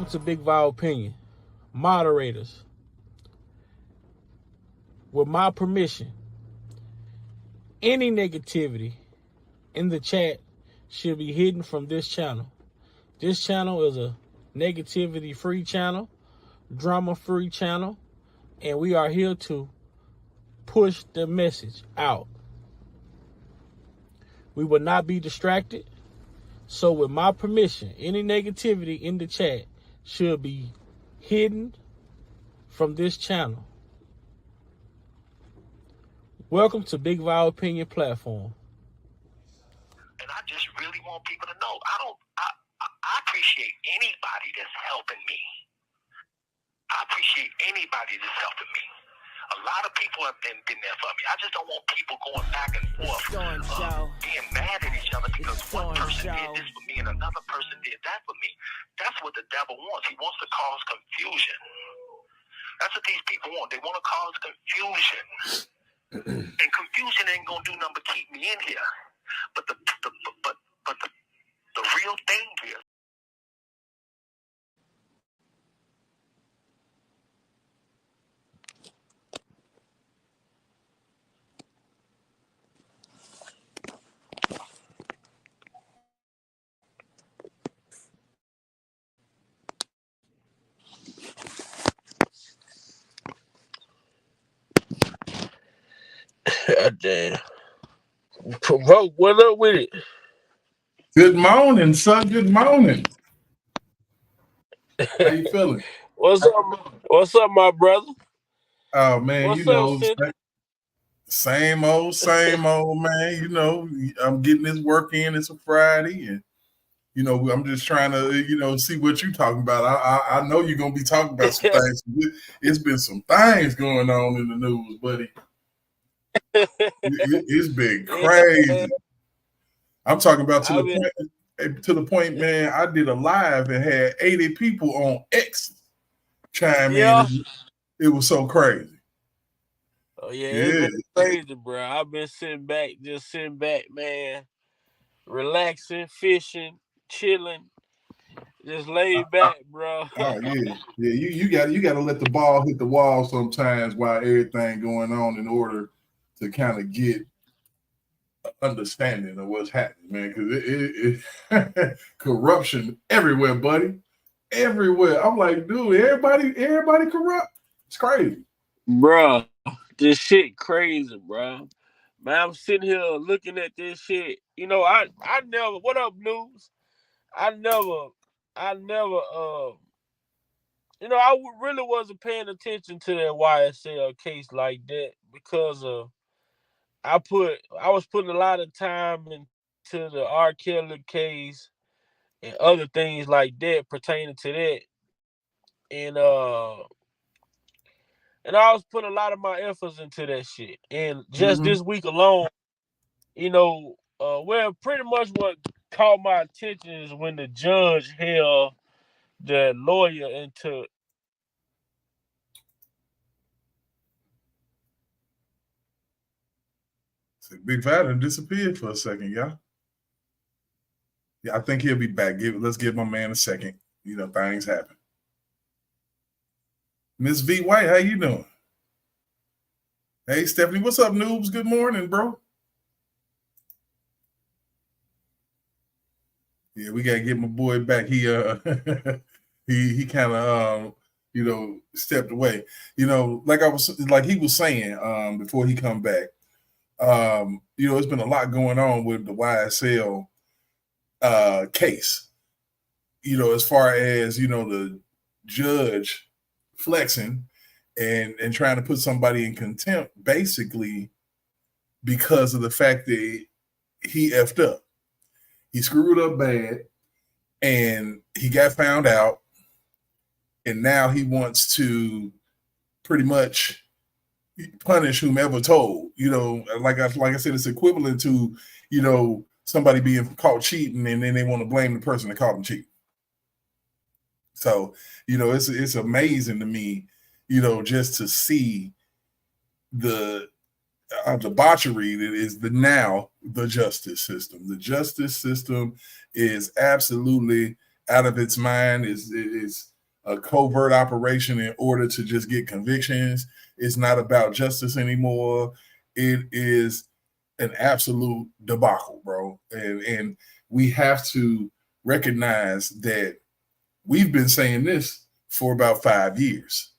Welcome to Big Vile Opinion. Moderators, with my permission, any negativity in the chat should be hidden from this channel. This channel is a negativity-free channel, drama-free channel, and we are here to push the message out. We will not be distracted. So with my permission, any negativity in the chat should be hidden from this channel. Welcome to Big Vile Opinion Platform. And I just really want people to know, I appreciate anybody that's helping me. I appreciate anybody that's helping me. A lot of people have been there for me. I just don't want people going back and forth, being mad at each other because one person did this for me and another person did that for me. That's what the devil wants. He wants to cause confusion. That's what these people want. They want to cause confusion. And confusion ain't gonna do nothing but keep me in here. But the real thing is, Damn. Provoke, what up with it? Good morning, son. Good morning. How you feeling? What's up, my brother? Oh man, What's you know, up, same old, man. You know, I'm getting this work in. It's a Friday, and you know, I'm just trying to, see what you're talking about. I know you're gonna be talking about some things. It's been some things going on in the news, buddy. It's been crazy. I'm talking about to the point, man. I did a live and had 80 people on X chime in. It was so crazy. Oh yeah, it's been crazy, bro. I've been sitting back, man, relaxing, fishing, chilling, just laid back, bro. Oh yeah. You got to let the ball hit the wall sometimes while everything going on in order to kind of get understanding of what's happening, man. Because corruption everywhere, buddy, everywhere. I'm like, dude, everybody corrupt. It's crazy, bro. This shit crazy, bro. Man, I'm sitting here looking at this shit. I never. What up, news? I never. I really wasn't paying attention to that YSL case like that because I was putting a lot of time into the R. Kelly case and other things like that pertaining to that. And I was putting a lot of my efforts into that shit. And just this week alone, pretty much what caught my attention is when the judge held the lawyer into. Big Vader disappeared for a second, y'all. Yeah, I think he'll be back. Let's give my man a second. Things happen. Miss V White, how you doing? Hey, Stephanie, what's up, noobs? Good morning, bro. Yeah, we gotta get my boy back. He he kind of stepped away. Like he was saying before he come back. It's been a lot going on with the YSL case. As far as the judge flexing and trying to put somebody in contempt, basically because of the fact that he effed up. He screwed up bad and he got found out, and now he wants to pretty much punish whomever told. Like I said, it's equivalent to somebody being caught cheating and then they want to blame the person that caught them cheating. So it's amazing to me just to see the debauchery that is the justice system. The justice system is absolutely out of its mind. Is a covert operation in order to just get convictions. It's not about justice anymore. It is an absolute debacle, bro. And we have to recognize that we've been saying this for about 5 years.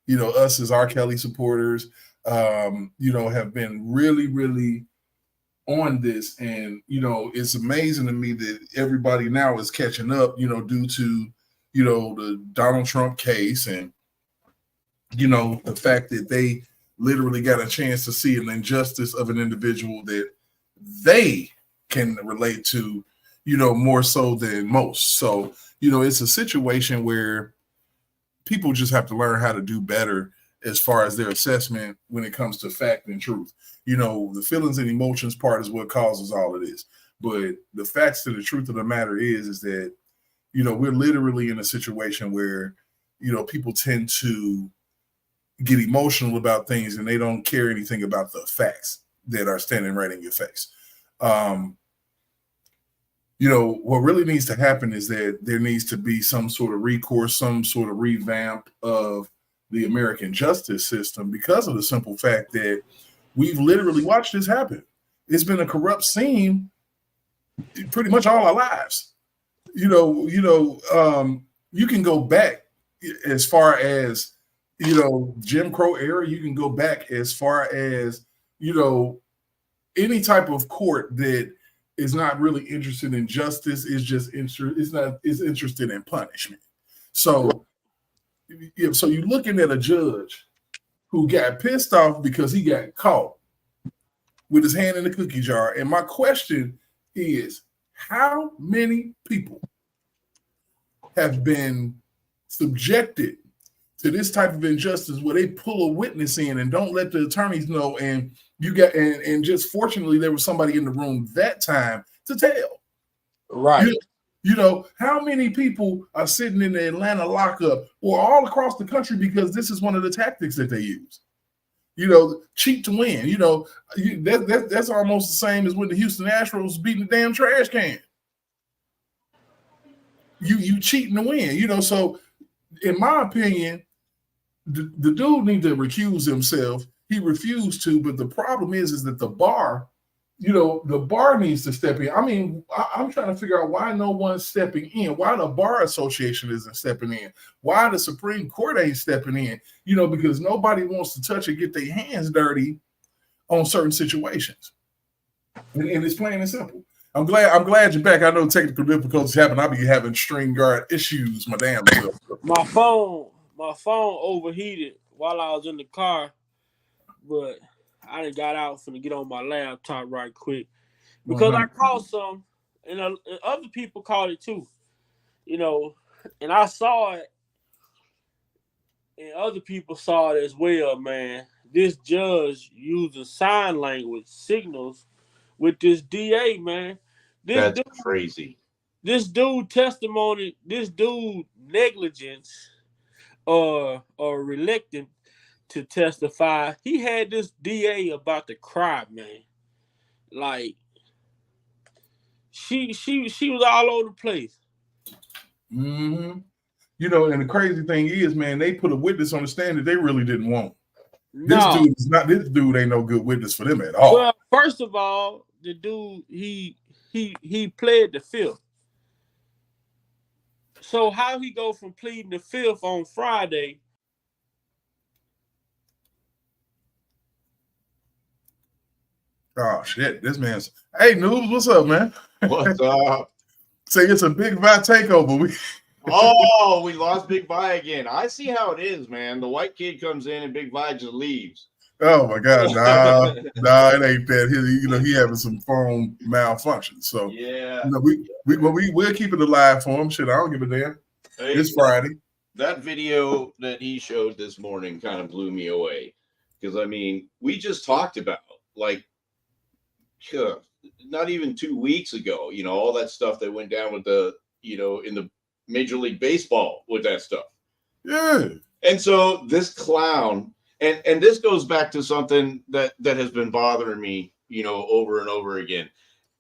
You know, us as R. Kelly supporters, you know, have been really, really on this. And, you know, it's amazing to me that everybody now is catching up, you know, due to, you know, the Donald Trump case and, you know, the fact that they literally got a chance to see an injustice of an individual that they can relate to, you know, more so than most. So, you know, it's a situation where people just have to learn how to do better as far as their assessment when it comes to fact and truth. You know, the feelings and emotions part is what causes all of this. But the facts to the truth of the matter is that, you know, we're literally in a situation where, you know, people tend to get emotional about things and they don't care anything about the facts that are standing right in your face. You know, what really needs to happen is that there needs to be some sort of recourse, some sort of revamp of the American justice system because of the simple fact that we've literally watched this happen. It's been a corrupt scene pretty much all our lives. You can go back as far as, you know, Jim Crow era. You can go back as far as, you know, any type of court that is not really interested in justice, is just is interested in punishment. So you're looking at a judge who got pissed off because he got caught with his hand in the cookie jar. And my question is, how many people have been subjected to this type of injustice where they pull a witness in and don't let the attorneys know, and just fortunately there was somebody in the room that time to tell. Right. You know, how many people are sitting in the Atlanta lockup or all across the country because this is one of the tactics that they use. You know, cheat to win. You know, that's almost the same as when the Houston Astros beating the damn trash can. You cheating to win. You know, so in my opinion, the dude needs to recuse himself. He refused to, but the problem is that the bar, you know, the bar needs to step in. I mean, I'm trying to figure out why no one's stepping in, why the Bar Association isn't stepping in, why the Supreme Court ain't stepping in, you know, because nobody wants to touch or get their hands dirty on certain situations. And it's plain and simple. I'm glad you're back. I know technical difficulties happen. I'll be having StreamYard issues, my damn self. My phone overheated while I was in the car, but I done got out finna get on my laptop right quick because I caught some, and other people caught it too, you know, and I saw it, and other people saw it as well, man. This judge using sign language signals with this DA, man. That's crazy. This dude testimony, this dude negligence or reluctant to testify. He had this DA about to cry, man. Like she was all over the place. Mm-hmm. You know, and the crazy thing is, man, they put a witness on the stand that they really didn't want. No. This dude ain't no good witness for them at all. Well, first of all, the dude he pled the fifth. So how he go from pleading the fifth on Friday? Oh shit! This man's hey Noobs, what's up, man? What's up? Say it's a Big Vi takeover. We lost Big Vi again. I see how it is, man. The white kid comes in and Big Vi just leaves. Oh my God, nah, it ain't that. He having some phone malfunction. So yeah, we'll keep it alive for him. Shit, I don't give a damn. Hey, it's Friday. That video that he showed this morning kind of blew me away because I mean, we just talked about not even 2 weeks ago, you know, all that stuff that went down with the, you know, in the Major League Baseball with that stuff. Yeah. And so this clown. And this goes back to something that has been bothering me, you know, over and over again.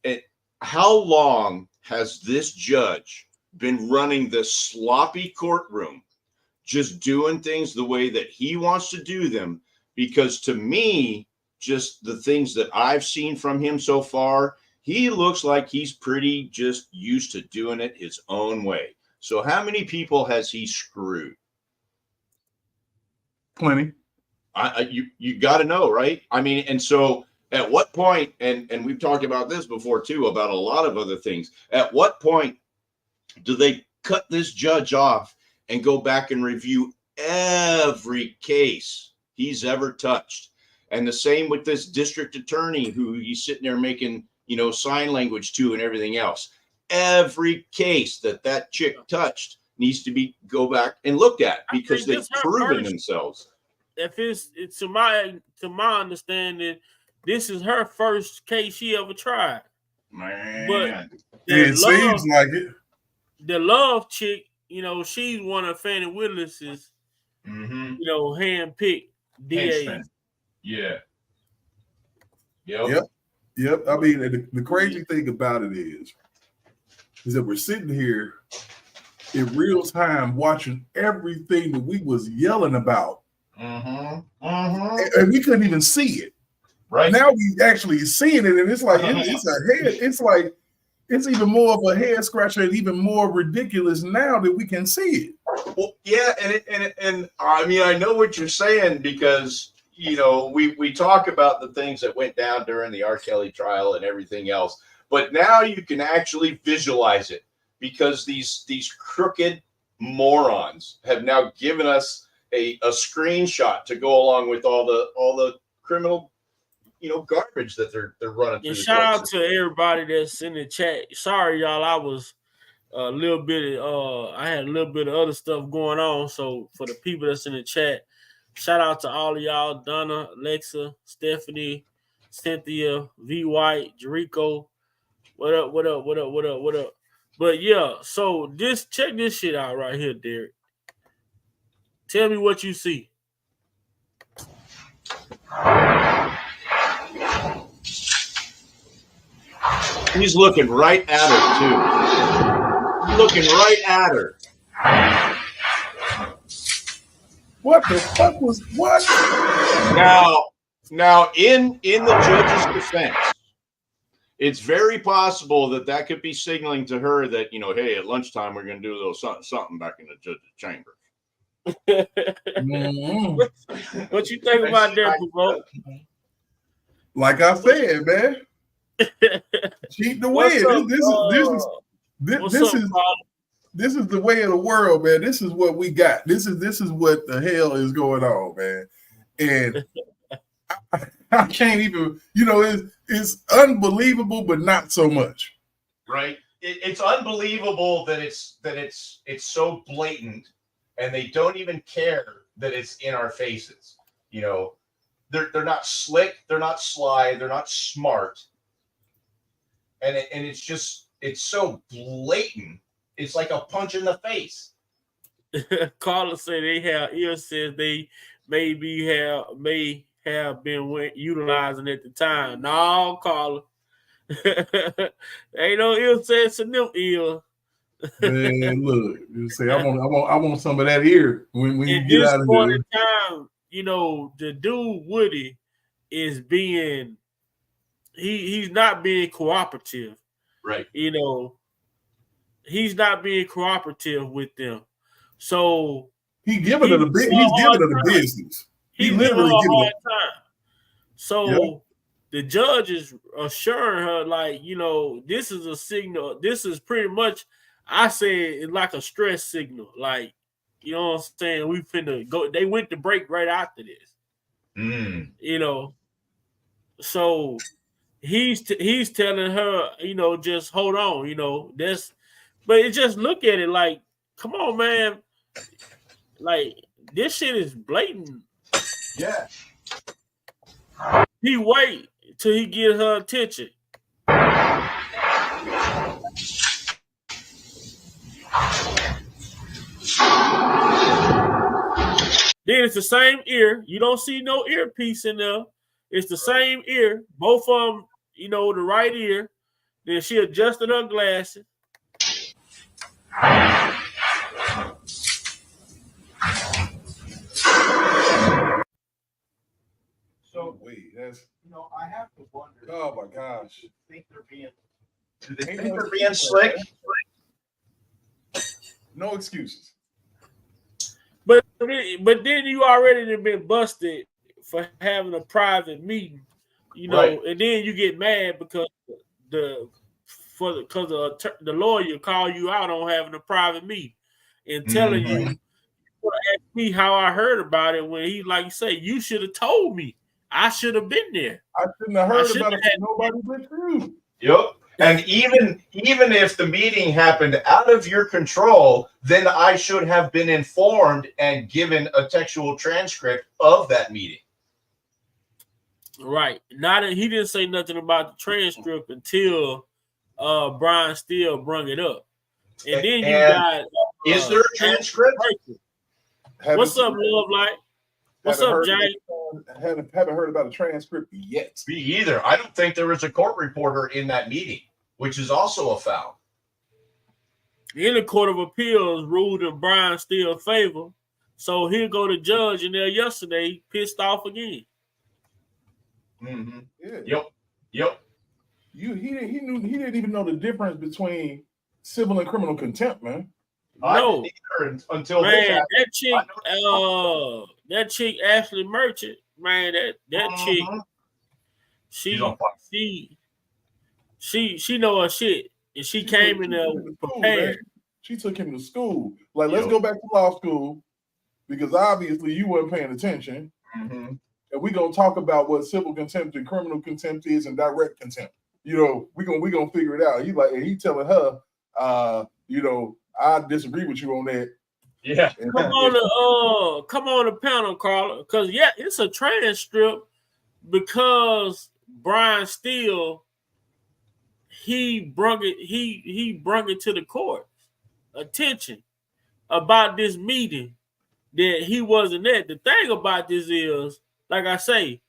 And how long has this judge been running this sloppy courtroom just doing things the way that he wants to do them. Because to me, just the things that I've seen from him so far, he looks like he's pretty just used to doing it his own way. So how many people has he screwed? Plenty. You got to know, right? I mean, and so at what point, and we've talked about this before too, about a lot of other things. At what point do they cut this judge off and go back and review every case he's ever touched? And the same with this district attorney who he's sitting there making, sign language to and everything else. Every case that chick touched needs to be go back and looked at because they've proven themselves. If it's to my understanding, this is her first case she ever tried. Man, but it seems like it. The love chick, she's one of Fannie Willis's, hand-picked DAs. Yeah. Yep. I mean, the crazy thing about it is that we're sitting here in real time watching everything that we was yelling about. And we couldn't even see it. Right now, we actually seeing it, and it's like it's a head. It's like it's even more of a head scratcher, and even more ridiculous now that we can see it. Well, yeah, and I mean, I know what you're saying because we talk about the things that went down during the R. Kelly trial and everything else, but now you can actually visualize it because these crooked morons have now given us a screenshot to go along with all the criminal garbage that they're running through. And shout out to everybody that's in the chat. Sorry, y'all, I was a little bit I had a little bit of other stuff going on. So for the people that's in the chat, shout out to all of y'all: Donna, Alexa, Stephanie, Cynthia, V White, Jericho. What up? But yeah, so check this shit out right here, Derek. Tell me what you see. He's looking right at her too. Looking right at her. What the fuck was what? Now in the judge's defense, it's very possible that could be signaling to her that hey, at lunchtime we're going to do a little something back in the judge's chamber. What you think about that, bro? Like I said, man. Cheat the way. This is the way of the world, man. This is what we got. This is what the hell is going on, man. And I can't even, it's unbelievable, but not so much. Right. It's unbelievable that it's so blatant, and they don't even care that it's in our faces. They're not slick, they're not sly, they're not smart. And it's so blatant. It's like a punch in the face. Carla said they may have been utilizing at the time. No, Carla. Ain't no ill sense in them ill. Man, look, you say I want some of that here when you get out of here. At this point in time, the dude Woody is being he's not being cooperative. Right. He's not being cooperative with them. So he's giving her the business. He's literally giving her a hard time. So the judge is assuring her, like, this is a signal. This is pretty much, I say, it's like a stress signal. Like, you know what I'm saying? We finna go. They went to break right after this. So he's telling her, just hold on, but it just look at it like, come on, man. Like, this shit is blatant. Yeah. He wait till he get her attention. Then it's the same ear. You don't see no earpiece in there. It's the same ear. Both of them, the right ear. Then she adjusted her glasses. way. That's I have to wonder. oh my gosh. Do they Ain't think no they're excuse being for slick? that. No excuses. But then you already have been busted for having a private meeting, Right. and then you get mad because the lawyer call you out on having a private meeting and telling Mhm. you ask me how I heard about it when he, like you say, you should have told me. I should have been there. I shouldn't have I heard shouldn't about it have. from nobody but you. Yep. And even if the meeting happened out of your control, then I should have been informed and given a textual transcript of that meeting. Right. He didn't say nothing about the transcript until Brian Steele brung it up. And then you And got is there a transcript? What's up, Love Light? What's up, James? Haven't heard about a transcript yet. Me either. I don't think there was a court reporter in that meeting, which is also a foul. In the Court of Appeals ruled in Brian Steele's favor. So he'll go to judge in there yesterday, pissed off again. Mm-hmm. Yeah. Yep. He didn't even know the difference between civil and criminal contempt, man. I No. didn't either until Man, that chick Ashley Merchant, man, that chick, she know her shit, and she came in there prepared. She took him to school. Like, let's go back to law school because obviously you weren't paying attention, and we're gonna talk about what civil contempt and criminal contempt is and direct contempt. We gonna figure it out. He telling her, I disagree with you on that. Yeah. Come on the panel, Carla, because it's a transcript because Brian Steele he brung it to the court's attention about this meeting that he wasn't at. The thing about this is, like I say,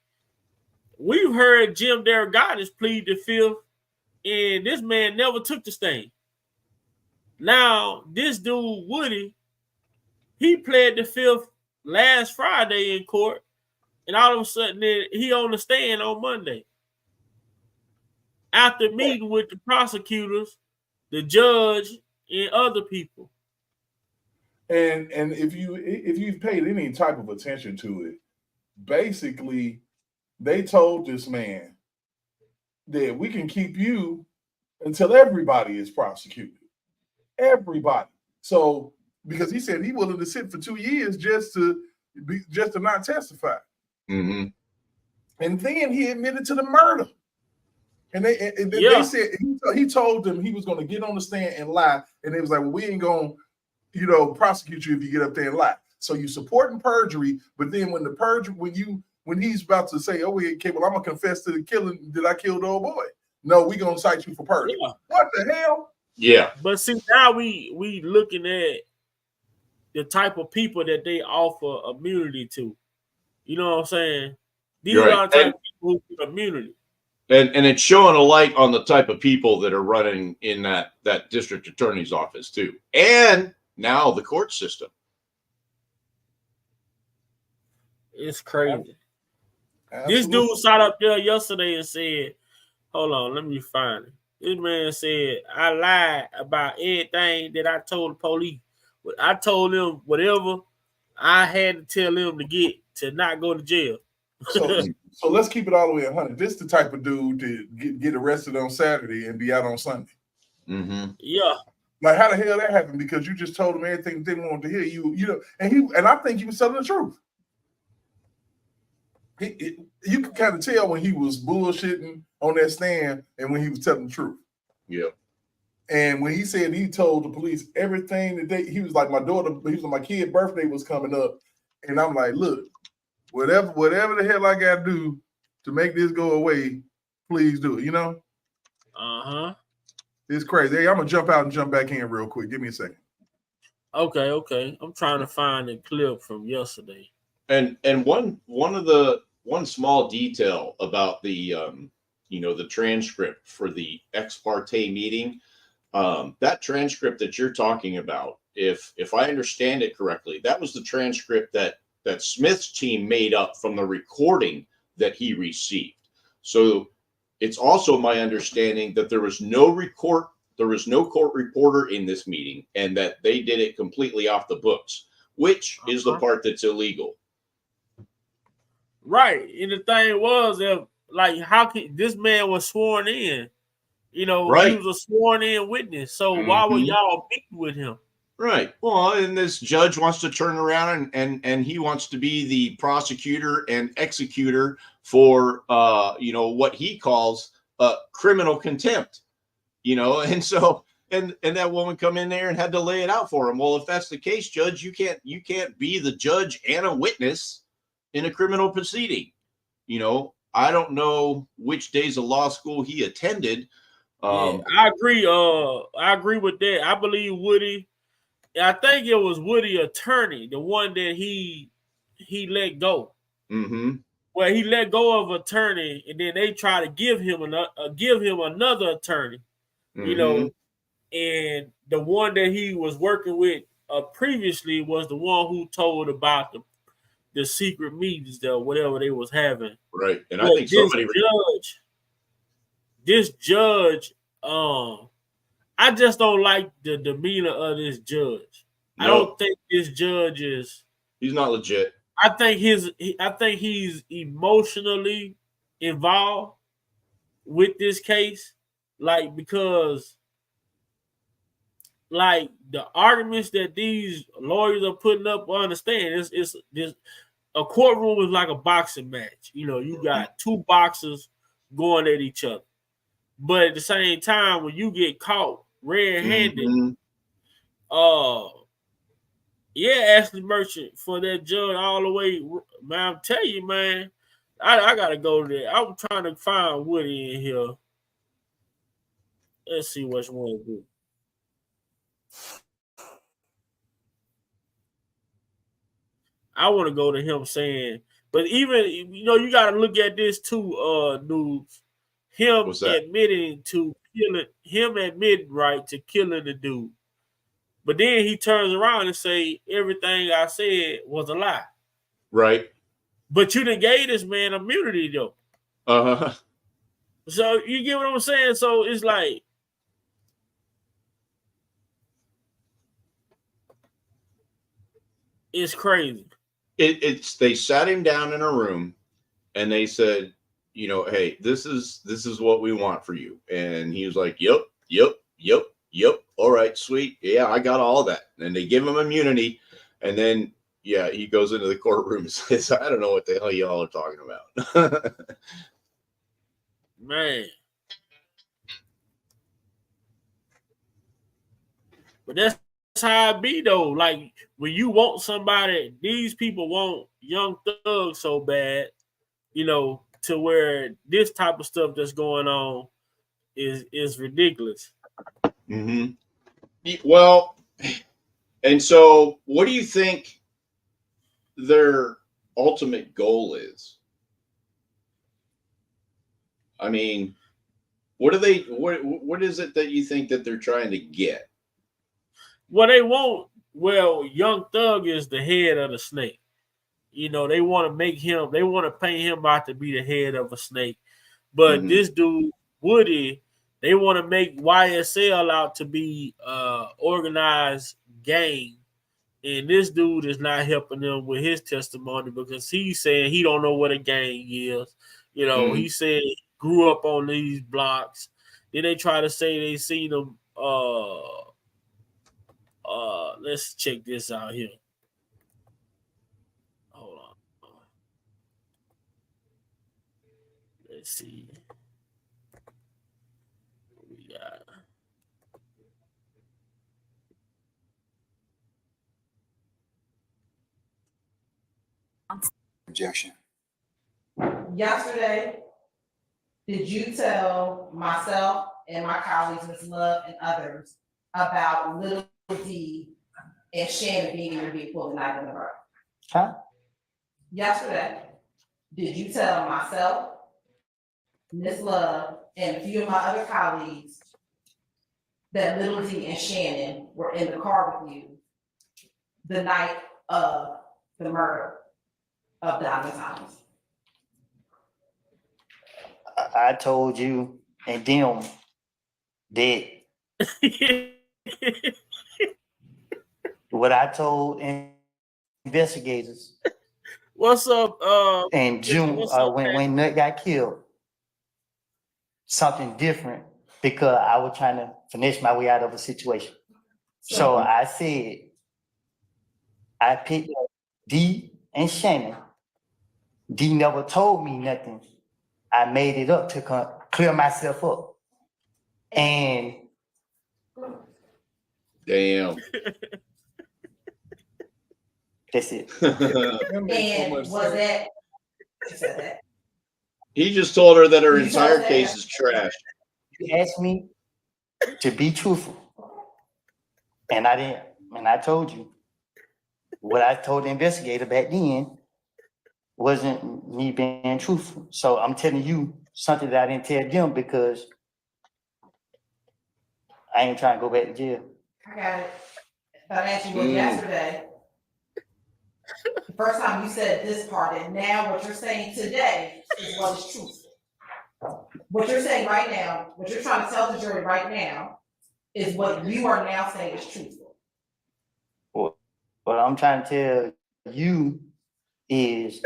we've heard Jim Derogatis plead the fifth, and this man never took the stand. Now, this dude, Woody, he pled the fifth last Friday in court, and all of a sudden he on the stand on Monday. After meeting with the prosecutors, the judge, and other people. And if you've paid any type of attention to it, basically they told this man that we can keep you until everybody is prosecuted. Everybody. So because he said he willing to sit for 2 years just to not testify. Mm-hmm. And then he admitted to the murder. And they said he told them he was going to get on the stand and lie, and they was like, well, we ain't going to prosecute you if you get up there and lie. So you supporting perjury, but then when he's about to say, oh, okay, well, I'm gonna confess to the killing that I killed the old boy. No, we gonna cite you for perjury. Yeah. What the hell? Yeah. But see, now we looking at the type of people that they offer immunity to. You know what I'm saying? These are the type of people who get immunity. And it's showing a light on the type of people that are running in that district attorney's office too. And now the court system. It's crazy. Absolutely. This dude sat up there yesterday and said, hold on, let me find it. This man said, I lied about everything that I told the police. I told them whatever I had to tell them to not go to jail. So let's keep it all the way 100. This is the type of dude to get arrested on Saturday and be out on Sunday. Mm-hmm. Yeah. Like, how the hell that happened? Because you just told him everything they wanted to hear. And I think he was telling the truth. You could kind of tell when he was bullshitting on that stand and when he was telling the truth. Yeah. And when he said he told the police everything that he was like, my kid's birthday was coming up. And I'm like, look, whatever the hell I got to do to make this go away, please do it, Uh-huh. It's crazy. Hey, I'm going to jump out and jump back in real quick. Give me a second. Okay. I'm trying to find a clip from yesterday. And one small detail about the the transcript for the ex parte meeting, that transcript that you're talking about, if I understand it correctly, that was the transcript that Smith's team made up from the recording that he received. So it's also my understanding that there was no court reporter in this meeting, and that they did it completely off the books, which is the part that's illegal. Right. And the thing was, how can this man was sworn in? You know, right. He was a sworn in witness. So why would y'all meet with him? Right. Well, and this judge wants to turn around and he wants to be the prosecutor and executor for what he calls criminal contempt. And so and that woman come in there and had to lay it out for him. Well, if that's the case, Judge, you can't be the judge and a witness in a criminal proceeding. I don't know which days of law school he attended. I agree. I agree with that. I believe Woody. I think it was Woody attorney, the one that he let go. Mm-hmm. Well, he let go of attorney, and then they try to give him another attorney. Mm-hmm. And the one that he was working with previously was the one who told about the secret meetings, whatever they was having. Right, and but I think this judge, I just don't like the demeanor of this judge. No. I don't think this judge he's not legit. I think he's emotionally involved with this case, because the arguments that these lawyers are putting up, I understand it's a courtroom is like a boxing match. You got two boxers going at each other. But at the same time, when you get caught red-handed, Ashley Merchant, for that judge all the way, man, I'm telling you, man, I gotta go there. I'm trying to find Woody in here. Let's see which one to do. I want to go to him saying, but even you got to look at this too, News. Him admitting to killing the dude. But then he turns around and say everything I said was a lie. Right. But you done gave this man immunity though. Uh-huh. So you get what I'm saying? So it's like it's crazy. They sat him down in a room and they said, hey, this is what we want for you. And he was like, yep. All right, sweet. Yeah, I got all that. And they give him immunity. And then, he goes into the courtroom and says, I don't know what the hell y'all are talking about. Man. But that's how it be though. Like when you want somebody, these people want Young Thug so bad, to where this type of stuff that's going on is ridiculous. Mm-hmm. Well, and so what do you think their ultimate goal is? I mean, what is it that you think that they're trying to get? Young Thug is the head of the snake. They want to paint him out to be the head of a snake. But this dude, Woody, they want to make YSL out to be organized gang. And this dude is not helping them with his testimony because he's saying he don't know what a gang is. He said he grew up on these blocks. Then they try to say they seen him. Let's check this out here. Hold on. Let's see. What we got. Objection. Yesterday, did you tell myself and my colleagues, Ms. Love and others, about Little D and Shannon being in the vehicle the night of the murder? Huh? Yesterday, did you tell myself, Ms. Love, and a few of my other colleagues that Little D and Shannon were in the car with you the night of the murder of Donna Thomas? I told you and them that what I told investigators What's up? in June What's up, when Nut got killed, something different because I was trying to finesse my way out of a situation. So I said, I picked up D and Shannon. D never told me nothing. I made it up to clear myself up. And Damn. that's it. That makes so And much was sense. that? You said that. He just told her that her You entire told her case that. is trash. You asked me to be truthful. And I didn't, and I told you. What I told the investigator back then wasn't me being truthful. So I'm telling you something that I didn't tell them because I ain't trying to go back to jail. I got it. But I asked you was yesterday. The first time you said this part, and now what you're saying today is what is truthful. What you're saying right now, what you're trying to tell the jury right now, is what you are now saying is truthful. What I'm trying to tell you is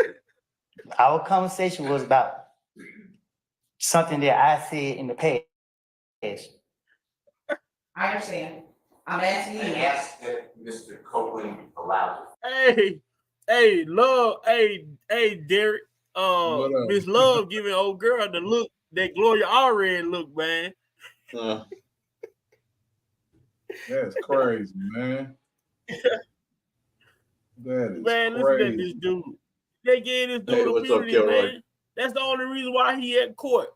our conversation was about something that I said in the past. I understand. I'm asking you. Ask if Mr. Copeland allowed it. Hey, Love, hey, Derek. What up? Miss Love giving old girl the look that Gloria already look, man. That's crazy, man. That is Man, listen crazy. at this dude. They gave this Hey, dude what's up, immunity, Kilroy? man. That's the only reason why he at court.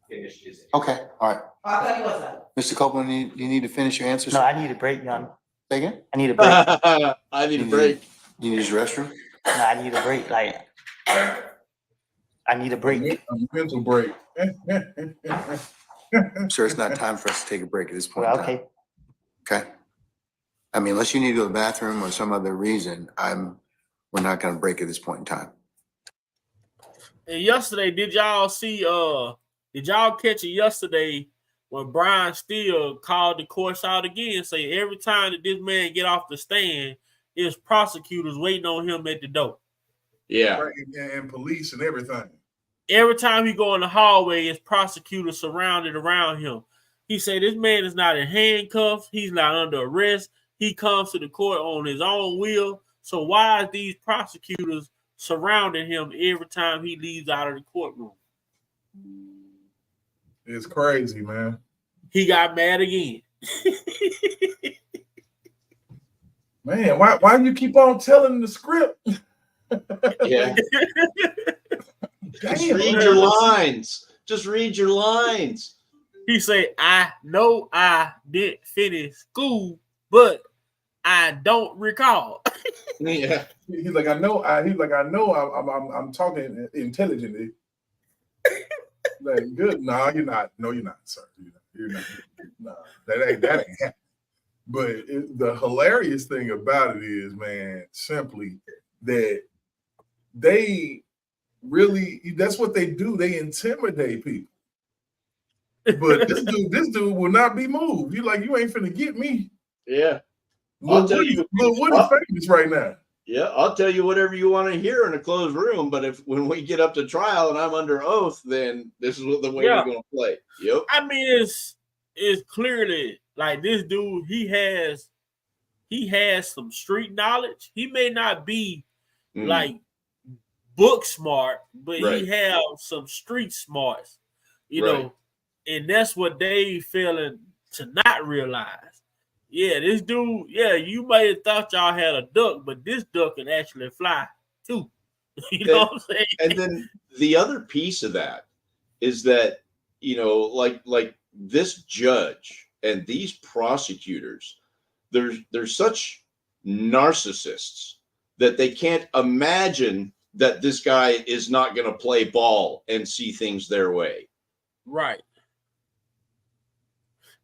Finish his. Okay, all right. I'll tell you what's up. Mr. Copeland, you need to finish your answers? No, I need a break, young. Say again? I need a break. I need a break. You need his restroom? No, I need a break. Like, I need a break. A mental break. Sir, it's not time for us to take a break at this point Well, in time. okay. Okay? I mean, unless you need to go to the bathroom or some other reason, we're not gonna break at this point in time. And yesterday, did y'all catch it yesterday when Brian Steele called the courts out again, saying every time that this man get off the stand, his prosecutors waiting on him at the door. Yeah. Right, and police and everything. Every time he go in the hallway, his prosecutors surrounded around him. He said this man is not in handcuffs. He's not under arrest. He comes to the court on his own will. So why is these prosecutors surrounding him every time he leaves out of the courtroom? It's crazy, man. He got mad again. Man, why do you keep on telling the script? Yeah. Just Damn, read your lines. Just read your lines. He said, I know I didn't finish school, but I don't recall. Yeah. He's like, I know I'm talking intelligently. Like, good. No, you're not. No, you're not, sir. You're not. No, that ain't happening. But the hilarious thing about it is, man, simply that they really, that's what they do. They intimidate people. But this dude will not be moved. You like, you ain't finna get me. Yeah. Lil Woody famous right now. Yeah, I'll tell you whatever you want to hear in a closed room, but when we get up to trial and I'm under oath, then this is the way we're going to play. Yep. I mean, it's clearly like this dude, he has some street knowledge. He may not be like book smart, but he have some street smarts, you know, and that's what they failing to not realize. Yeah, this dude, you may have thought y'all had a duck, but this duck can actually fly too. You know what I'm saying? And then the other piece of that is that, you know, like this judge and these prosecutors, they're such narcissists that they can't imagine that this guy is not going to play ball and see things their way. Right.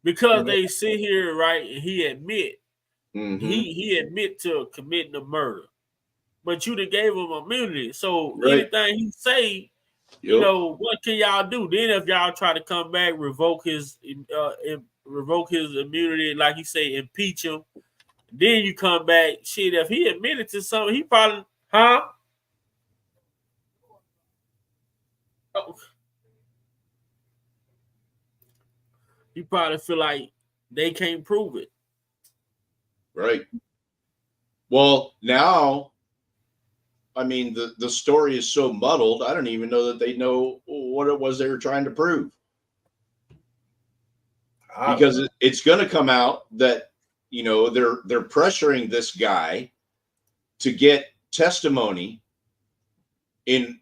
Because they sit here, right, and he admit he admit to committing a murder, but you done gave him immunity. So anything he say, You know, what can y'all do? Then if y'all try to come back, revoke his immunity, like you say, impeach him, then you come back. Shit, if he admitted to something, he probably, huh? Oh, he probably feel like they can't prove it. Right. Well, now, I mean, the story is so muddled, I don't even know that they know what it was they were trying to prove. Because it's going to come out that, you know, they're pressuring this guy to get testimony in,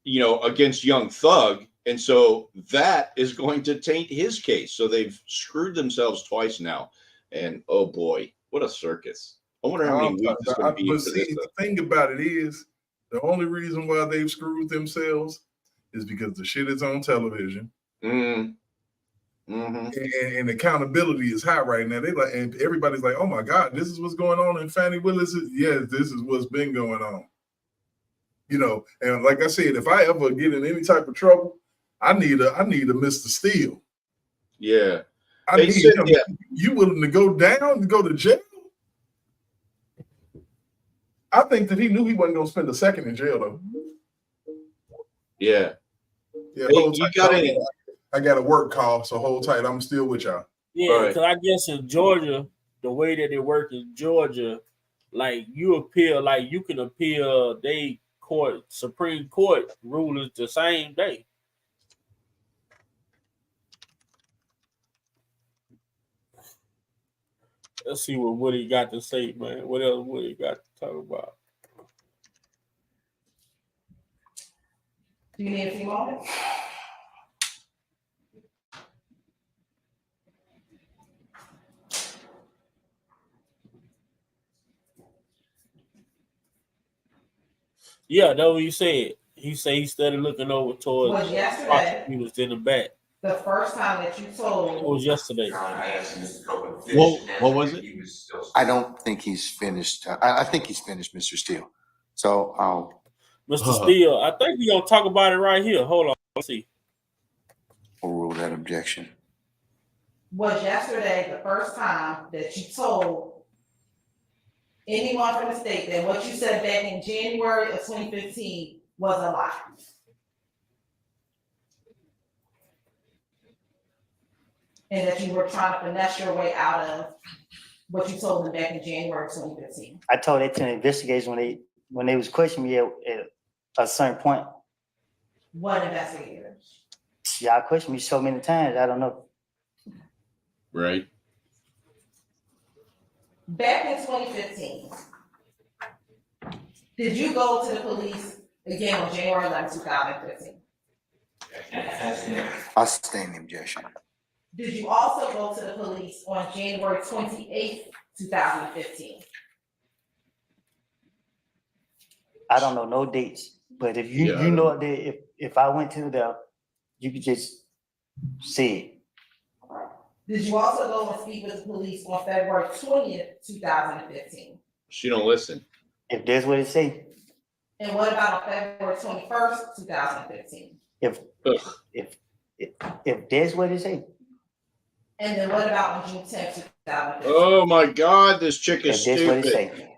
you know, against Young Thug. And so that is going to taint his case. So they've screwed themselves twice now. And oh boy, what a circus. I wonder how many weeks it's going to be But for see, this. the thing about it is, the only reason why they've screwed themselves is because the shit is on television. Mm. Mm-hmm. And accountability is high right now. They like, and everybody's like, "Oh my God, this is what's going on." And Fannie Willis, yes, this is what's been going on. You know, and like I said, if I ever get in any type of trouble, I need a Mr. Steele. Yeah, I need him. Yeah. You willing to go down and go to jail? I think that he knew he wasn't going to spend a second in jail, though. Yeah. Yeah. Hey, you got it. I got a work call, so hold tight. I'm still with y'all. Yeah, because I guess in Georgia, the way that it works in Georgia, like you appeal, like you can appeal they court, Supreme Court rulings the same day. Let's see what Woody got to say, man. What else Woody got to talk about? Do you need a few moments? Yeah, that's what he said. He said he started looking over towards was yesterday. He was in the back. The first time that you told. It was yesterday. What was it? I don't think he's finished. I think he's finished, Mr. Steele. So, Mr. Steele, I think we're gonna talk about it right here. Hold on, let's see. We'll rule that objection. Was yesterday the first time that you told anyone from the state that what you said back in January of 2015 was a lie? And that you were trying to finesse your way out of what you told them back in January 2015. I told it to the investigators when they was questioning me at a certain point. What investigators? Y'all questioned me so many times, I don't know. Right. Back in 2015, did you go to the police again on January 11, 2015? I'll sustain the objection. Did you also go to the police on January 28th, 2015? I don't know no dates, but if you know that if I went to the, you could just say it. Did you also go and speak with the police on February 20th, 2015? She don't listen. If that's what it say. And what about on February 21st, 2015? If that's what it say. And then what about on June 10th, 2015? Oh my God, this chick is if stupid. That's what it say.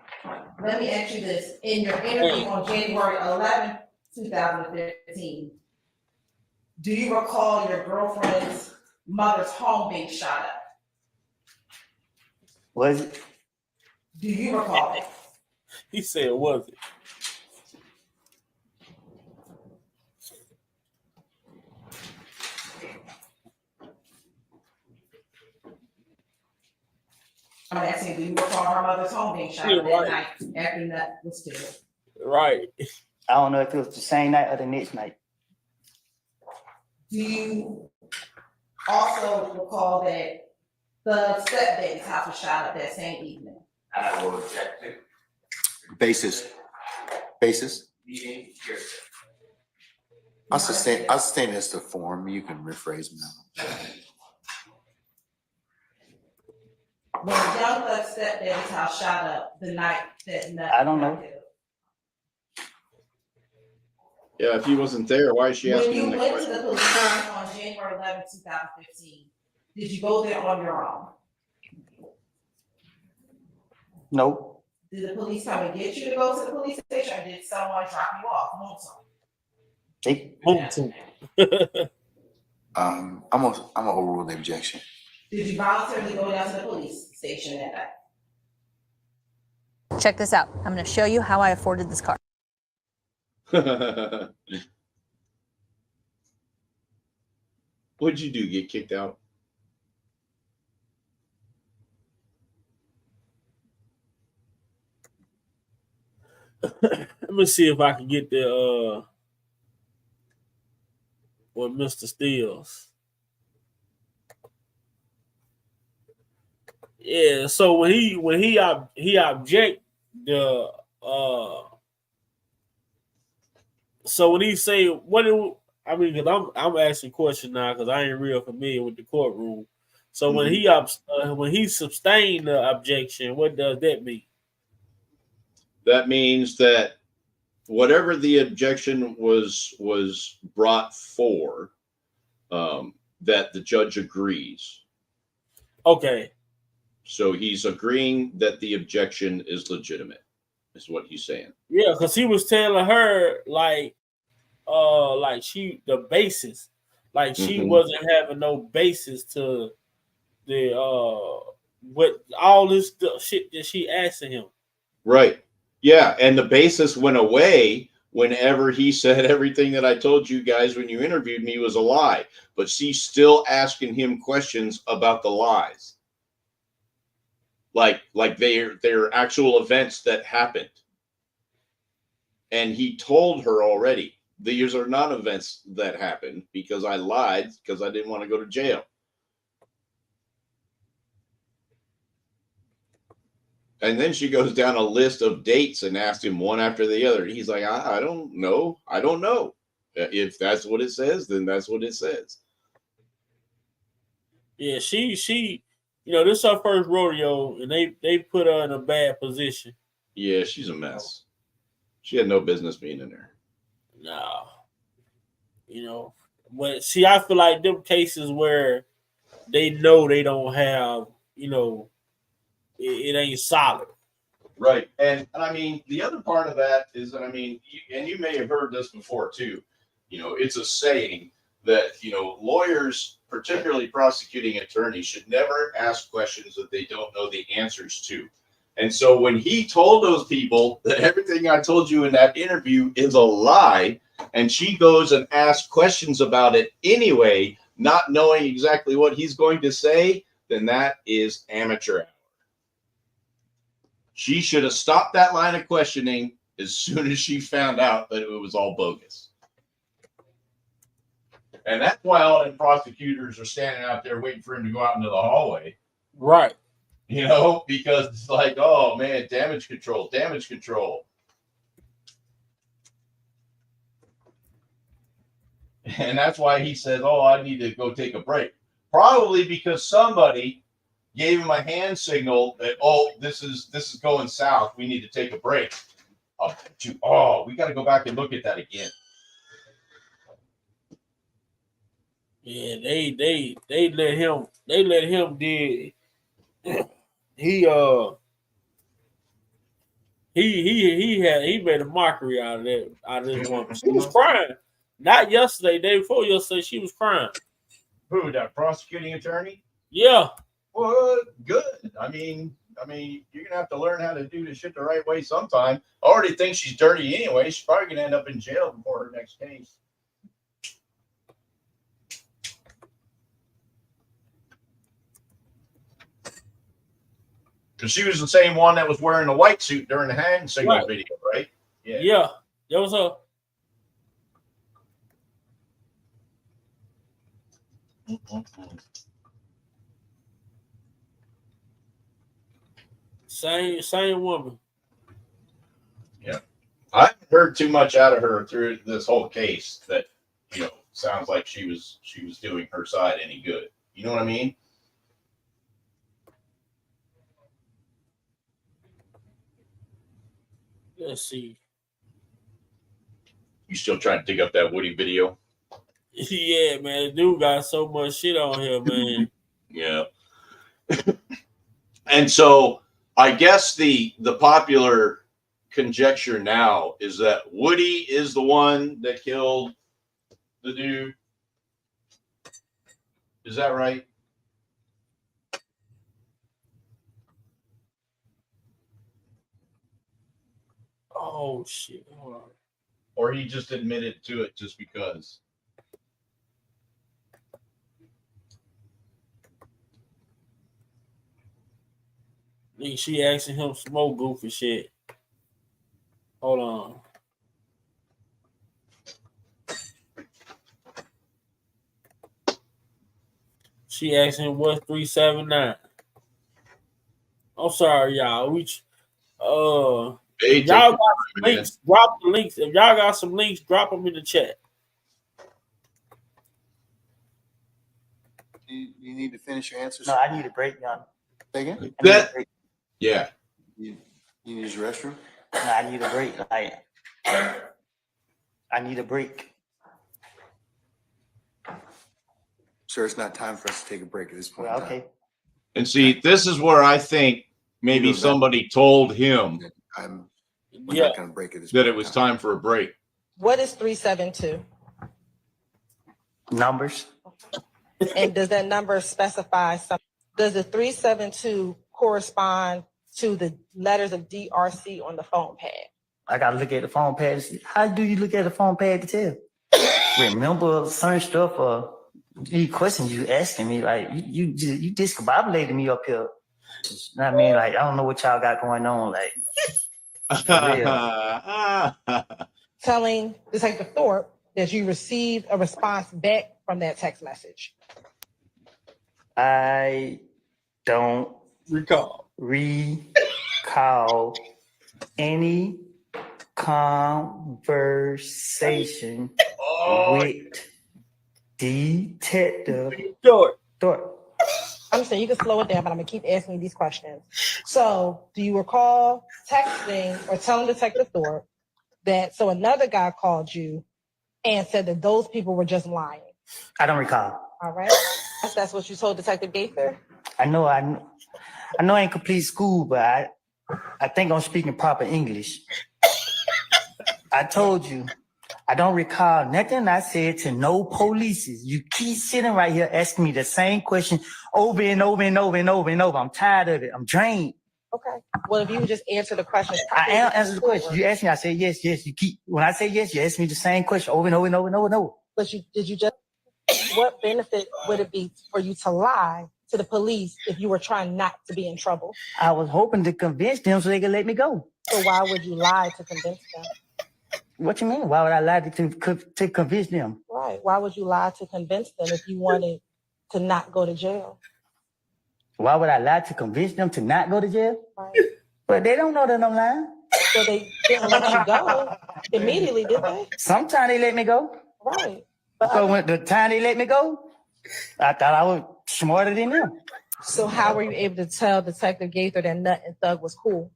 Let me ask you this. In your interview on January 11th, 2015, do you recall your girlfriend's mother's home being shot up? Was it? Do you recall it? He said, was it? I'm asking, do you recall her mother's home being shot up that night after that was killed? Right. I don't know if it was the same night or the next night. Do you also recall that the stepdad's house was shot up that same evening? I will object to. Basis. I'll sustain as the form. You can rephrase them. When Young Thug's stepdad's house shot up the night that I don't know. Yeah, if he wasn't there, why is she When asking you him that went to question? the police station on January 11th, 2015, did you go there on your own? Nope. Did the police come and get you to go to the police station, or did someone drop you off? They, I'm gonna overrule the objection. Did you voluntarily go down to the police station that night? Check this out. I'm going to show you how I afforded this car. What'd you do? Get kicked out? Let me see if I can get the with Mr. Steels. Yeah, so when he object the so when he say what do I mean? Because I'm asking questions now because I ain't real familiar with the courtroom. So when he sustained the objection, what does that mean? That means that whatever the objection was brought for, that the judge agrees. Okay. So he's agreeing that the objection is legitimate, is what he's saying. Yeah, because he was telling her like she the basis, like she wasn't having no basis to the what all this shit that she asking him. Right. Yeah, and the basis went away whenever he said everything that I told you guys when you interviewed me was a lie. But she's still asking him questions about the lies. Like they're actual events that happened. And he told her already, these are not events that happened because I lied because I didn't want to go to jail. And then she goes down a list of dates and asks him one after the other. He's like, I don't know. I don't know. If that's what it says, then that's what it says. Yeah, she this is her first rodeo, and they put her in a bad position. Yeah, she's a mess. She had no business being in there. No. But see, I feel like them cases where they know they don't have, it ain't solid. Right. And I mean, the other part of that is that, I mean, you may have heard this before too. It's a saying that, lawyers, particularly prosecuting attorneys, should never ask questions that they don't know the answers to. And so when he told those people that everything I told you in that interview is a lie, and she goes and asks questions about it anyway, not knowing exactly what he's going to say, then that is amateur hour. She should have stopped that line of questioning as soon as she found out that it was all bogus. And that's why all the prosecutors are standing out there waiting for him to go out into the hallway. Right. Because it's like, oh man, damage control. And that's why he says, oh, I need to go take a break. Probably because somebody gave him a hand signal that, oh, this is going south. We need to take a break. We got to go back and look at that again. Yeah, they let him did he made a mockery out of this woman. She was crying. Not yesterday, day before yesterday, she was crying. Who, that prosecuting attorney? Yeah. Well, good. I mean, you're gonna have to learn how to do the shit the right way sometime. I already think she's dirty anyway. She's probably gonna end up in jail before her next case. Because she was the same one that was wearing the white suit during the hand signal video, right? Yeah. That was her. Same woman. Yeah. I haven't heard too much out of her through this whole case that, sounds like she was doing her side any good. You know what I mean? Let's see. You still trying to dig up that Woody video? Yeah, man. The dude got so much shit on here, man. Yeah. And so I guess the popular conjecture now is that Woody is the one that killed the dude. Is that right? Oh shit. Hold on. Or he just admitted to it just because? She asking him some more goofy shit. Hold on. She asking him what's 379. I'm sorry, y'all. Hey, If y'all got some man. links, drop the links. If y'all got some links, drop them in the chat. You need to finish your answers. No, I need a break, John. Say again? I need a break. Yeah. You need to use the restroom? No, I need a break. I need a break. Sir, it's not time for us to take a break at this point. Well, in time. okay. And see, this is where I think maybe somebody told him We're not going to break at this that point it was time for a break. What is 372? Numbers. And does that number specify something? Does the 372 correspond to the letters of DRC on the phone pad? I gotta look at the phone pad. How do you look at the phone pad to tell? Remember certain stuff or these questions you asking me, like you discombobulated me up here. You know what I mean? Like, I don't know what y'all got going on. Like, for real. Telling Detective Thorpe that you received a response back from that text message. I don't recall any conversation with Detective Thorpe. I'm saying you can slow it down, but I'm gonna keep asking you these questions. So, do you recall texting or telling Detective Thorpe that another guy called you and said that those people were just lying? I don't recall. All right, that's what you told Detective Gaither. I know I ain't complete school, but I think I'm speaking proper English. I told you, I don't recall nothing I said to no police. You keep sitting right here asking me the same question over and over and over and over and over. I'm tired of it. I'm drained. Okay. Well, if you would just answer the question. I answered the question. You asked me, I said yes, yes. When I say yes, you ask me the same question over and over and over and over and over. But what benefit would it be for you to lie to the police if you were trying not to be in trouble? I was hoping to convince them so they could let me go. So why would you lie to convince them? What you mean? Why would I lie to convince them? Right. Why would you lie to convince them if you wanted to not go to jail? Why would I lie to convince them to not go to jail? Right. But they don't know that I'm lying. So they didn't let you go immediately, did they? Sometimes they let me go. Right. But when the time they let me go, I thought I was smarter than them. So how were you able to tell Detective Gaither that Nut and Thug was cool?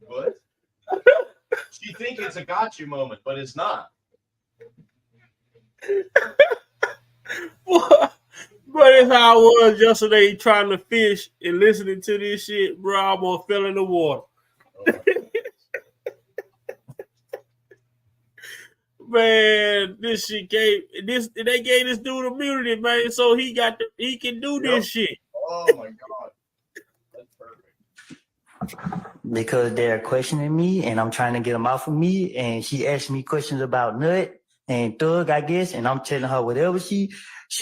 What? You think it's a got you moment, but it's not. But it's how I was yesterday trying to fish and listening to this shit, bro. I almost fell in the water. Man, this shit they gave this dude immunity, man, so he can do this shit. Oh my god. That's perfect. Because they're questioning me and I'm trying to get them off of me. And she asked me questions about Nut and Thug, I guess. And I'm telling her whatever she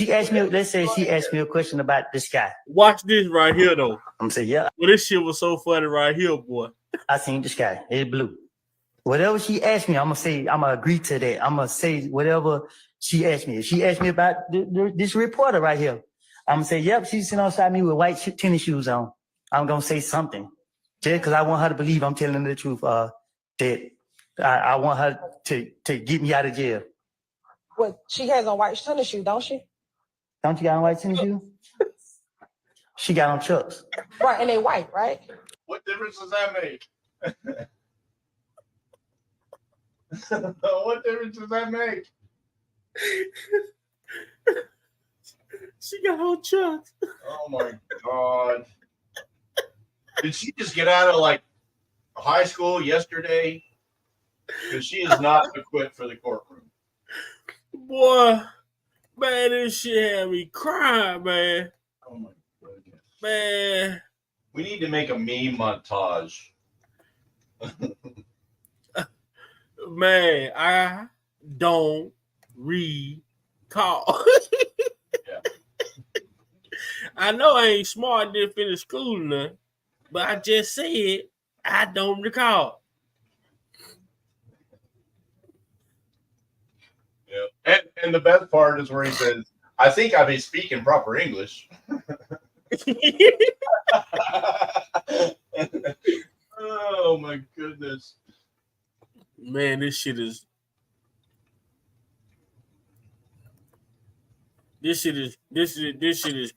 asked me. Let's say she asked me a question about this guy. Watch this right here, though. I'm saying, yeah. Well, this shit was so funny right here, boy. I seen this guy. It's blue. Whatever she asked me, I'm gonna agree to that. I'm gonna say whatever she asked me. If she asked me about this reporter right here, I'm gonna say, yep, she's sitting outside me with white tennis shoes on. I'm gonna say something. Just because I want her to believe I'm telling the truth. That I want her to get me out of jail. Well, she has on white tennis shoes, don't she? Don't you got on white tennis shoes? She got on Chucks. Right, and they white, right? What difference does that make? What difference does that make? She got whole chucks. Oh my God. Did she just get out of like high school yesterday? Because she is not equipped for the courtroom. Boy, man, this shit had me crying, man. Oh my goodness. Man. We need to make a meme montage. Man, I don't recall. Yeah. I know I ain't smart, didn't finish school nothing, but I just said I don't recall. Yeah. And the best part is where he says, I think I've been speaking proper English. Oh my goodness. Man, this shit is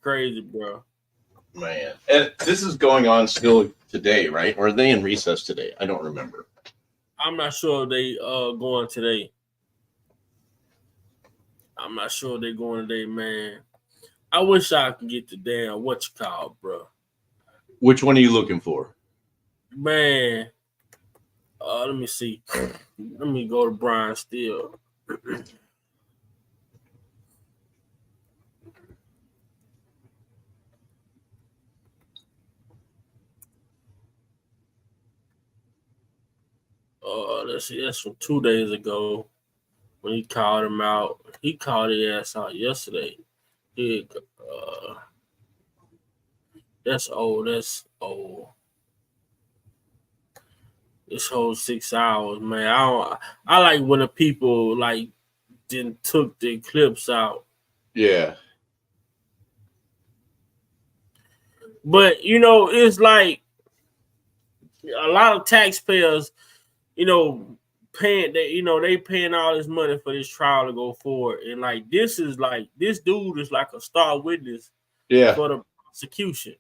crazy, bro. Man. And this is going on still today, right? Or are they in recess today? I don't remember. I'm not sure if they going today. I'm not sure if they're going today, man. I wish I could get the damn what you call, bro. Which one are you looking for? Man, let me see. Let me go to Brian Steele. Let's see. That's from 2 days ago when he called him out. He called his ass out yesterday. That's old. That's old. This whole 6 hours, man. I like when the people like didn't took the clips out. Yeah. But you know, it's like a lot of taxpayers, you know, paying that, you know, they paying all this money for this trial to go forward. And like this dude is like a star witness for the prosecution.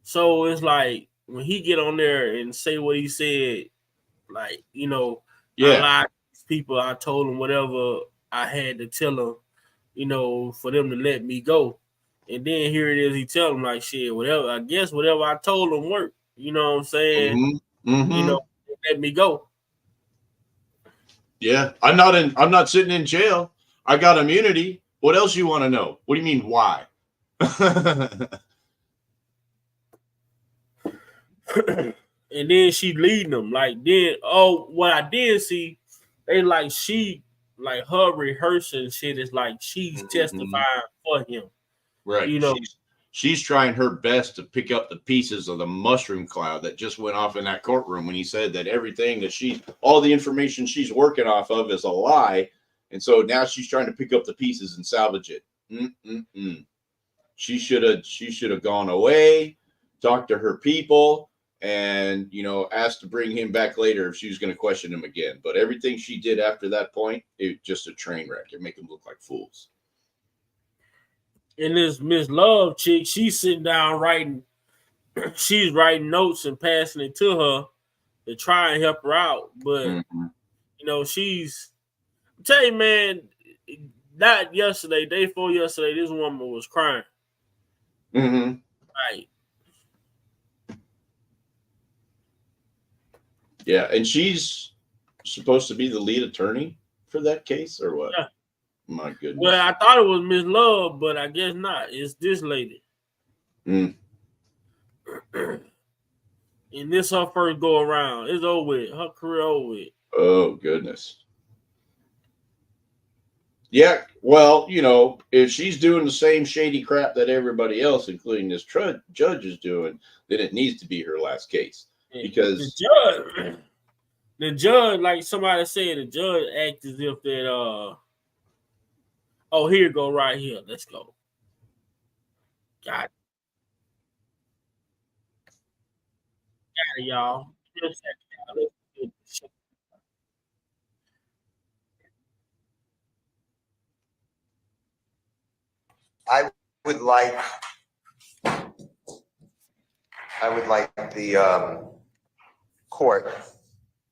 So it's like when he get on there and say what he said, like, you know, I lied to people, I told them whatever I had to tell them, you know, for them to let me go. And then here it is, he tell them like shit, whatever. I guess whatever I told them worked. You know what I'm saying? Mm-hmm. Mm-hmm. You know, let me go. Yeah, I'm not sitting in jail. I got immunity. What else you want to know? What do you mean why? And then she leading them. Like then, what I did see, they like she like her rehearsing shit is like she's testifying for him. Right. You know, she's trying her best to pick up the pieces of the mushroom cloud that just went off in that courtroom when he said that everything that all the information she's working off of is a lie. And so now she's trying to pick up the pieces and salvage it. She should have gone away, talked to her people, and, you know, asked to bring him back later if she was going to question him again. But everything she did after that point, it just a train wreck. It make them look like fools. And this Miss Love chick, she's sitting down writing, she's writing notes and passing it to her to try and help her out. But you know, I'm telling you, man, not yesterday, day before yesterday, this woman was crying. Right. Yeah, and she's supposed to be the lead attorney for that case, or what? Yeah. My goodness. Well, I thought it was Miss Love, but I guess not. It's this lady. And this her first go around. It's over with. Her career over with. Oh, goodness. Yeah, well, you know, if she's doing the same shady crap that everybody else, including this judge, is doing, then it needs to be her last case. Because the judge, like somebody said, the judge acts as if that oh, here you go right here. Let's go. Got it, y'all. I would like I would like the court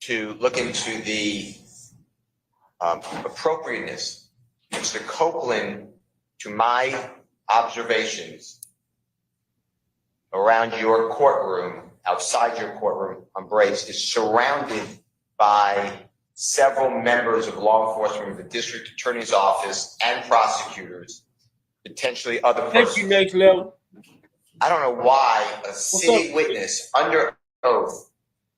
to look into the appropriateness of Mr. Copeland, to my observations around your courtroom, outside your courtroom on breaks, is surrounded by several members of law enforcement, the district attorney's office, and prosecutors, potentially other persons. Thank you, next level. I don't know why a sitting witness under oath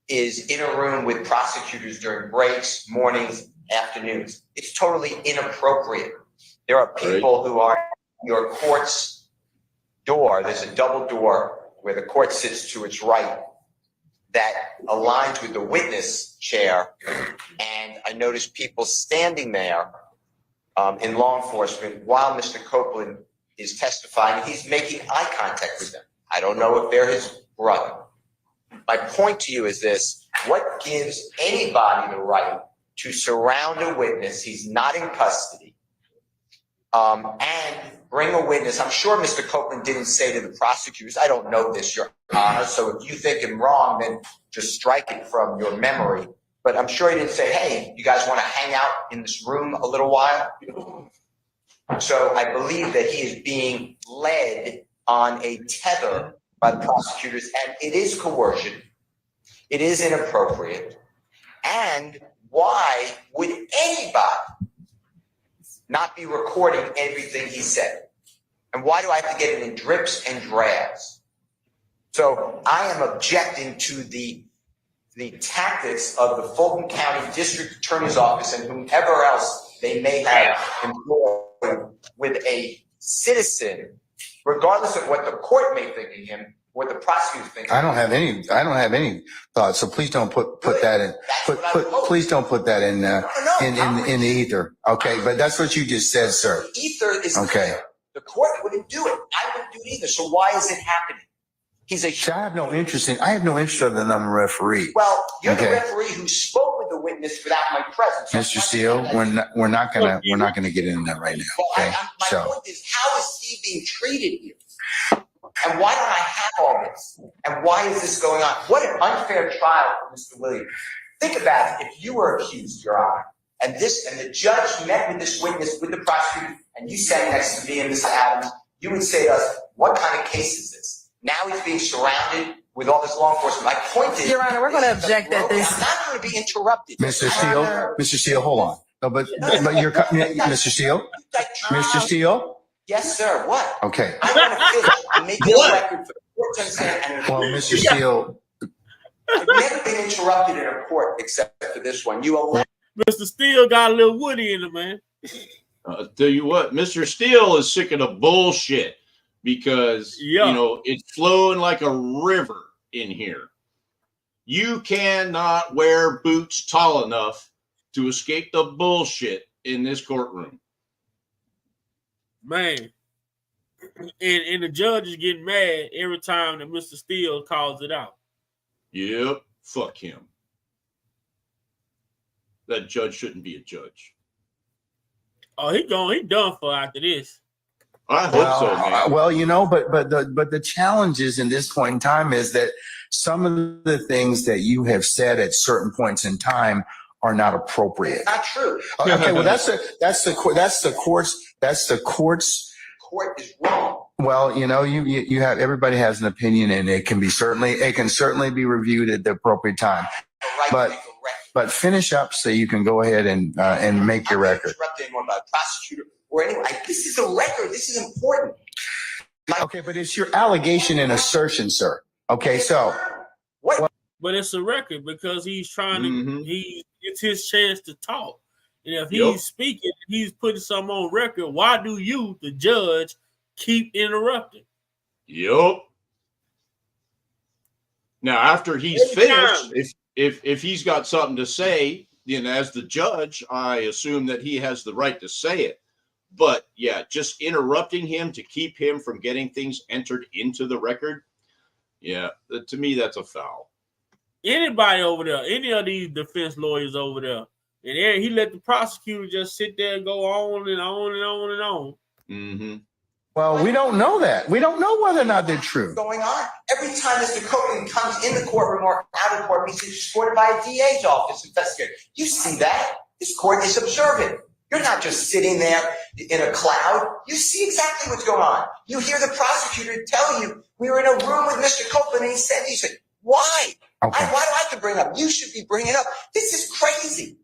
is in a room with prosecutors during breaks, mornings, afternoons. It's totally inappropriate. There are people who are at your court's door. There's a double door where the court sits to its right that aligns with the witness chair. And I noticed people standing there in law enforcement while Mr. Copeland is testifying. He's making eye contact with them. I don't know if they're his brother. My point to you is this: what gives anybody the right to surround a witness? He's not in custody, and bring a witness. I'm sure Mr. Copeland didn't say to the prosecutors, I don't know this, Your Honor, so if you think I'm wrong, then just strike it from your memory. But I'm sure he didn't say, hey, you guys want to hang out in this room a little while? So I believe that he is being led on a tether by the prosecutors, and it is coercion. It is inappropriate. And why would anybody not be recording everything he said? And why do I have to get it in drips and drabs? So I am objecting to the tactics of the Fulton County District Attorney's Office and whomever else they may have employed with a citizen, regardless of what the court may think of him, what the prosecutors think. I don't have any thoughts. So please don't put that in. Please don't put that in the ether. Okay, but that's what you just said, sir. Ether is okay. Clear. The court wouldn't do it. I wouldn't do it either. So why is it happening? He's a. I have no interest other than I'm a referee. Well, you're the referee who spoke with the witness without my presence. Mr. Steele, we're not gonna get into that right now. Well, okay? My point is, how is he being treated here? And why don't I have all this? And why is this going on? What an unfair trial for Mr. Williams. Think about it. If you were accused, Your Honor, and the judge met with this witness, with the prosecutor, and you sat next to me and Mr. Adams, you would say to us, what kind of case is this? Now he's being surrounded with all this law enforcement. My point is, Your Honor, we're going to object at this. I'm not going to be interrupted. Mr. Steele, hold on. No, but you're Mr. Steele? Mr. Steele? Yes, sir. What? Okay. I want to finish and make it a record for the court to understand. Well, Mr. Steele. I've never been interrupted in a court except for this one. You allow. Mr. Steele got a little Woody in him, man. I'll tell you what, Mr. Steele is sick of the bullshit because, it's flowing like a river in here. You cannot wear boots tall enough to escape the bullshit in this courtroom. Man. And the judge is getting mad every time that Mr. Steele calls it out. Yep. Fuck him. That judge shouldn't be a judge. Oh, he done for after this. I hope so, man. Well, but the challenges in this point in time is that some of the things that you have said at certain points in time are not appropriate. Not true. Okay, well that's the court's. The court is wrong. Well, you have, everybody has an opinion, and it can certainly be reviewed at the appropriate time. But finish up so you can go ahead and make your record. Interrupt anyone about a prosecutor or anyone. This is a record. This is important. Okay, but it's your allegation and assertion, sir. Okay, so what? But it's a record because he's trying to. It's his chance to talk. And if he's speaking, he's putting something on record. Why do you, the judge, keep interrupting? Yup. Now, after he's finished, if he's got something to say, as the judge, I assume that he has the right to say it. But yeah, just interrupting him to keep him from getting things entered into the record. Yeah, to me, that's a foul. Anybody over there, any of these defense lawyers over there, and he let the prosecutor just sit there and go on and on and on and on. Mm-hmm. Well, we don't know that. We don't know whether or not they're true. Going on. Every time Mr. Copeland comes in the courtroom or out of court, he's escorted by a DA's office investigator. You see that? This court is observant. You're not just sitting there in a cloud. You see exactly what's going on. You hear the prosecutor tell you, we were in a room with Mr. Copeland and he said, why? Okay. Why do I have to bring it up? You should be bringing it up. This is crazy.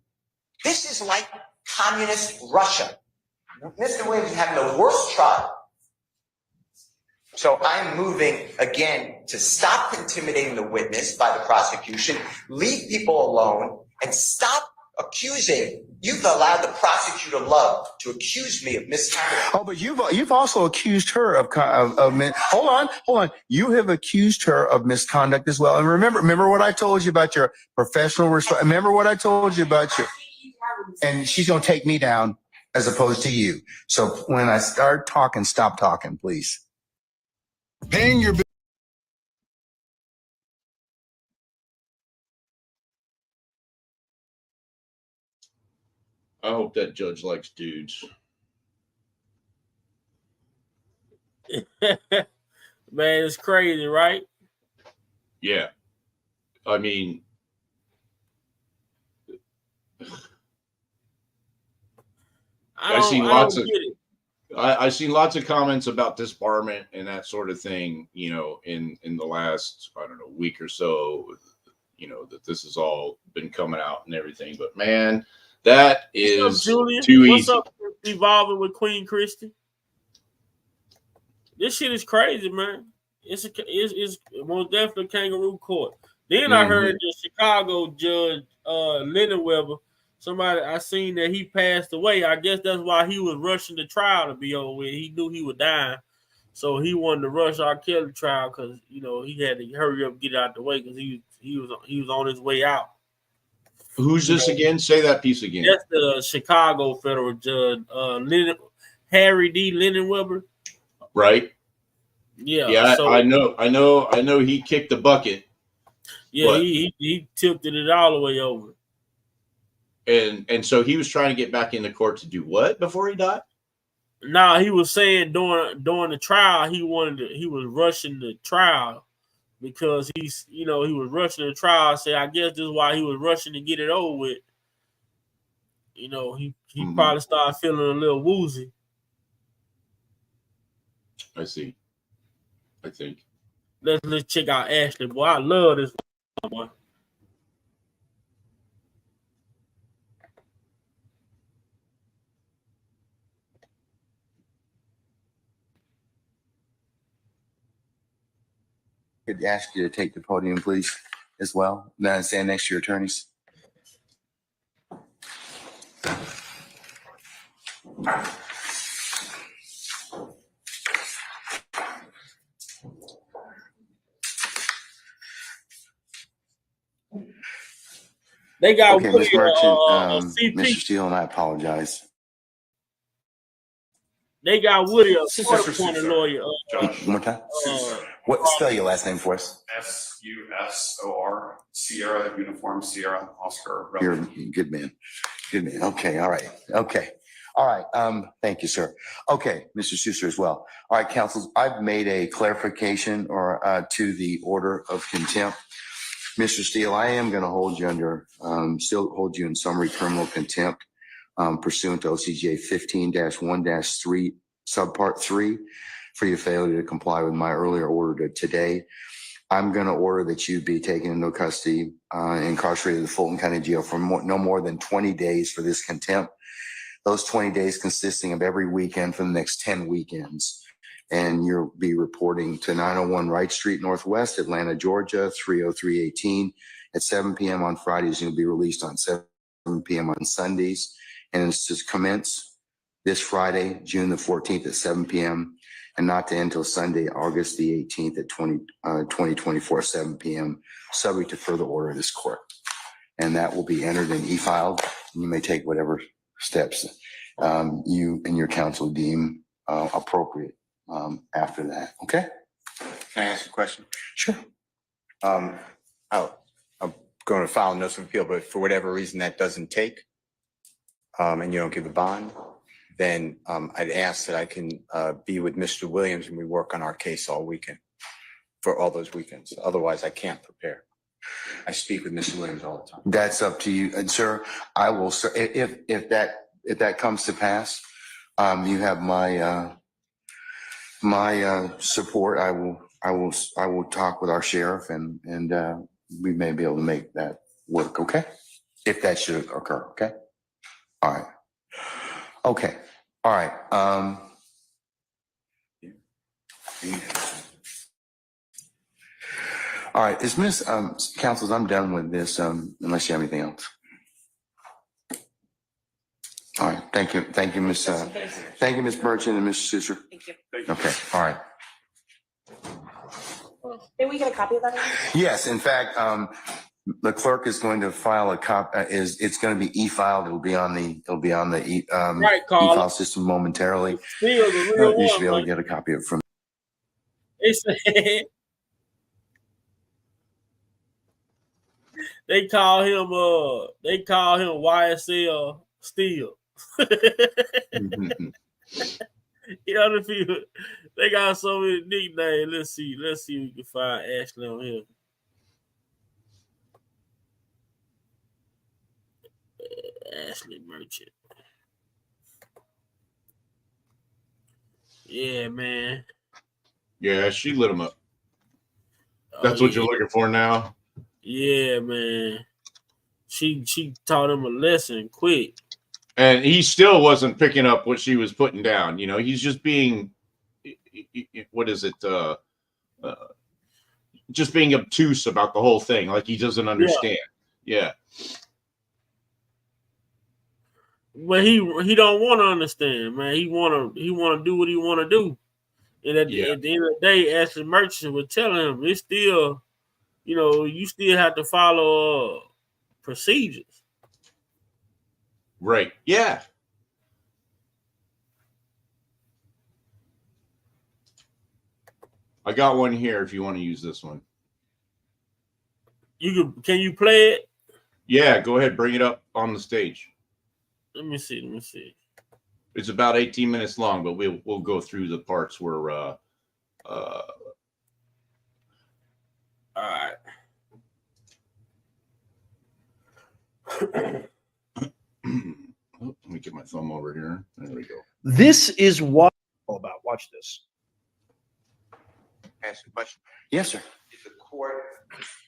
This is like communist Russia. Mr. Williams is having the worst trial. So I'm moving again to stop intimidating the witness by the prosecution, leave people alone, and stop accusing. You've allowed the prosecutor Love to accuse me of misconduct. Oh, but you've also accused her of hold on. You have accused her of misconduct as well. And remember what I told you about your professional response. Remember what I told you about your. And she's gonna take me down as opposed to you. So when I start talking, stop talking, please. Paying your I hope that judge likes dudes. Man, it's crazy, right? Yeah. I mean, I've seen lots of comments about disbarment and that sort of thing, you know, in the last, I don't know, week or so, you know, that this has all been coming out and everything. But man, that is too easy. What's up, evolving with Queen Christie? This shit is crazy, man. It's most definitely kangaroo court. Then I heard the Chicago judge, Lennon Weber, somebody I seen that he passed away. I guess that's why he was rushing the trial to be over with. He knew he was dying, so he wanted to rush R. Kelly trial because you know he had to hurry up and get it out the way because he was on his way out. Who's this again? Say that piece again. That's the Chicago federal judge, Harry D. Lennon Weber. Right. Yeah. Yeah, so, I know. He kicked the bucket. Yeah, he tilted it all the way over. And so he was trying to get back in the court to do what before he died? Now he was saying during the trial he was rushing the trial because he was rushing the trial. Say I guess this is why he was rushing to get it over with. You know, he probably started feeling a little woozy. I see. I think. Let's check out Ashley. Boy, I love this boy. Could ask you to take the podium, please, as well. Then stand next to your attorneys. They got okay, Woody, Ms. Merchant, CP. Mr. Steele, and I apologize. They got Woody, a court-appointed lawyer. One more time. What spell your last name for us? SUSOR, Sierra Uniform Sierra Oscar. You're a good man. Good man. Okay. All right. Okay. All right. Thank you, sir. Okay, Mr. Schuster as well. All right, counsel, I've made a clarification to the order of contempt. Mr. Steele, I am going to hold you still hold you in summary criminal contempt pursuant to OCGA 15-1-3, subpart 3, for your failure to comply with my earlier order today. I'm going to order that you be taken into custody, incarcerated in the Fulton County Jail for no more than 20 days for this contempt. Those 20 days consisting of every weekend for the next 10 weekends. And you'll be reporting to 901 Wright Street Northwest, Atlanta, Georgia, 30318 at 7 p.m. on Fridays. You'll be released on 7 p.m. on Sundays. And it's to commence this Friday, June the 14th at 7 p.m. and not to end until Sunday, August the 18th at 2024, 7 p.m., subject to further order of this court. And that will be entered and e-filed. And you may take whatever steps you and your counsel deem appropriate after that. Okay? Can I ask a question? Sure. I'm going to file a notice of appeal, but for whatever reason that doesn't take, and you don't give a bond, then I'd ask that I can be with Mr. Williams and we work on our case all weekend, for all those weekends. Otherwise, I can't prepare. I speak with Mr. Williams all the time. That's up to you. And sir, I will, sir, if that comes to pass, you have my support. I will talk with our sheriff and we may be able to make that work. Okay. If that should occur. Okay. All right. Okay. All right. All right. Is Miss Councils, I'm done with this, unless you have anything else. All right. Thank you. Thank you, Miss. Thank you, Miss Merchant and Mr. Susser. Thank you. Okay. All right. Did we get a copy of that? Yes. In fact, the clerk is going to file a it's going to be e-filed. It'll be on the Right, Carl. e-file system momentarily. Still the real You should be able one, to get a copy of it from. They said they call him YSL Steel. You know the people, they got so many nicknames. Let's see if we can find Ashley on here. Ashley Merchant. Yeah, man. Yeah, she lit him up. That's what you're looking for now? Yeah, man. She taught him a lesson quick. And he still wasn't picking up what she was putting down. You know, he's just being, what is it? Just being obtuse about the whole thing. Like he doesn't understand. Yeah. But he don't want to understand, man. He want to do what he want to do. And at the end of the day, Ashley Merchant was telling him, it's still, you know, you still have to follow procedures. Right. Yeah. I got one here if you want to use this one. Can you play it? Yeah, go ahead. Bring it up on the stage. Let me see. It's about 18 minutes long, but we'll go through the parts where all right. Let me get my thumb over here. There we go. This is what all about. Watch this. Ask a question. Yes, sir. Did the court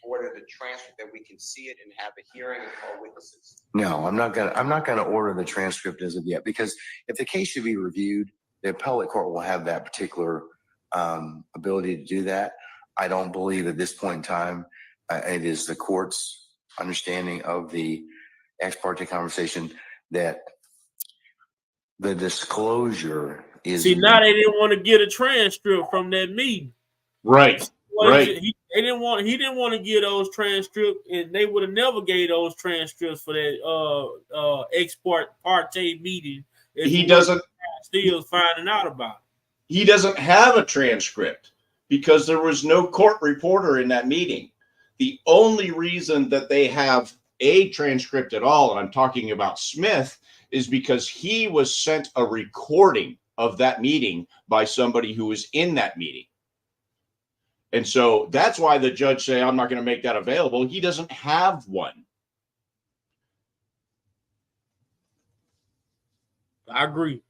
order the transcript that we can see it and have a hearing and call witnesses? No, I'm not gonna order the transcript as of yet, because if the case should be reviewed, the appellate court will have that particular ability to do that. I don't believe at this point in time it is the court's understanding of the ex parte conversation that the disclosure is. See, now they didn't want to get a transcript from that meeting. Right. He didn't want to get those transcripts, and they would have never gave those transcripts for that ex parte meeting. He doesn't still finding out about it. He doesn't have a transcript because there was no court reporter in that meeting. The only reason that they have a transcript at all, and I'm talking about Smith, is because he was sent a recording of that meeting by somebody who was in that meeting. And so that's why the judge said, I'm not going to make that available. He doesn't have one. I agree.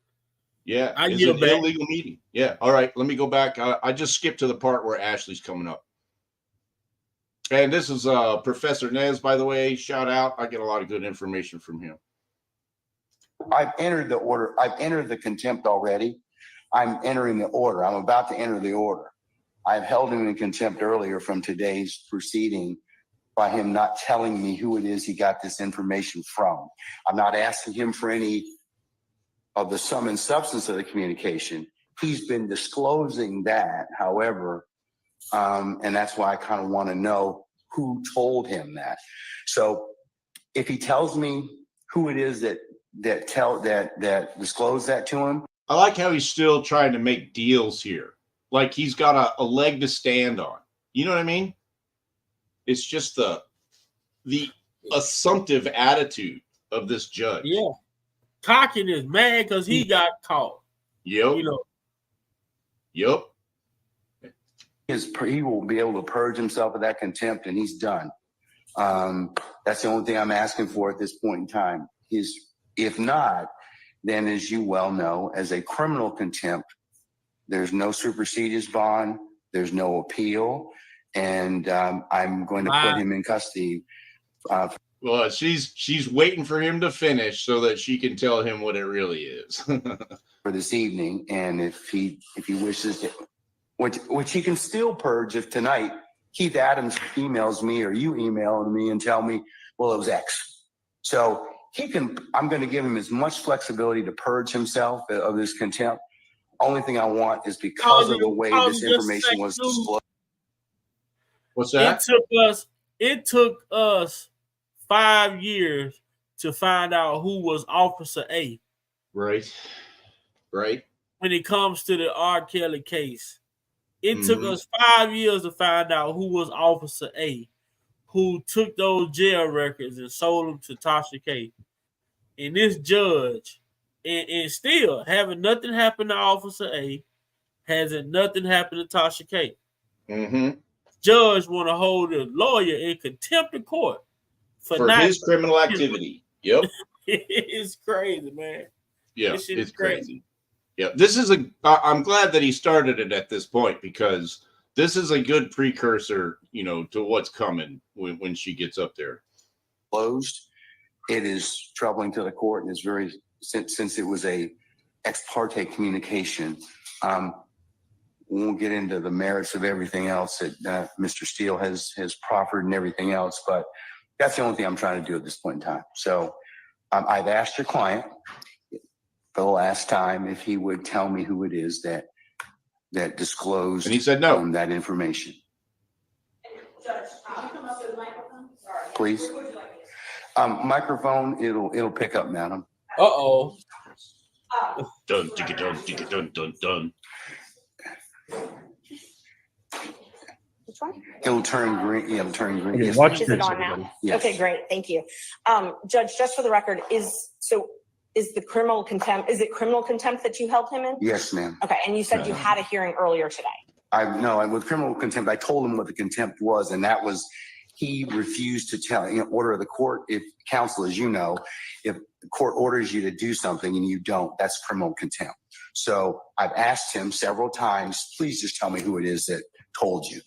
Yeah, it's an illegal meeting. Yeah. All right. Let me go back. I just skipped to the part where Ashley's coming up. And this is Professor Nez, by the way. Shout out. I get a lot of good information from him. I've entered the order. I've entered the contempt already. I'm entering the order. I'm about to enter the order. I've held him in contempt earlier from today's proceeding by him not telling me who it is he got this information from. I'm not asking him for any of the sum and substance of the communication. He's been disclosing that, however, and that's why I kind of want to know who told him that. So if he tells me who it is that disclosed that to him. I like how he's still trying to make deals here. Like he's got a leg to stand on. You know what I mean? It's just the assumptive attitude of this judge. Yeah. cockiness, mad because he got caught. Yep. You know, Yep. He will be able to purge himself of that contempt, and he's done. That's the only thing I'm asking for at this point in time. If not, then as you well know, as a criminal contempt, there's no superseded bond, there's no appeal, and I'm going to put him in custody. Well, she's waiting for him to finish so that she can tell him what it really is. For this evening, and if he wishes to, which he can still purge if tonight Keith Adams emails me or you email me and tell me, well, it was X. So I'm going to give him as much flexibility to purge himself of this contempt. Only thing I want is because of the way this information was disclosed. What's that? It took us 5 years to find out who was Officer A. Right. When it comes to the R. Kelly case, it took us 5 years to find out who was Officer A, who took those jail records and sold them to Tasha K. And this judge, and still having nothing happen to Officer A, hasn't nothing happened to Tasha K. Judge want to hold a lawyer in contempt of court for his criminal activity. Yep. It's crazy, man. Yeah, it's crazy. Yeah, I'm glad that he started it at this point, because this is a good precursor, to what's coming when she gets up there. Closed. It is troubling to the court, and it's very, since it was a ex parte communication. We won't get into the merits of everything else that Mr. Steele has proffered and everything else, but that's the only thing I'm trying to do at this point in time. So I've asked your client for the last time if he would tell me who it is that disclosed, and he said no. That information. Judge, can you come up to the microphone? Sorry. Please. Microphone, it'll pick up, madam. Uh-oh. Dun, digga, dun, digga, dun, dun, dun. Which one? It'll turn green. Yeah, it'll turn green. Yes, Is it on now? Yes. Okay, great. Thank you. Judge, just for the record, is the criminal contempt, is it criminal contempt that you held him in? Yes, ma'am. Okay, and you said you had a hearing earlier today. With criminal contempt, I told him what the contempt was, and that was he refused to tell, order of the court. If counsel, as you know, if the court orders you to do something and you don't, that's criminal contempt. So I've asked him several times, please just tell me who it is that told you.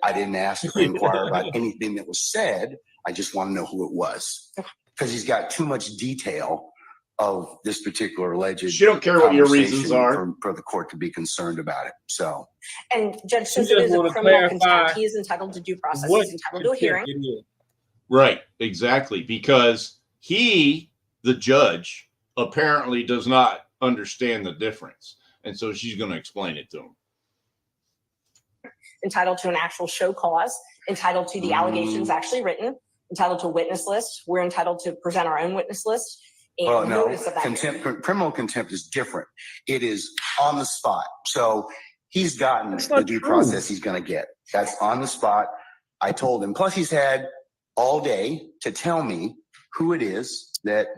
I didn't ask or inquire about anything that was said. I just want to know who it was, because he's got too much detail of this particular alleged. She don't care what your reasons are for the court to be concerned about it. So, and Judge, since it is a criminal contempt, he is entitled to due process. He's entitled to a hearing. Right, exactly, because he, the judge, apparently does not understand the difference, and so she's going to explain it to him. Entitled to an actual show cause, entitled to the allegations actually written, entitled to a witness list. We're entitled to present our own witness list. And notice of that. Criminal contempt is different. It is on the spot. So he's gotten the due process he's going to get. That's on the spot. I told him. Plus, he's had all day to tell me who it is that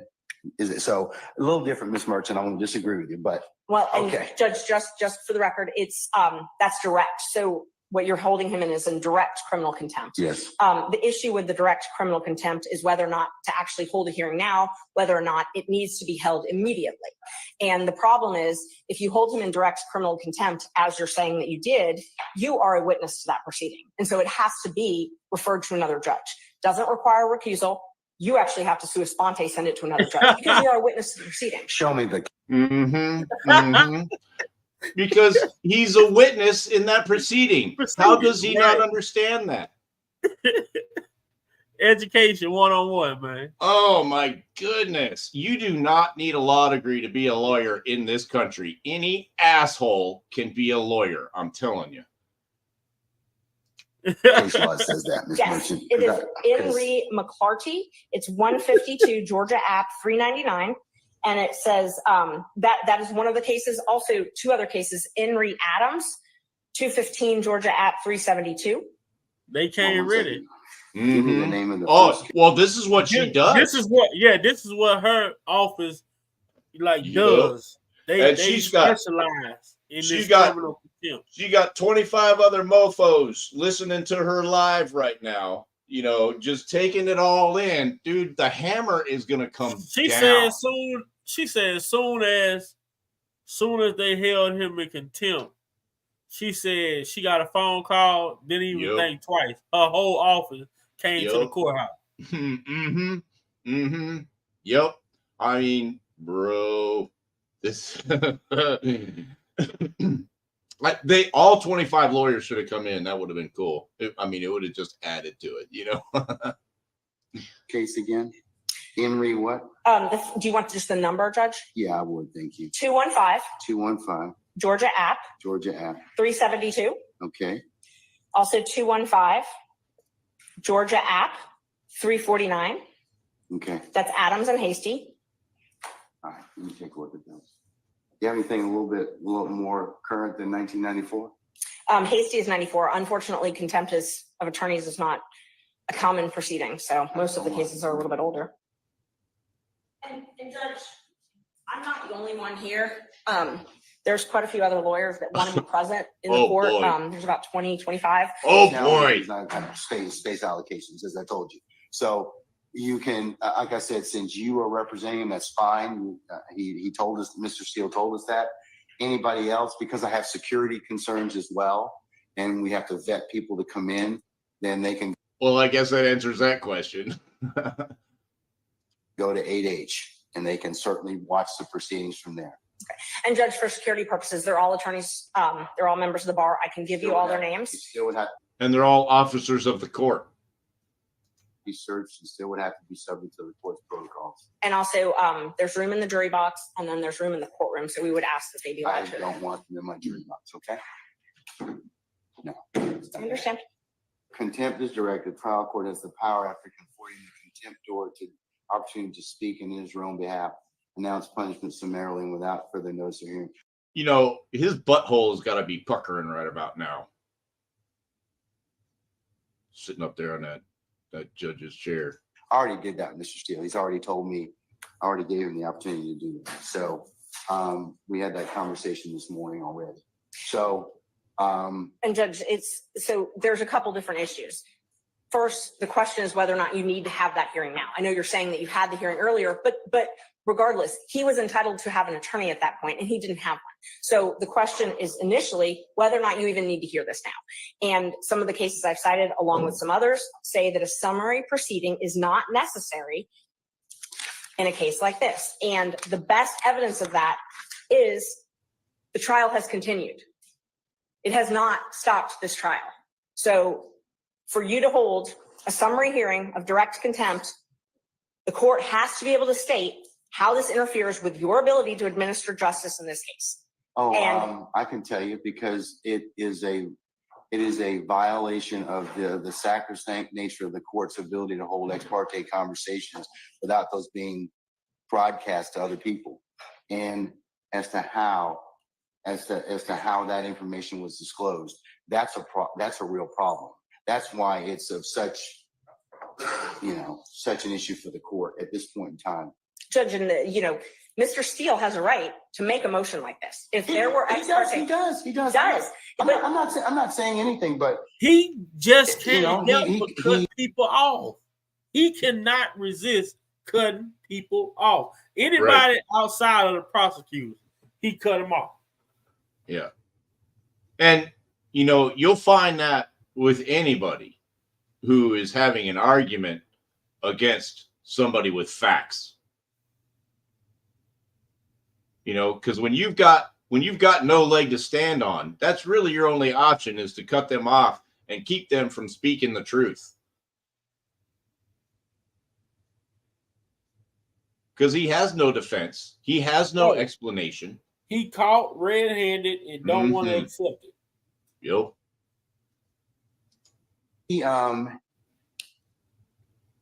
is it. So a little different, Ms. Merchant. I won't disagree with you, but well, and Judge, just for the record, it's that's direct. So what you're holding him in is in direct criminal contempt. Yes. The issue with the direct criminal contempt is whether or not to actually hold a hearing now, whether or not it needs to be held immediately. And the problem is, if you hold him in direct criminal contempt, as you're saying that you did, you are a witness to that proceeding. And so it has to be referred to another judge. Doesn't require recusal. You actually have to sua sponte send it to another judge because you are a witness to the proceeding. Show me the. Because he's a witness in that proceeding. How does he not understand that? Education 101, man. Oh my goodness. You do not need a law degree to be a lawyer in this country. Any asshole can be a lawyer. I'm telling you. Case law says that, Ms. Yes, Merchant. it is Henry McClarty. It's 152 Georgia App 399. And it says that is one of the cases. Also, two other cases, Henry Adams, 215 Georgia App 372. They can't read it. Give me the name of the well, this is what she does. This is what her office like Yep. does. They And she's got- specialize in she this got- criminal contempt. She got 25 other mofos listening to her live right now, you know, just taking it all in. Dude, the hammer is going to come She down. said soon as they held him in contempt, she said she got a phone call, didn't even Yep. think twice. Her whole office came to the Yep. courthouse. Mm-hmm. Mm-hmm. Yep. I mean, bro, this like all 25 lawyers should have come in. That would have been cool. It would have just added to it, you know. Case again. Henry, what? Do you want just the number, Judge? Yeah, I would. Thank you. 215 215 Georgia App Georgia Ave. 372. Okay. Also 215 Georgia App 349. Okay. That's Adams and Hasty. All right. Let me take a look at those. You have anything a little more current than 1994? Hasty is 94. Unfortunately, contempt of attorneys is not a common proceeding, so most of the cases are a little bit older. And Judge, I'm not the only one here. There's quite a few other lawyers that want to be present in the court. Boy. There's about 20, 25. Oh Now, boy. it's not kind of space allocations, as I told you. So you can, like I said, since you are representing him, that's fine. He told us, Mr. Steele told us that. Anybody else, because I have security concerns as well, and we have to vet people to come in, then they can Well, I guess that answers that question. go to 8H, and they can certainly watch the proceedings from there. And Judge, for security purposes, they're all attorneys. They're all members of the bar. I can give you all their names. You still would have to And they're all officers of the court. be searched. You still would have to be subject to the court's protocols. And also, there's room in the jury box, and then there's room in the courtroom. So we would ask that they be I allowed to. don't want them in my jury box, okay? No. I understand. Contempt is directed. Trial court has the power after conforting the contempt door to opportunity to speak in his own behalf, announce punishment summarily and without further notice or hearing. You know, his butthole has got to be puckering right about now. Sitting up there on that judge's chair. I already did that, Mr. Steele. He's already told me, I already gave him the opportunity to do that. So we had that conversation this morning already. So And Judge, there's a couple different issues. First, the question is whether or not you need to have that hearing now. I know you're saying that you had the hearing earlier, but regardless, he was entitled to have an attorney at that point, and he didn't have one. So the question is initially whether or not you even need to hear this now. And some of the cases I've cited, along with some others, say that a summary proceeding is not necessary in a case like this. And the best evidence of that is the trial has continued. It has not stopped this trial. So for you to hold a summary hearing of direct contempt, the court has to be able to state how this interferes with your ability to administer justice in this case. I can tell you because it is a violation of the sacrosanct nature of the court's ability to hold ex parte conversations without those being broadcast to other people. And as to how that information was disclosed, that's a real problem. That's why it's of such an issue for the court at this point in time. Judge, and Mr. Steele has a right to make a motion like this. If there were ex parte, he does. I'm not saying anything, but he just can't help he but cut people off. He cannot resist cutting people off. Anybody outside of the prosecutor, he cut them off. Yeah. And, you'll find that with anybody who is having an argument against somebody with facts. Because when you've got no leg to stand on, that's really your only option, is to cut them off and keep them from speaking the truth. Because he has no defense. He has no explanation. He caught red-handed and don't want to accept it. Yep.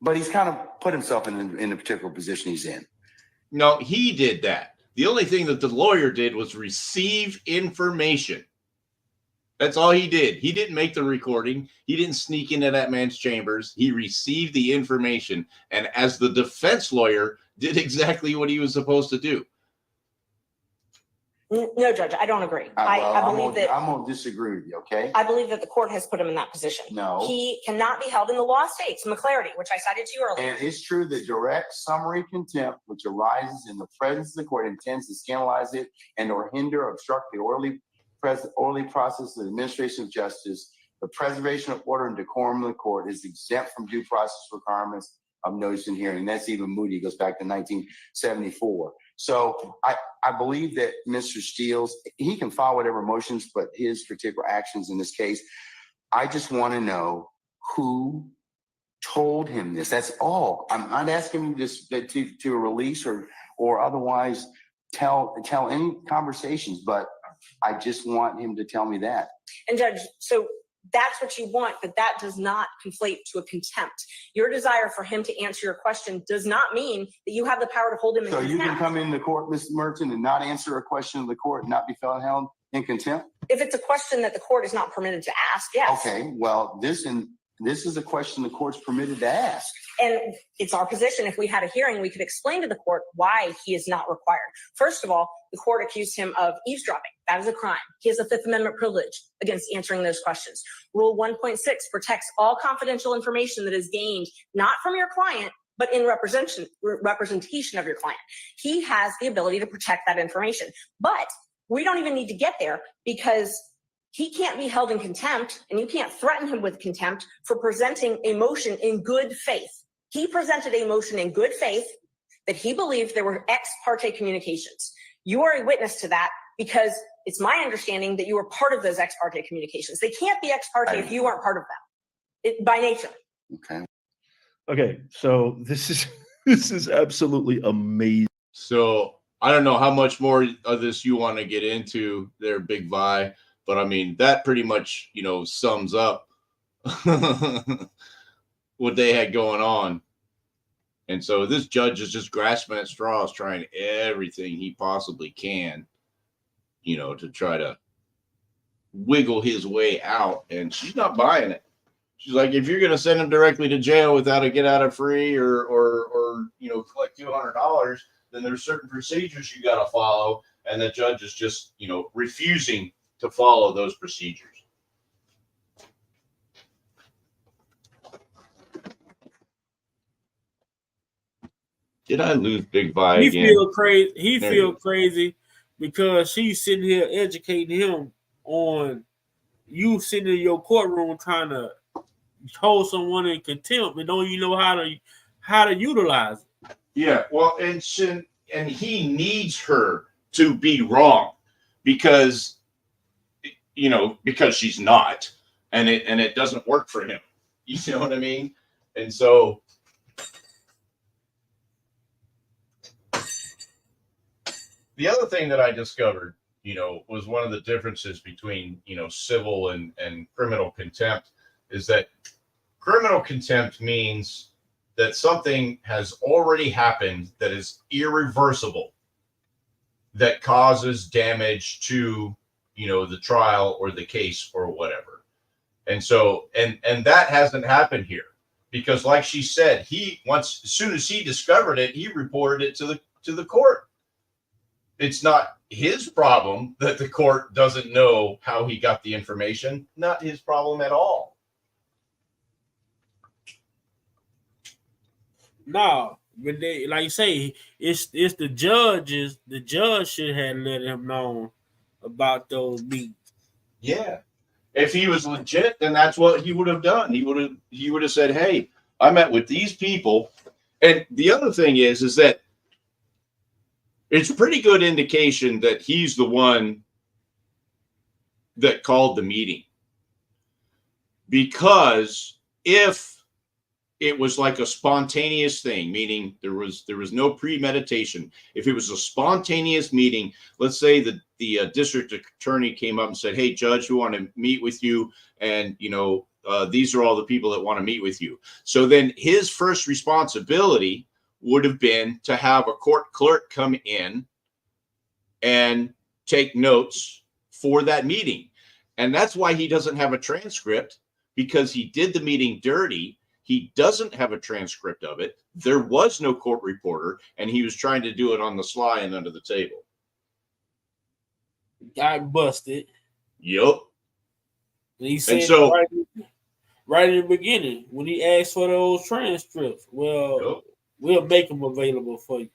But he's kind of put himself in the particular position he's in. No, he did that. The only thing that the lawyer did was receive information. That's all he did. He didn't make the recording. He didn't sneak into that man's chambers. He received the information. And as the defense lawyer, did exactly what he was supposed to do. No, Judge, I don't agree. Well, I believe that I'm gonna disagree with you, okay? I believe that the court has put him in that position. No. He cannot be held in the law states, McClarity, which I cited to you earlier. And it's true that direct summary contempt, which arises in the presence of the court, intends to scandalize it and or hinder, obstruct the orderly process of the administration of justice. The preservation of order and decorum of the court is exempt from due process requirements of notice and hearing. That's even Moody, goes back to 1974. So I believe that Mr. Steele, he can file whatever motions, but his particular actions in this case, I just want to know who told him this. That's all. I'm not asking him this to release or otherwise tell any conversations, but I just want him to tell me that. And Judge, so that's what you want, but that does not conflate to a contempt. Your desire for him to answer your question does not mean that you have the power to hold him in contempt. So you can come into court, Mr. Merton, and not answer a question of the court and not be held in contempt? If it's a question that the court is not permitted to ask, yes. Okay, well, this is a question the court's permitted to ask. And it's our position, if we had a hearing, we could explain to the court why he is not required. First of all, the court accused him of eavesdropping. That is a crime. He has a Fifth Amendment privilege against answering those questions. Rule 1.6 protects all confidential information that is gained not from your client, but in representation of your client. He has the ability to protect that information. But we don't even need to get there because he can't be held in contempt, and you can't threaten him with contempt for presenting a motion in good faith. He presented a motion in good faith that he believed there were ex parte communications. You are a witness to that because it's my understanding that you were part of those ex parte communications. They can't be ex parte if you aren't part of them, by nature. Okay. Okay, so this is absolutely amazing. So I don't know how much more of this you want to get into there, Big Vi, but I mean, that pretty much, sums up what they had going on. And so this judge is just grasping at straws, trying everything he possibly can, to try to wiggle his way out. And she's not buying it. She's like, if you're going to send him directly to jail without a get out of free or collect $200, then there's certain procedures you got to follow. And the judge is just, refusing to follow those procedures. Did I lose Big Vi again? He feel crazy because she's sitting here educating him on you sitting in your courtroom trying to hold someone in contempt and don't you know how to utilize it. Yeah, well, and he needs her to be wrong because she's not, and it doesn't work for him. You know what I mean? And so the other thing that I discovered, was one of the differences between, civil and criminal contempt is that criminal contempt means that something has already happened that is irreversible, that causes damage to, the trial or the case or whatever. And so, and that hasn't happened here because like she said, as soon as he discovered it, he reported it to the court. It's not his problem that the court doesn't know how he got the information. Not his problem at all. No, but they, like you say, it's the judges. The judge should have let him know about those meetings. Yeah. If he was legit, then that's what he would have done. He would have said, "Hey, I met with these people." And the other thing is that it's a pretty good indication that he's the one that called the meeting. Because if it was like a spontaneous thing, meaning there was no premeditation. If it was a spontaneous meeting, let's say the district attorney came up and said, "Hey, judge, we want to meet with you. And, these are all the people that want to meet with you." So then his first responsibility would have been to have a court clerk come in and take notes for that meeting. And that's why he doesn't have a transcript, because he did the meeting dirty. He doesn't have a transcript of it. There was no court reporter, and he was trying to do it on the sly and under the table. got busted. Yup. And he said so- right in the beginning when he asked for those transcripts, well, we'll make them available for you.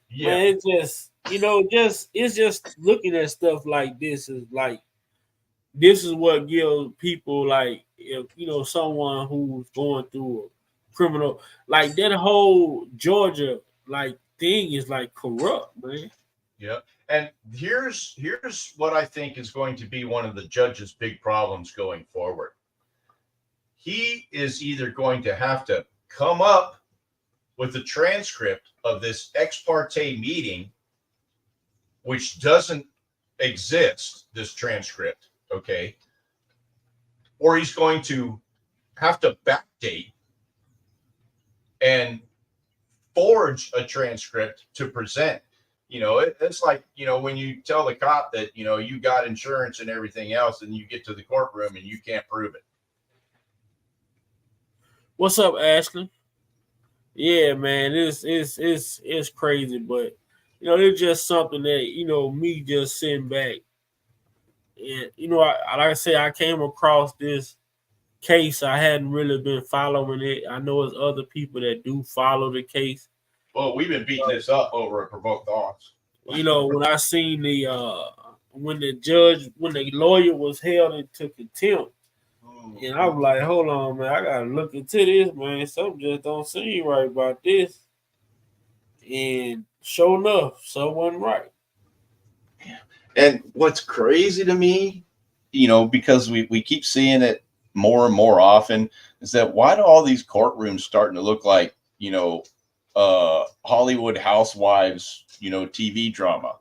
Yeah. Man, it's just it's just looking at stuff like this is like this is what gives people like if someone who's going through a criminal like that whole Georgia like thing is like corrupt, man. Yeah. And here's what I think is going to be one of the judge's big problems going forward. He is either going to have to come up with a transcript of this ex parte meeting, which doesn't exist, this transcript, okay? Or he's going to have to backdate and forge a transcript to present. It's like, when you tell the cop that, you got insurance and everything else, and you get to the courtroom and you can't prove it. What's up, Ashley? Yeah, man, it's crazy, but it's just something that me just sitting back and like I say, I came across this case. I hadn't really been following it. I know there's other people that do follow the case. Well, we've been beating this up over at Provoked Thoughts. When I seen when the lawyer was held into contempt, and I was like, hold on, man, I gotta look into this, man. Something just don't seem right about this. And sure enough, something wasn't right. And what's crazy to me, because we keep seeing it more and more often, is that why do all these courtrooms starting to look like, Hollywood Housewives, TV drama?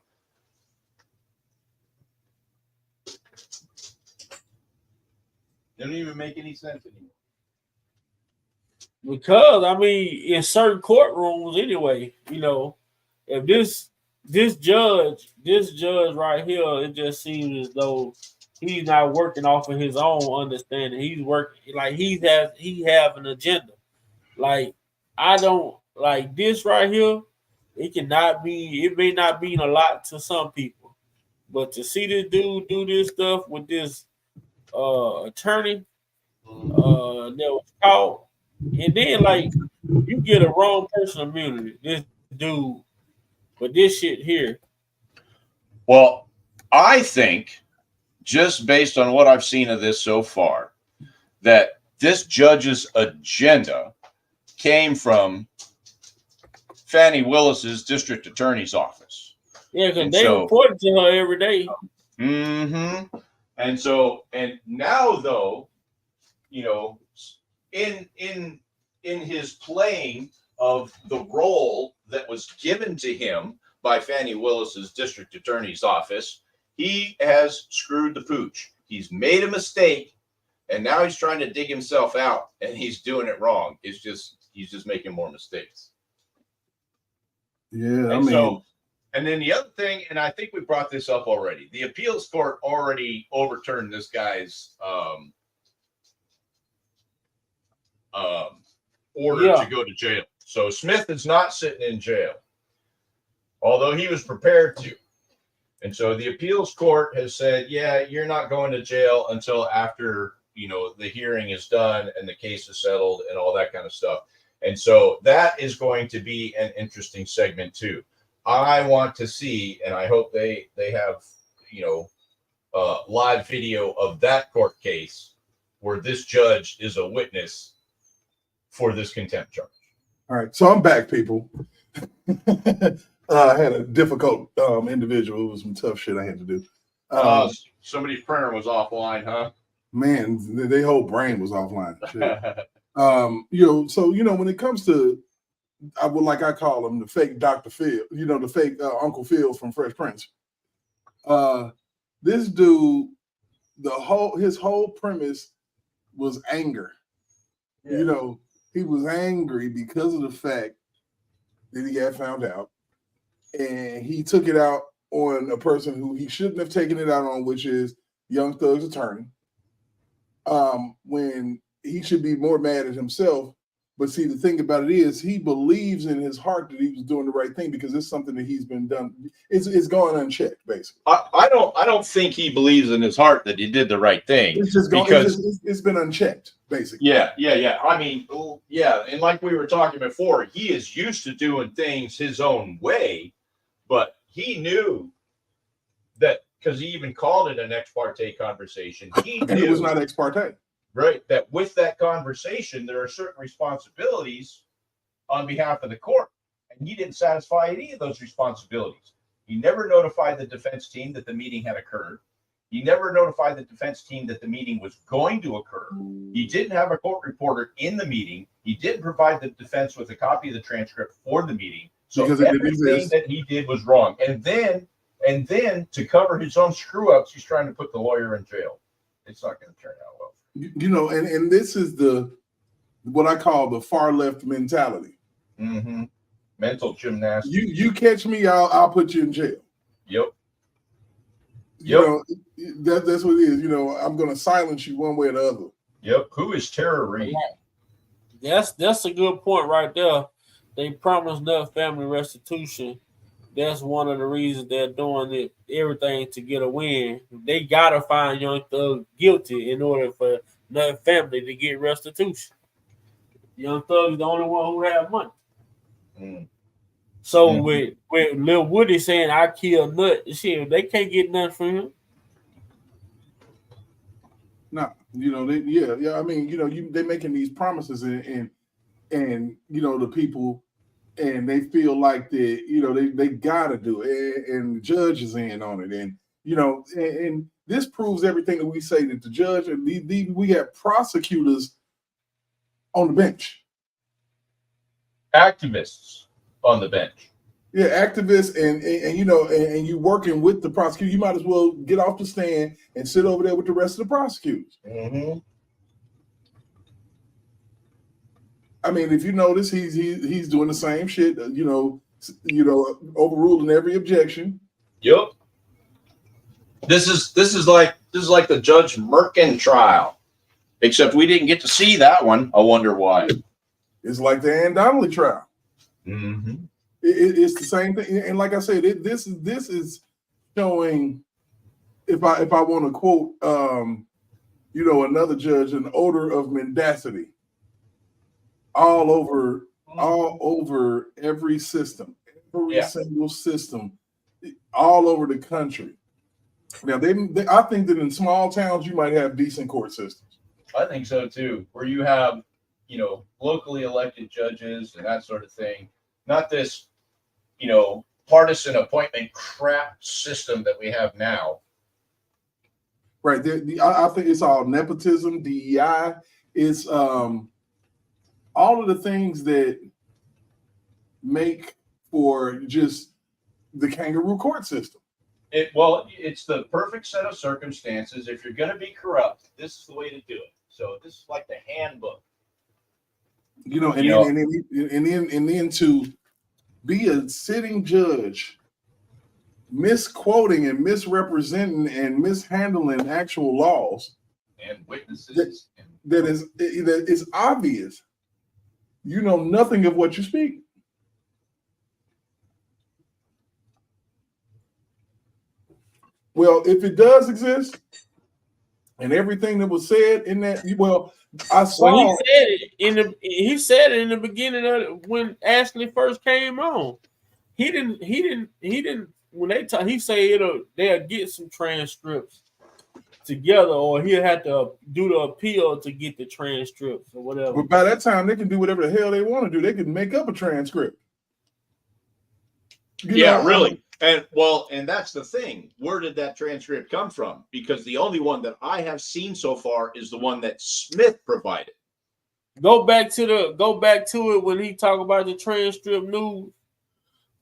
They don't even make any sense anymore. Because I mean, in certain courtrooms, anyway, if this judge right here, it just seems as though he's not working off of his own understanding. He's working like he have an agenda. Like I don't like this right here. It may not mean a lot to some people, but to see this dude do this stuff with this attorney that was caught, and then like you get a wrong person immunity, this dude, but this shit here. Well, I think just based on what I've seen of this so far, that this judge's agenda came from Fannie Willis's district attorney's office. Yeah, because they report to her every day. Mm-hmm. And now though, in his playing of the role that was given to him by Fannie Willis's district attorney's office, he has screwed the pooch. He's made a mistake, and now he's trying to dig himself out, and he's doing it wrong. He's just making more mistakes. Yeah, and then the other thing, and I think we brought this up already, the appeals court already overturned this guy's order to go to jail. So Smith is not sitting in jail, although he was prepared to. And so the appeals court has said, yeah, you're not going to jail until after, the hearing is done and the case is settled and all that kind of stuff. And so that is going to be an interesting segment too. I want to see, and I hope they have, live video of that court case where this judge is a witness for this contempt charge. All right, so I'm back, people. I had a difficult individual. It was some tough shit I had to do. Somebody's printer was offline, huh? Man, their whole brain was offline. So when it comes to, I call him the fake Dr. Phil, the fake Uncle Phil from Fresh Prince. This dude, his whole premise was anger. Yeah. He was angry because of the fact that he got found out, and he took it out on a person who he shouldn't have taken it out on, which is Young Thug's attorney. When he should be more mad at himself But see, the thing about it is, he believes in his heart that he was doing the right thing because it's something that he's been done. It's going unchecked, basically. I don't think he believes in his heart that he did the right thing. It's just going because it's been unchecked, basically. Yeah. I mean, yeah, and like we were talking before, he is used to doing things his own way, but he knew that because he even called it an ex parte conversation. He knew it was not ex parte. Right, that with that conversation, there are certain responsibilities on behalf of the court, and he didn't satisfy any of those responsibilities. He never notified the defense team that the meeting had occurred. He never notified the defense team that the meeting was going to occur. He didn't have a court reporter in the meeting. He didn't provide the defense with a copy of the transcript for the meeting. So everything that he did was wrong. And then to cover his own screw ups, he's trying to put the lawyer in jail. It's not going to turn out well. You know, and this is what I call the far left mentality. Mm-hmm. Mental gymnastics. You catch me, I'll put you in jail. Yep. You know, that's what it is. You know, I'm going to silence you one way or the other. Yep. Who is Tara Reid? That's a good point right there. They promised enough family restitution. That's one of the reasons they're doing everything to get a win. They gotta find Young Thug guilty in order for that family to get restitution. Young Thug is the only one who have money. So with Lil Woody saying I killed Nut, shit, they can't get nothing from him. No, you know, yeah. I mean, you know, they're making these promises and you know, the people. And they feel like they gotta do it, and the judge is in on it, and you know, and this proves everything that we say that the judge and we have prosecutors on the bench, activists on the bench. Yeah, activists, and you know, and you working with the prosecutor, you might as well get off the stand and sit over there with the rest of the prosecutors. Mm-hmm. I mean, if you notice, he's doing the same shit. You know, overruling every objection. Yep. This is like the Judge Merkin trial, except we didn't get to see that one. I wonder why. It's like the Ann Donnelly trial. Mm-hmm. It's the same thing, and like I said, this is showing. If I want to quote, you know, another judge, an odor of mendacity. All over every system, every single system, all over the country. Now, I think that in small towns you might have decent court systems. I think so too, where you have, you know, locally elected judges and that sort of thing. Not this, you know, partisan appointment crap system that we have now. Right. I think it's all nepotism, DEI. It's all of the things that make for just the kangaroo court system. It's the perfect set of circumstances. If you're going to be corrupt, this is the way to do it. So this is like the handbook. You know, and then to be a sitting judge, misquoting and misrepresenting and mishandling actual laws and witnesses that is obvious. You know nothing of what you speak. Well, if it does exist, and everything that was said in that, I saw. Well, he said it in the beginning of when Ashley first came on. He didn't. When they talk, he say they'll get some transcripts together, or he'll have to do the appeal to get the transcripts or whatever. But by that time, they can do whatever the hell they want to do. They can make up a transcript. You know, really. And that's the thing. Where did that transcript come from? Because the only one that I have seen so far is the one that Smith provided. Go back to it when he talked about the transcript news.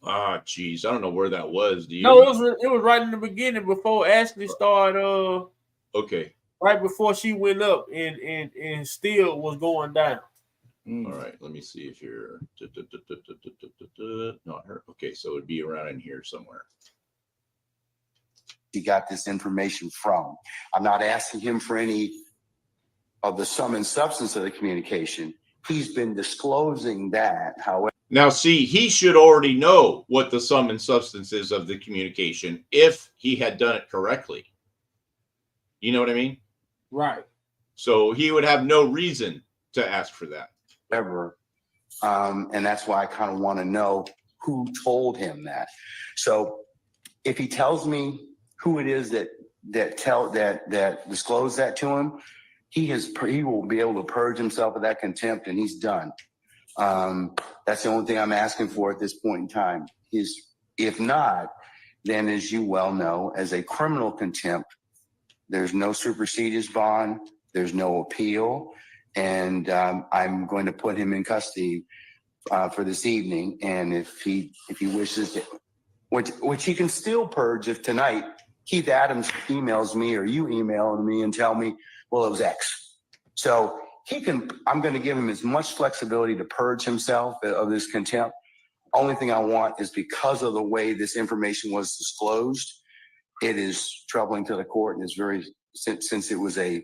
Ah, geez, I don't know where that was. Do you? No, it was right in the beginning before Ashley started. Okay. Right before she went up and still was going down. All right, let me see if you're not her. Okay, so it'd be around in here somewhere. He got this information from. I'm not asking him for any of the sum and substance of the communication. He's been disclosing that. However, Now, see, he should already know what the sum and substance is of the communication if he had done it correctly. You know what I mean? Right. So he would have no reason to ask for that. And that's why I kind of want to know who told him that. So if he tells me who it is that disclosed that to him, he will be able to purge himself of that contempt, and he's done. That's the only thing I'm asking for at this point in time. If not, then as you well know, as a criminal contempt, there's no superseded bond, there's no appeal, and I'm going to put him in custody for this evening. And if he wishes to, which he can still purge if tonight Keith Adams emails me or you email me and tell me, well, it was X. So I'm going to give him as much flexibility to purge himself of this contempt. Only thing I want is, because of the way this information was disclosed, it is troubling to the court, and it's since it was a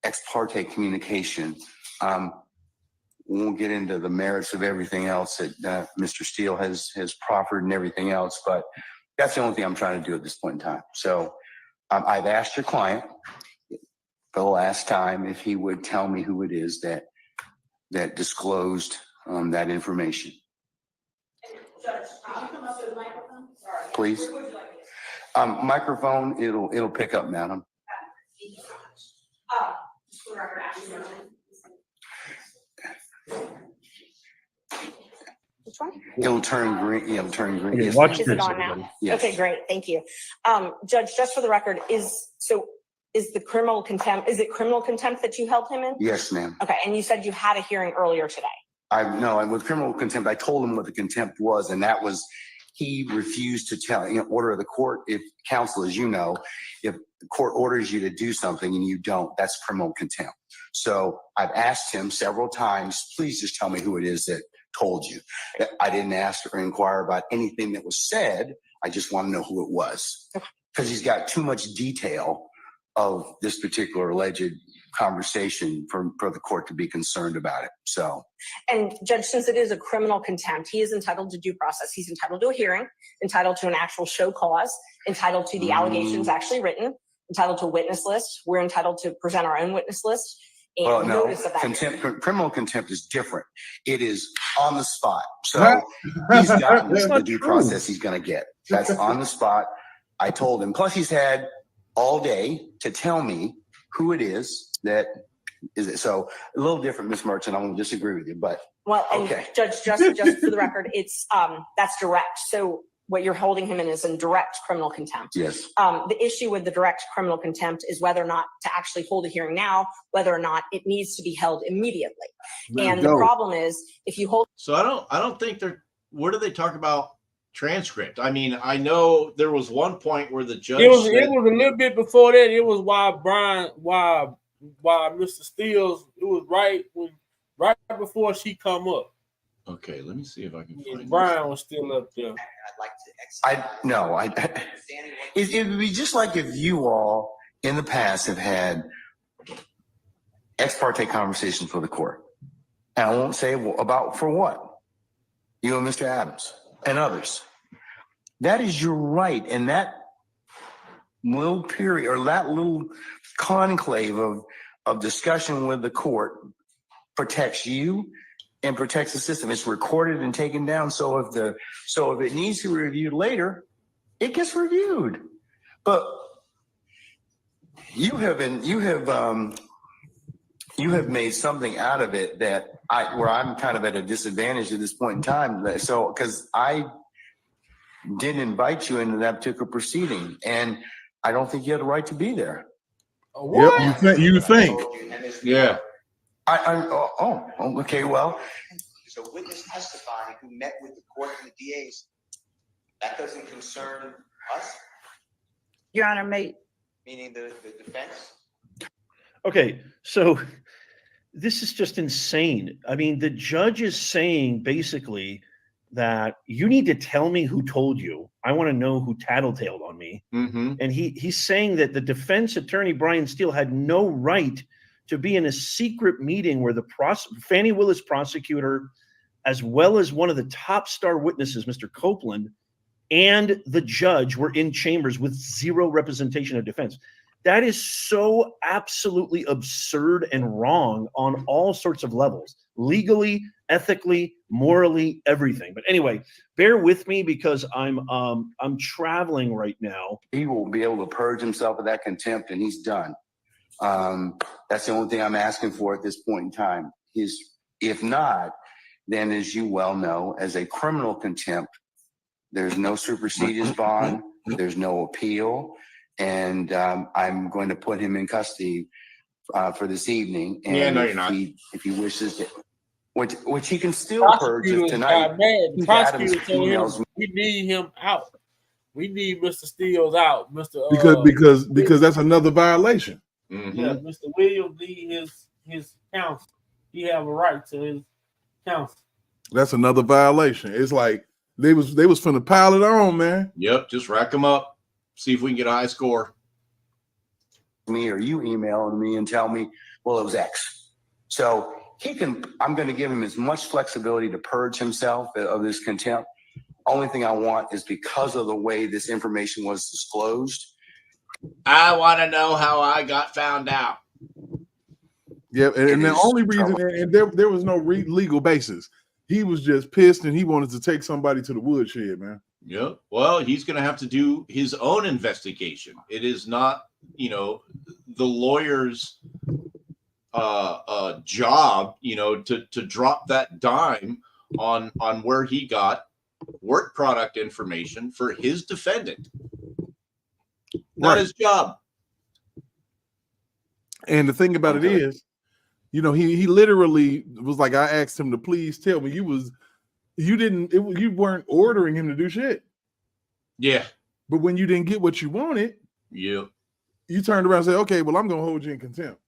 ex parte communication. We won't get into the merits of everything else that Mr. Steele has proffered and everything else, but that's the only thing I'm trying to do at this point in time. So I've asked your client for the last time if he would tell me who it is that disclosed that information. Judge, can you come up to the microphone? Sorry. Please. Where would you like this? Microphone, it'll pick up, madam. Thank you so much. Just for the record, actually, which one? It'll turn green. It'll turn green. Okay, Yes, watch ma'am. Is it on now? everybody. Yes. Okay, great. Thank you. Judge, just for the record, is it criminal contempt that you held him in? Yes, ma'am. Okay, and you said you had a hearing earlier today. With criminal contempt, I told him what the contempt was, and that was he refused to tell, order of the court. If counsel, as you know, if the court orders you to do something and you don't, that's criminal contempt. So I've asked him several times, please just tell me who it is that told you. I didn't ask or inquire about anything that was said. I just want to know who it was, because he's got too much detail of this particular alleged conversation for the court to be concerned about it. So, And Judge, since it is a criminal contempt, he is entitled to due process. He's entitled to a hearing, entitled to an actual show cause, entitled to the allegations actually written, entitled to a witness list. We're entitled to present our own witness list. And well, no, notice of that hearing. criminal contempt is different. It is on the spot. So he's got the due process he's going to get. That's on the spot. I told him. Plus, he's had all day to tell me who it is that is it. So a little different, Ms. Merchant. I won't disagree with you, but Well, and okay. Judge, just for the record, it's that's direct. So what you're holding him in is in direct criminal contempt. Yes. The issue with the direct criminal contempt is whether or not to actually hold a hearing now, whether or not it needs to be held immediately. And the problem is, if you hold. So I don't think where do they talk about transcript? I mean, I know there was one point where the judge It was said, a little bit before that. It was why Mr. Steele's. It was right before she come up. okay, let me see if I can find Brian was still up there. I'd like to It would be just like if you all in the past have had ex parte conversations with the court. And I won't say about for what? You and Mr. Adams and others. That is your right. And that little period or that little conclave of discussion with the court protects you and protects the system. It's recorded and taken down. So if it needs to be reviewed later, it gets reviewed. But you have made something out of it where I'm kind of at a disadvantage at this point in time. So because I didn't invite you into that particular proceeding, and I don't think you had a right to be there. What? Yep, you think. Yeah. Okay, well. So witness testifying who met with the court and the DAs, that doesn't concern us, Your Honor, meaning the defense? Okay, so this is just insane. I mean, the judge is saying basically that you need to tell me who told you. I want to know who tattletaled on me. Mm-hmm. And he's saying that the defense attorney, Brian Steele, had no right to be in a secret meeting where the Fannie Willis prosecutor, as well as one of the top star witnesses, Mr. Copeland, and the judge were in chambers with zero representation of defense. That is so absolutely absurd and wrong on all sorts of levels, legally, ethically, morally, everything. But anyway, bear with me because I'm traveling right now. He will be able to purge himself of that contempt, and he's done. That's the only thing I'm asking for at this point in time. If not, then as you well know, as a criminal contempt, there's no superseded bond, there's no appeal, and I'm going to put him in custody for this evening. And Yeah, no, you're not. If he wishes to, which he can still purge if tonight. Got mad. The He's prosecutor Adam's told him emails. we need him out. We need Mr. Steele out. Mr. Because that's another violation. Mm-hmm. Yeah, Mr. Williams need his counsel. He have a right to his counsel. That's another violation. It's like they was finna pile it on, man. Yep, just rack them up. See if we can get a high score. Me or you emailing me and tell me, well, it was X. So I'm going to give him as much flexibility to purge himself of this contempt. Only thing I want is, because of the way this information was disclosed, I want to know how I got found out. Yeah, and the only reason, and there was no legal basis. He was just pissed, and he wanted to take somebody to the woodshed, man. Yeah. Well, he's going to have to do his own investigation. It is not, the lawyer's job, to drop that dime on where he got work product information for his defendant. Not his job. And the thing about it is, he literally was like, I asked him to please tell me. You weren't ordering him to do shit. Yeah. But when you didn't get what you wanted, you turned around and said, okay, well, I'm going to hold you in contempt.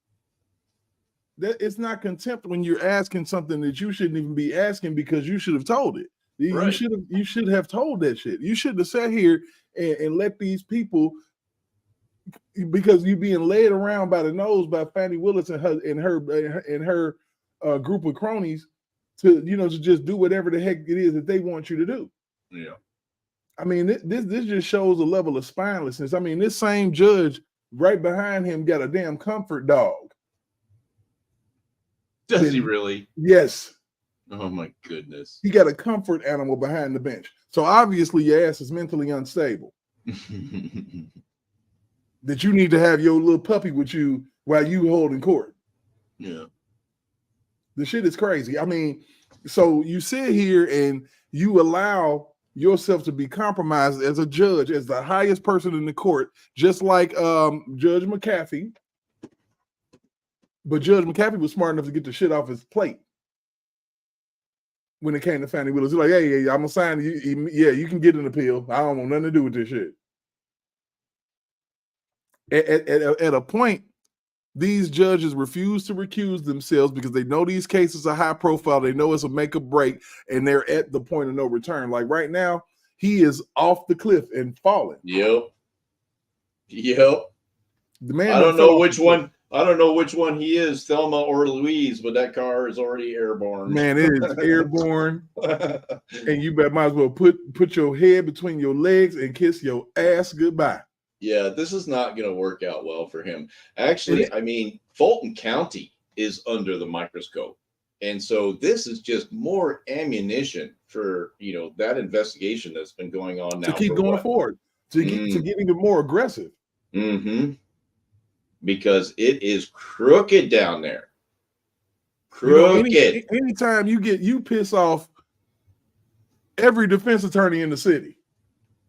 It's not contempt when you're asking something that you shouldn't even be asking, because you should have told it. You should have told that shit. You shouldn't have sat here and let these people, because you're being led around by the nose by Fannie Willis and her group of cronies to just do whatever the heck it is that they want you to do. Yeah. I mean, this just shows a level of spinelessness. I mean, this same judge right behind him got a damn comfort dog. Does he really? Yes. Oh my goodness. He got a comfort animal behind the bench. So obviously your ass is mentally unstable. That you need to have your little puppy with you while you hold in court. Yeah. The shit is crazy. I mean, so you sit here and you allow yourself to be compromised as a judge, as the highest person in the court, just like Judge McAfee. But Judge McAfee was smart enough to get the shit off his plate when it came to Fannie Willis. He's like, hey, I'm gonna sign you. Yeah, you can get an appeal. I don't want nothing to do with this shit. At a point, these judges refuse to recuse themselves because they know these cases are high profile. They know it's a make or break, and they're at the point of no return. Like right now, he is off the cliff and falling. Yep. The man. I don't know which one. I don't know which one he is, Thelma or Louise, but that car is already airborne. Man, it is airborne, and you might as well put your head between your legs and kiss your ass goodbye. Yeah, this is not going to work out well for him. Actually, I mean, Fulton County is under the microscope. And so this is just more ammunition for, that investigation that's been going on now. To keep going forward, to get even more aggressive. Mm-hmm. Because it is crooked down there. Crooked. Anytime you piss off every defense attorney in the city,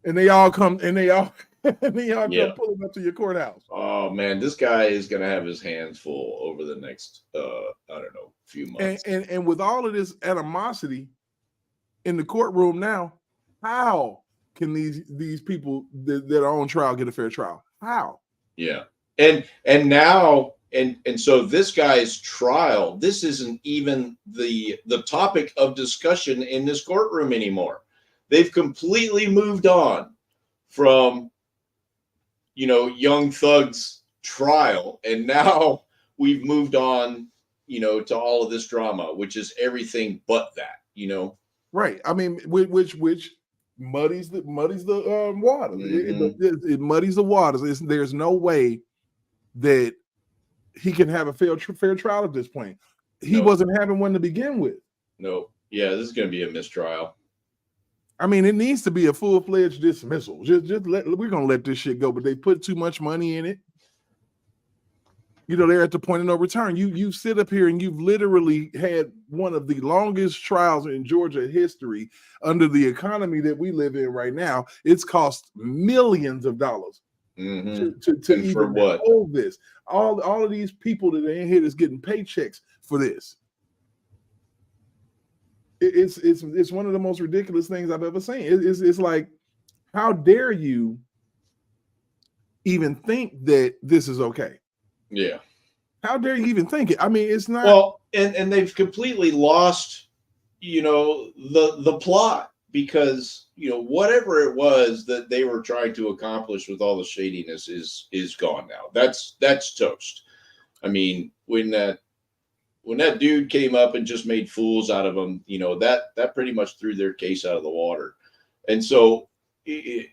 and they all come come pulling up to your courthouse. Oh man, this guy is gonna have his hands full over the next few months. And with all of this animosity in the courtroom now, how can these people that are on trial get a fair trial? How? Yeah. And now so this guy's trial, this isn't even the topic of discussion in this courtroom anymore. They've completely moved on from Young Thug's trial, and now we've moved on, to all of this drama, which is everything but that, Right. I mean, which muddies the water. Mhm. It muddies the waters. There's no way that he can have a fair trial at this point. He No. wasn't having one to begin with. No. Yeah, this is going to be a mistrial. I mean, it needs to be a full-fledged dismissal. We're gonna let this shit go, but they put too much money in it. They're at the point of no return. You sit up here and you've literally had one of the longest trials in Georgia history under the economy that we live in right now. It's cost millions of dollars Mhm. to And for even what? hold this. All of these people that are in here that's getting paychecks for this. It's one of the most ridiculous things I've ever seen. It's like, how dare you even think that this is okay? Yeah. How dare you even think it? I mean, it's not. Well, and they've completely lost, the plot, because whatever it was that they were trying to accomplish with all the shadiness is gone now. That's toast. I mean, when that dude came up and just made fools out of them, that pretty much threw their case out of the water. And so, The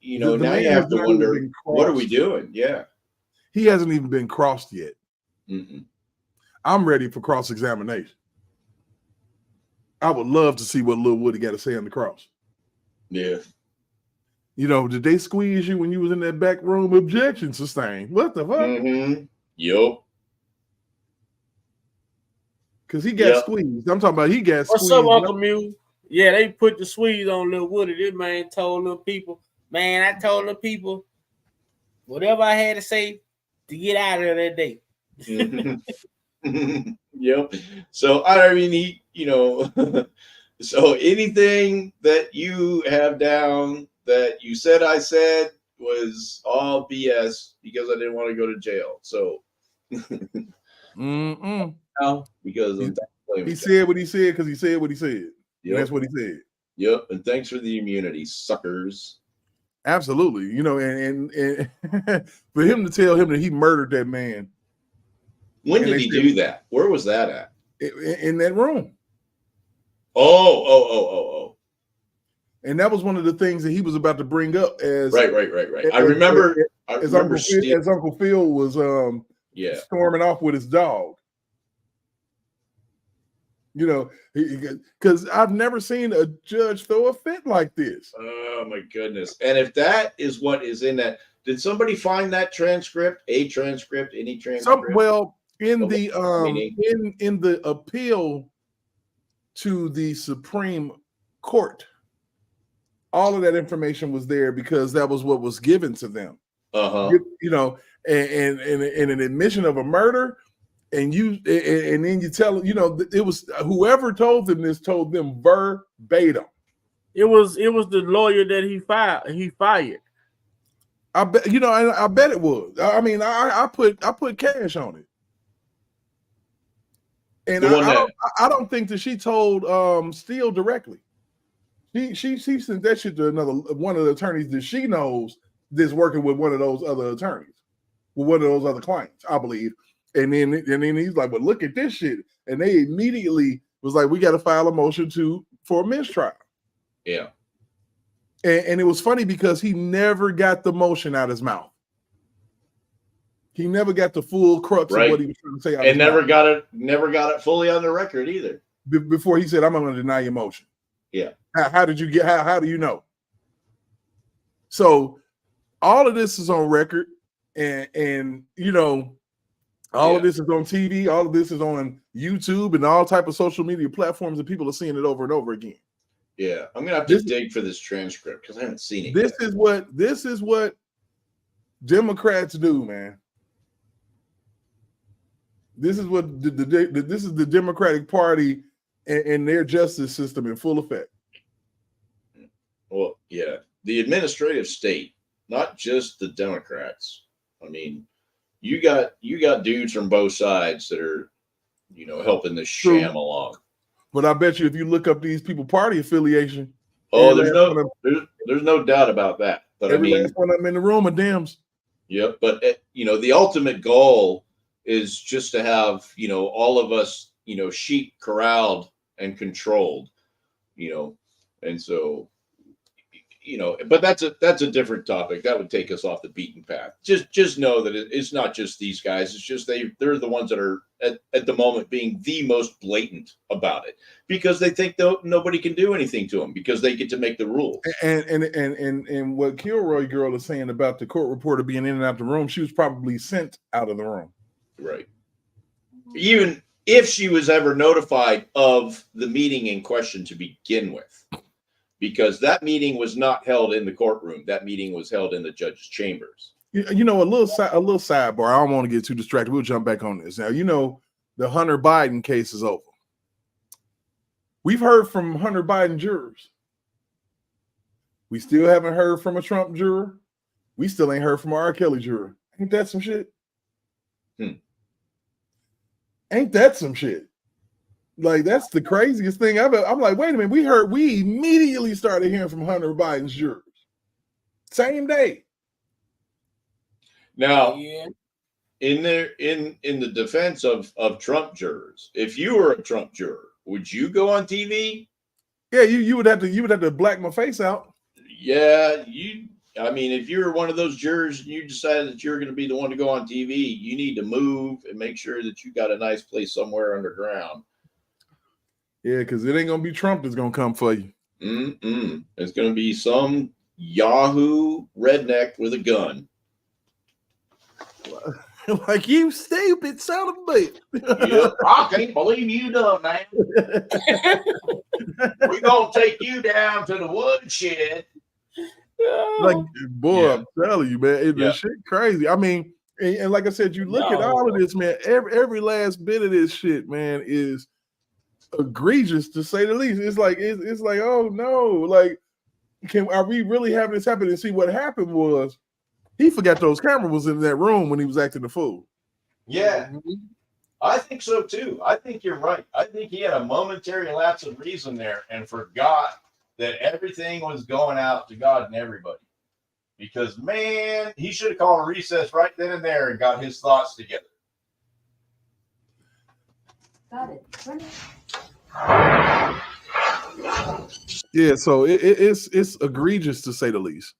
now man you has have to not even wonder, been what are we crossed. doing? Yeah. He hasn't even been crossed yet. Mm-mm. I'm ready for cross-examination. I would love to see what Lil Woody got to say on the cross. Yeah. Did they squeeze you when you was in that back room? Objection sustained. What the fuck? Mm-hmm. Yup. Because he got Yep. squeezed. I'm talking about he got What's squeezed. up, Uncle Mew? Yeah, they put the squeeze on Lil Woody. This man told little people, I told the people whatever I had to say to get out of that day. Mm-hmm. Yep. So I mean, so anything that you have down that you said I said was all BS because I didn't want to go to jail. So now, because he said what he said because he said what he said. Yep. And that's what he said. Yep. And thanks for the immunity, suckers. Absolutely. And for him to tell him that he murdered that man. When did he do that? Where was that at? In that room. Oh. And that was one of the things that he was about to bring up as Right. I remember as Uncle Phil was storming off with his dog. Because I've never seen a judge throw a fit like this. Oh my goodness. And if that is what is in that, did somebody find that transcript? Any transcript? In the appeal to the Supreme Court, all of that information was there because that was what was given to them. And an admission of a murder, and then you tell it was whoever told them this told them verbatim. It was the lawyer that he fired. I bet I bet it was. I mean, I put cash on it. And I don't think that she told Steele directly. She sent that shit to one of the attorneys that she knows that's working with one of those other attorneys, with one of those other clients, I believe. And then he's like, "Well, look at this shit," and they immediately was like, "We got to file a motion for a mistrial." Yeah. And it was funny because he never got the motion out of his mouth. He never got the full crux of what he was trying to say. And never got it fully on the record either. Before he said, "I'm going to deny your motion." Yeah. How did you get? How do you know? So all of this is on record, and all of this is on TV. All of this is on YouTube and all type of social media platforms, and people are seeing it over and over again. Yeah, I'm gonna have to dig for this transcript because I haven't seen it. This is what Democrats do, man. This is what this is the Democratic Party and their justice system in full effect. Well, yeah, the administrative state, not just the Democrats. I mean, you got dudes from both sides that are, helping this sham along. But I bet you if you look up these people party affiliation, there's no doubt about that. But every last one of them in the room are Dems. Yep, but the ultimate goal is just to have, all of us, sheep corralled and controlled, and so, but that's a different topic. That would take us off the beaten path. Just know that it's not just these guys. It's just they're the ones that are at the moment being the most blatant about it, because they think nobody can do anything to them because they get to make the rules. And what Kilroy girl is saying about the court reporter being in and out the room, she was probably sent out of the room. Right. Even if she was ever notified of the meeting in question to begin with. Because that meeting was not held in the courtroom. That meeting was held in the judge's chambers. A little sidebar. I don't want to get too distracted. We'll jump back on this. Now, the Hunter Biden case is over. We've heard from Hunter Biden jurors. We still haven't heard from a Trump juror. We still ain't heard from an R. Kelly juror. Ain't that some shit? Ain't that some shit? Like, that's the craziest thing I've ever. I'm like, wait a minute. We immediately started hearing from Hunter Biden's jurors. Same day. Now, in the defense of Trump jurors, if you were a Trump juror, would you go on TV? Yeah, you would have to black my face out. Yeah, if you're one of those jurors and you decided that you're going to be the one to go on TV, you need to move and make sure that you got a nice place somewhere underground. Yeah, because it ain't gonna be Trump that's gonna come for you. It's gonna be some Yahoo redneck with a gun. Like, you stupid son of a bitch. Yep, I can't believe you done that. We're gonna take you down to the woodshed. Like, boy, I'm telling you, man, the shit crazy. I mean, and like I said, you look at all of this, man. Every last bit of this shit, man, is egregious to say the least. It's like oh no, like, are we really having this happen? And see, what happened was he forgot those cameras was in that room when he was acting the fool. Yeah, I think so too. I think you're right. I think he had a momentary lapse of reason there and forgot that everything was going out to God and everybody. Because, man, he should have called a recess right then and there and got his thoughts together. Got it. Yeah, so it's egregious to say the least.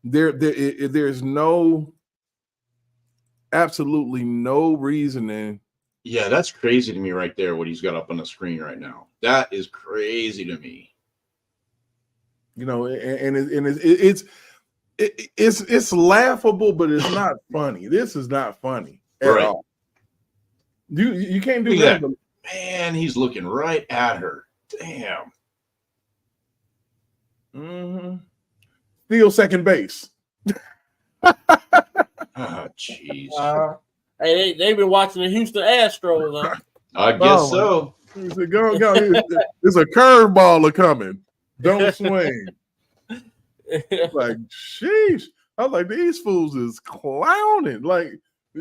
There's absolutely no reasoning. Yeah, that's crazy to me right there, what he's got up on the screen right now. That is crazy to me. It's laughable, but it's not funny. This is not funny at all. You can't do that. Man, he's looking right at her. Damn. Steal second base. Oh, jeez. Hey, they've been watching the Houston Astros, huh? I guess so. Go. There's a curveball coming. Don't swing. Like, sheesh. I was like, these fools is clowning. Like,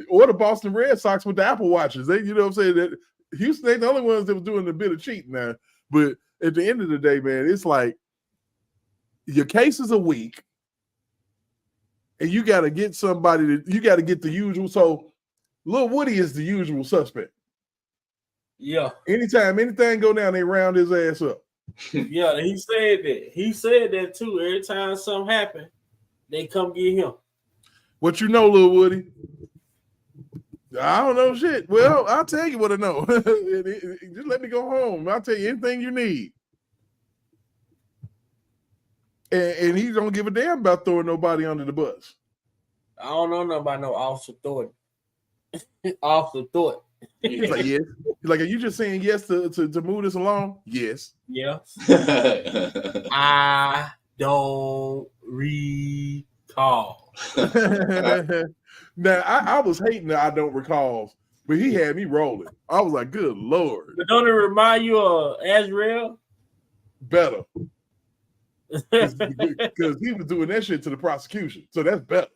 or the Boston Red Sox with the Apple Watches. They, you know what I'm saying? That Houston ain't the only ones that was doing a bit of cheating now. But at the end of the day, man, it's like your cases are weak. And you got to get somebody you got to get the usual. So Lil Woody is the usual suspect. Yeah. Anytime anything go down, they round his ass up. Yeah, he said that. He said that too. Every time something happen, they come get him. What you know, Lil Woody? I don't know shit. Well, I'll tell you what I know. Just let me go home. I'll tell you anything you need. And he don't give a damn about throwing nobody under the bus. I don't know nothing about no Officer Thornton. Officer Thornton. He's like, yes. He's like, are you just saying yes to move this along? Yes. Yes. I don't recall. Now, I was hating that I don't recall, but he had me rolling. I was like, good Lord. But don't it remind you of Azrael? Better. Because he was doing that shit to the prosecution. So that's better.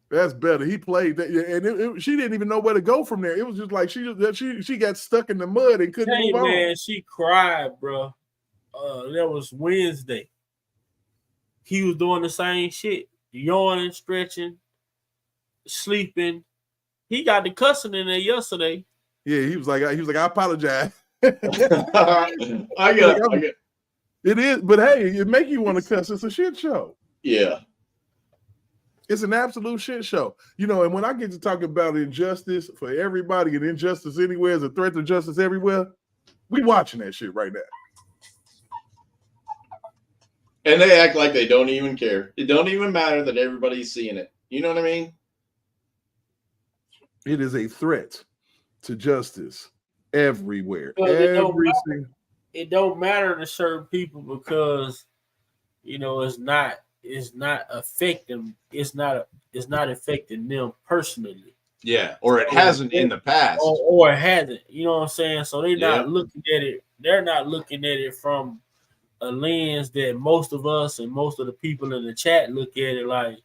That's better. He played that, and she didn't even know where to go from there. It was just like she got stuck in the mud and couldn't move on. Man, she cried, bro. That was Wednesday. He was doing the same shit, yawning, stretching. sleeping. He got the cussing in there yesterday. Yeah, he was like, I apologize. I get It is, but hey, it make you want to cuss. It's a shit show. Yeah. It's an absolute shit show. You know, and when I get to talk about injustice for everybody and injustice anywhere is a threat to justice everywhere, we watching that shit right now. And they act like they don't even care. It don't even matter that everybody's seeing it. You know what I mean? It is a threat to justice everywhere. It don't matter to certain people because, you know, it's not affecting them personally. Yeah, or it hasn't in the past. Or it hasn't. You know what I'm saying? So they're not looking at it. They're not looking at it from a lens that most of us and most of the people in the chat look at it like.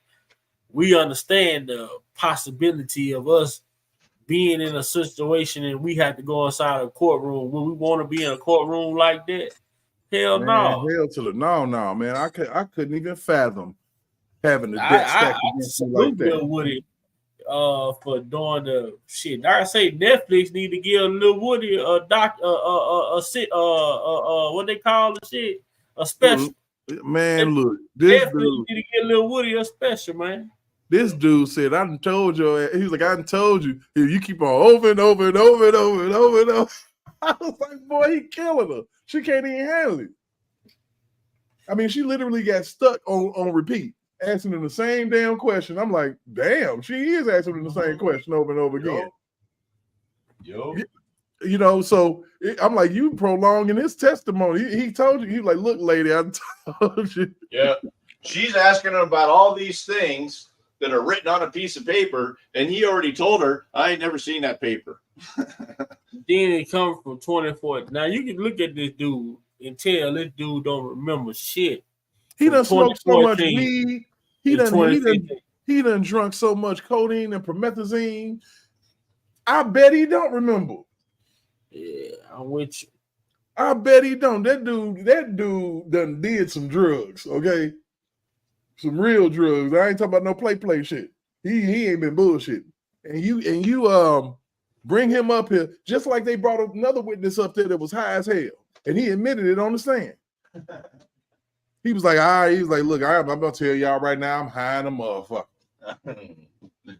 We understand the possibility of us being in a situation and we have to go inside a courtroom. Would we want to be in a courtroom like that? Hell no. Hell to the no, man. I couldn't even fathom having the debt stacked against me like that. Woody, for doing the shit. I say Netflix need to give Lil Woody a what they call the shit, a special. Man, look, this Netflix dude need to give Lil Woody a special, man. This dude said, I done told you. He was like, I done told you. You keep on over and over and over and over and over and over. I was like, boy, he killing her. She can't even handle it. I mean, she literally got stuck on repeat, asking him the same damn question. I'm like, damn, she is asking him the same question over and over again. Yo. You know, so I'm like, you prolonging his testimony. He told you, he was like, look, lady, I told you. Yeah. She's asking him about all these things that are written on a piece of paper, and he already told her, I ain't never seen that paper. Then it comes from 24. Now you can look at this dude and tell this dude don't remember shit. He done smoked so much weed. He done drunk so much codeine and promethazine. I bet he don't remember. Yeah, I'm with you. I bet he don't. That dude done did some drugs, okay? Some real drugs. I ain't talking about no play shit. He ain't been bullshitting. And you bring him up here just like they brought another witness up there that was high as hell, and he admitted it on the stand. He was like, look, I'm about to tell y'all right now, I'm high in a motherfucker.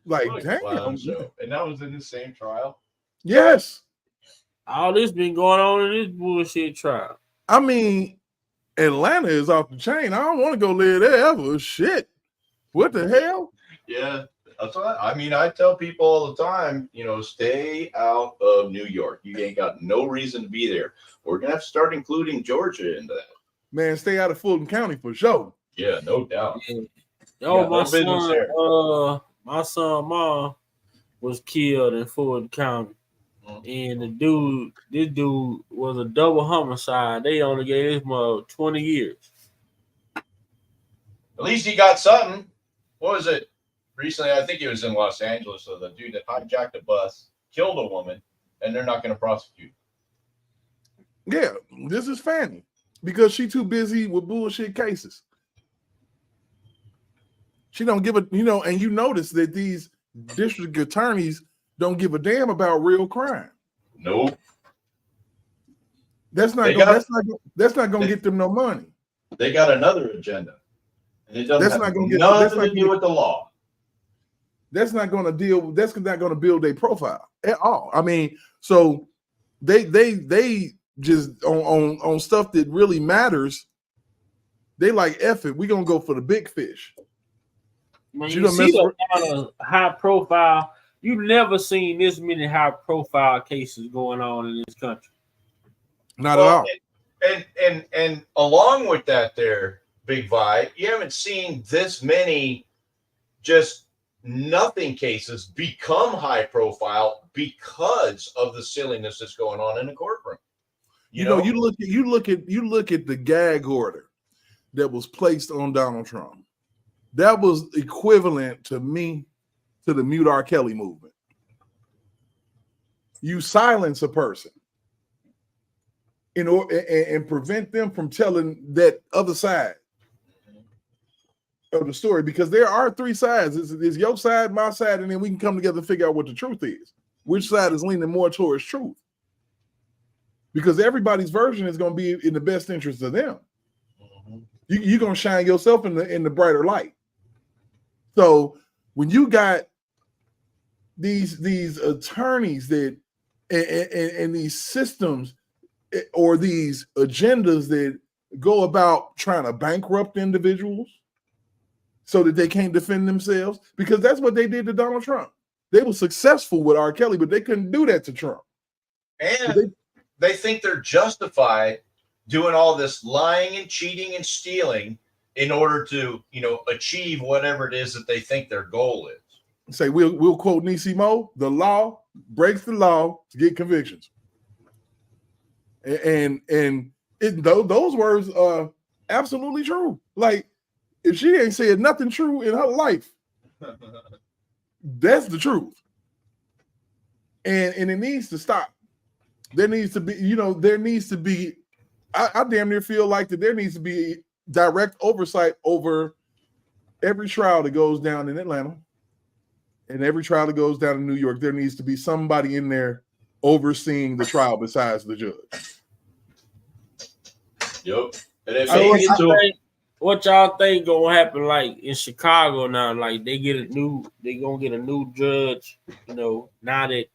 Like, damn. Show. And that was in the same trial? Yes. All this been going on in this bullshit trial. I mean, Atlanta is off the chain. I don't want to go live there ever. Shit. What the hell? Yeah. That's what I tell people all the time, stay out of New York. You ain't got no reason to be there. We're going to have to start including Georgia into that. Man, stay out of Fulton County for sure. Yeah, no doubt. Yo, my son mom was killed in Fulton County. And this dude was a double homicide. They only gave his mother 20 years. At least he got something. What was it? Recently, I think it was in Los Angeles. So the dude that hijacked a bus, killed a woman, and they're not going to prosecute. Yeah, this is Fanny. Because she too busy with bullshit cases. She don't give a, and you notice that these district attorneys don't give a damn about real crime. Nope. That's not going to get them no money. They got another agenda. And it doesn't have nothing to do with the law. That's not going to build a profile at all. I mean, so they just on stuff that really matters. They like, F it, we're going to go for the big fish. Man, you see the kind of high profile. You've never seen this many high profile cases going on in this country. Not at all. And along with that there, Big Vi, you haven't seen this many just nothing cases become high profile because of the silliness that's going on in the courtroom. You look at the gag order that was placed on Donald Trump. That was equivalent to the Mute R. Kelly movement. You silence a person and prevent them from telling that other side of the story, because there are three sides. It's your side, my side, and then we can come together and figure out what the truth is. Which side is leaning more towards truth? Because everybody's version is going to be in the best interest of them. You're going to shine yourself in the brighter light. So when you got these attorneys that and these systems or these agendas that go about trying to bankrupt individuals so that they can't defend themselves, because that's what they did to Donald Trump. They were successful with R. Kelly, but they couldn't do that to Trump. And they think they're justified doing all this lying and cheating and stealing in order to, achieve whatever it is that they think their goal is. Say, we'll quote Nisi Mo, the law breaks the law to get convictions. And those words are absolutely true. Like, if she ain't said nothing true in her life, that's the truth. And it needs to stop. There needs to be, I damn near feel like that there needs to be direct oversight over every trial that goes down in Atlanta and every trial that goes down in New York. There needs to be somebody in there overseeing the trial besides the judge. Yep. And if So what y'all think gonna happen, like in Chicago now? Like they gonna get a new judge, now that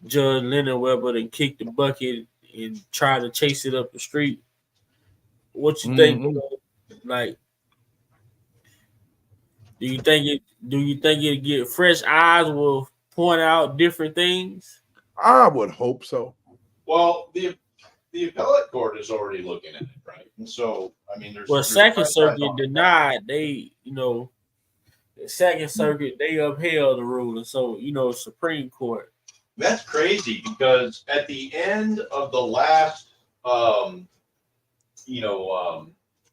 Judge Leonard Weber then kicked the bucket and tried to chase it up the street. What you think? Like, do you think it get fresh eyes will point out different things? I would hope so. Well, the appellate court is already looking at it, right? And so, there's Second Circuit denied. They, the Second Circuit, they upheld the ruling. So, Supreme Court. That's crazy, because at the end of the last,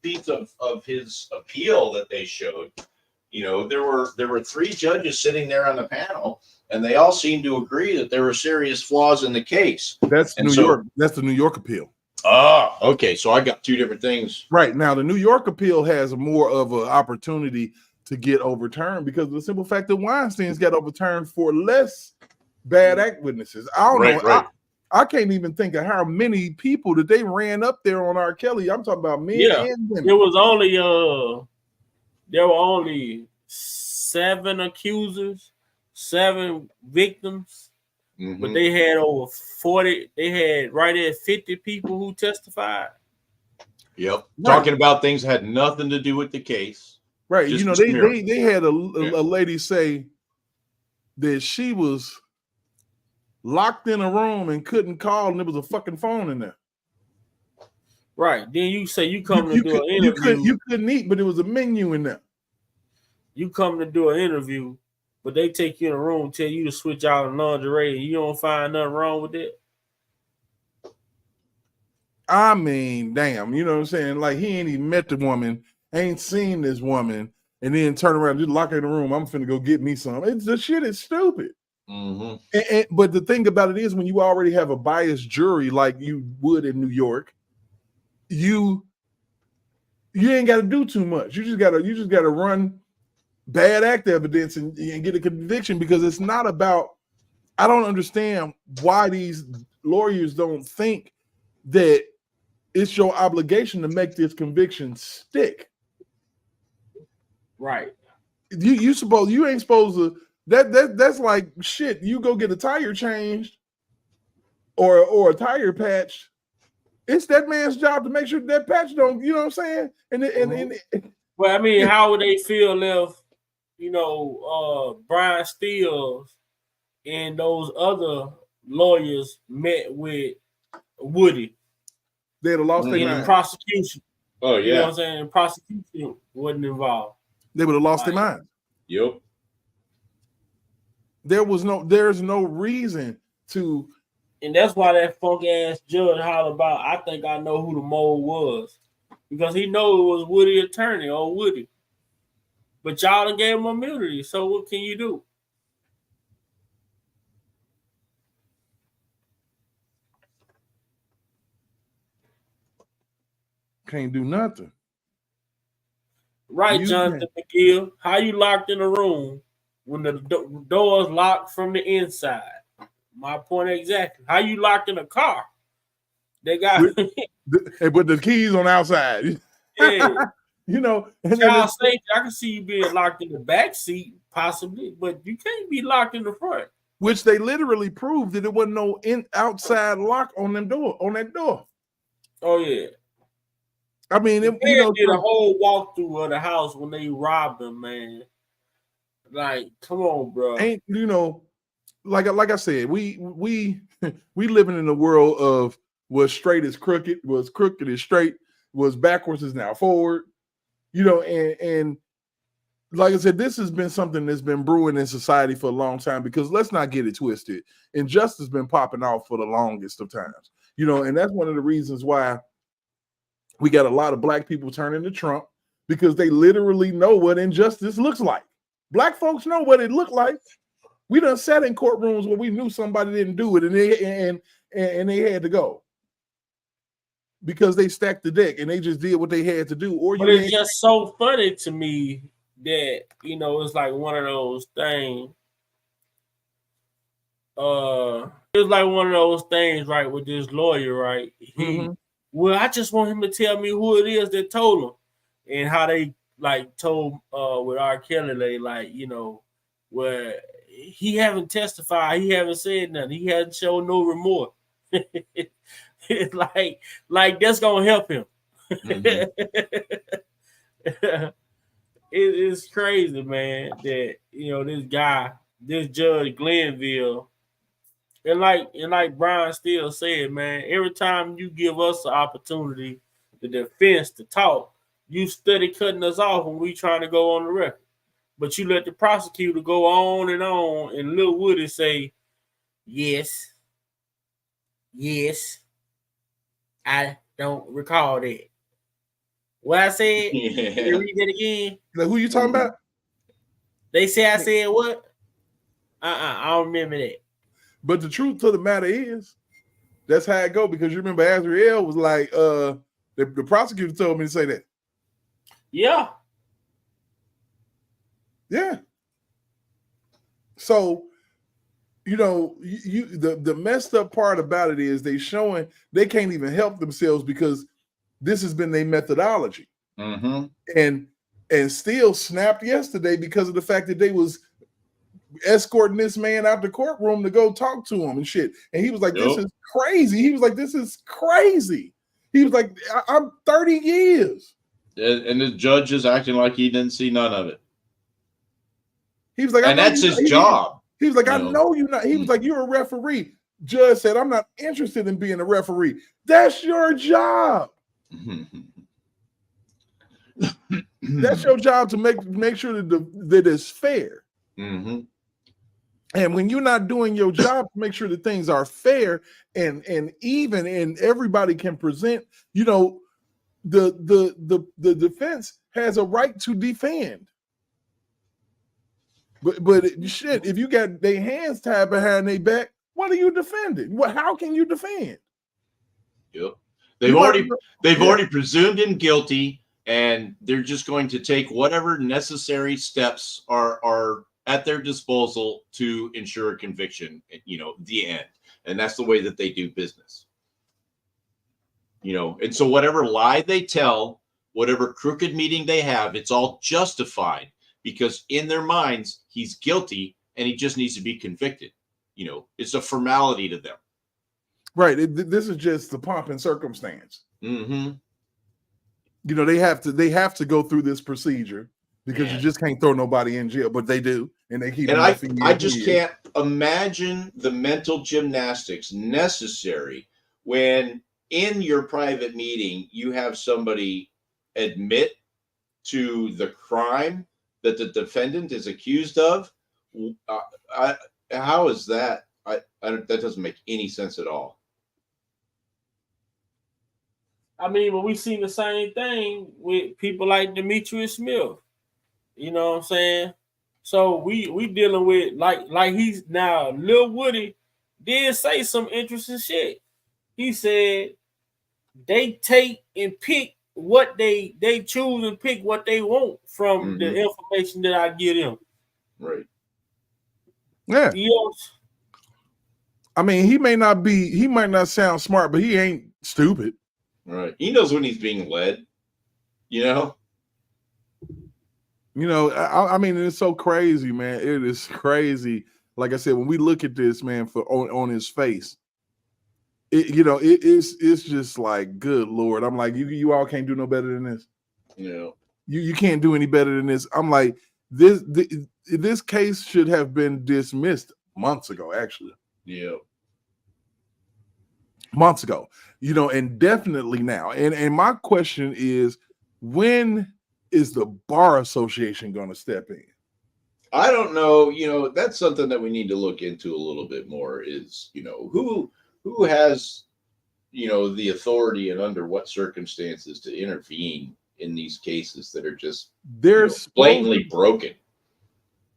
piece of his appeal that they showed, there were three judges sitting there on the panel, and they all seemed to agree that there were serious flaws in the case. That's New York. That's the New York appeal. Ah, okay. So I got two different things. Right. Now, the New York appeal has more of an opportunity to get overturned because of the simple fact that Weinstein's got overturned for less bad act witnesses. I don't know. Right. I can't even think of how many people that they ran up there on R. Kelly. I'm talking about men and women. It was only there were only 7 accusers, 7 victims, but they had over 40. They had right at 50 people who testified. Yep, talking about things that had nothing to do with the case. Right. They had a lady say that she was locked in a room and couldn't call, and there was a fucking phone in there. Right. Then you say you come to do an interview. You couldn't eat, but there was a menu in there. You come to do an interview, but they take you in a room, tell you to switch out a lingerie, and you don't find nothing wrong with it. I mean, damn, you know what I'm saying? Like, he ain't even met the woman, ain't seen this woman, and then turn around, just lock her in the room. I'm finna go get me some. The shit is stupid. But the thing about it is, when you already have a biased jury like you would in New York, you ain't got to do too much. You just gotta run bad act evidence and get a conviction, because it's not about. I don't understand why these lawyers don't think that it's your obligation to make this conviction stick. Right. You ain't supposed to. That's like shit. You go get a tire changed or a tire patch. It's that man's job to make sure that patch don't. You know what I'm saying? Well, I mean, how would they feel if Brian Steele and those other lawyers met with Woody? They'd have lost their mind. Prosecution. Oh yeah. You know what I'm saying? Prosecution wasn't involved. They would have lost their mind. Yep. There's no reason to. And that's why that funk ass judge hollered about, I think I know who the mole was. Because he know it was Woody attorney or Woody. But y'all done gave him immunity. So what can you do? Can't do nothing. Right, You Jonathan McGill. How you locked in a room when the door is locked from the inside? My point exactly. How you locked in a car? They got but the keys on the outside. yeah. You know, and then Child safety. I can see you being locked in the back seat, possibly, but you can't be locked in the front. which they literally proved that there wasn't no outside lock on that door. Oh yeah. I mean, They did a whole walkthrough of the house when they robbed them, man. Like, come on, bro. Ain't like I said, we living in a world of was straight is crooked, was crooked is straight, was backwards is now forward. And like I said, this has been something that's been brewing in society for a long time, because let's not get it twisted. Injustice has been popping off for the longest of times, and that's one of the reasons why we got a lot of black people turning to Trump, because they literally know what injustice looks like. Black folks know what it looked like. We done sat in courtrooms where we knew somebody didn't do it, and they had to go because they stacked the deck and they just did what they had to do. But it's just so funny to me that it's like one of those things. It's like one of those things, right? With this lawyer, right? Well, I just want him to tell me who it is that told him, and how they told with R. Kelly, they where he haven't testified, he haven't said nothing, he hasn't shown no remorse. It's like that's gonna help him. It's crazy, man, that this judge Glenville, and like Brian Steele said, man, every time you give us an opportunity, the defense to talk, you study cutting us off when we trying to go on the record. But you let the prosecutor go on, and Lil Woody say, yes, I don't recall that. What I said? Yeah. Can you read that again? Like, who you talking about? They say I said what? I don't remember that. But the truth to the matter is, that's how it go, because you remember Azriel was like, the prosecutor told me to say that. Yeah. Yeah. So, the messed up part about it is they can't even help themselves, because this has been their methodology. And Steele snapped yesterday because of the fact that they was escorting this man out the courtroom to go talk to him and shit. And he was like, this is crazy. He was like, this is crazy. He was like, I'm 30 years. And the judge is acting like he didn't see none of it. He was like, and that's his job. He was like, I know you're not. He was like, you're a referee. Judge said, I'm not interested in being a referee. That's your job. That's your job, to make sure that it's fair. And when you're not doing your job to make sure that things are fair and even, and everybody can present, the defense has a right to defend. But shit, if you got their hands tied behind their back, what are you defending? How can you defend? Yep. They've already presumed him guilty, and they're just going to take whatever necessary steps are at their disposal to ensure a conviction, the end. And that's the way that they do business. And so whatever lie they tell, whatever crooked meeting they have, it's all justified, because in their minds, he's guilty and he just needs to be convicted. It's a formality to them. Right. This is just the pomp and circumstance. They have to go through this procedure, because you just can't throw nobody in jail, but they do. And they keep. And I just can't imagine the mental gymnastics necessary when in your private meeting, you have somebody admit to the crime that the defendant is accused of. How is that? That doesn't make any sense at all. I mean, but we've seen the same thing with people like Demetrius Smith. You know what I'm saying? So we dealing with like he's now Lil Woody did say some interesting shit. He said they take and pick what they choose and pick what they want from the Mhm. information that I give them. Right. Yeah. You know, I mean, he might not sound smart, but he ain't stupid. Right. He knows when he's being led. You know. You know, I mean, it's so crazy, man. It is crazy. Like I said, when we look at this, man, on his face, it's just like, good Lord. I'm like, you all can't do no better than this. Yeah. You can't do any better than this. I'm like, this case should have been dismissed months ago, actually. Yeah. Months ago, and definitely now. And my question is, when is the Bar Association going to step in? I don't know. That's something that we need to look into a little bit more. Is who has the authority and under what circumstances to intervene in these cases that are just blatantly broken.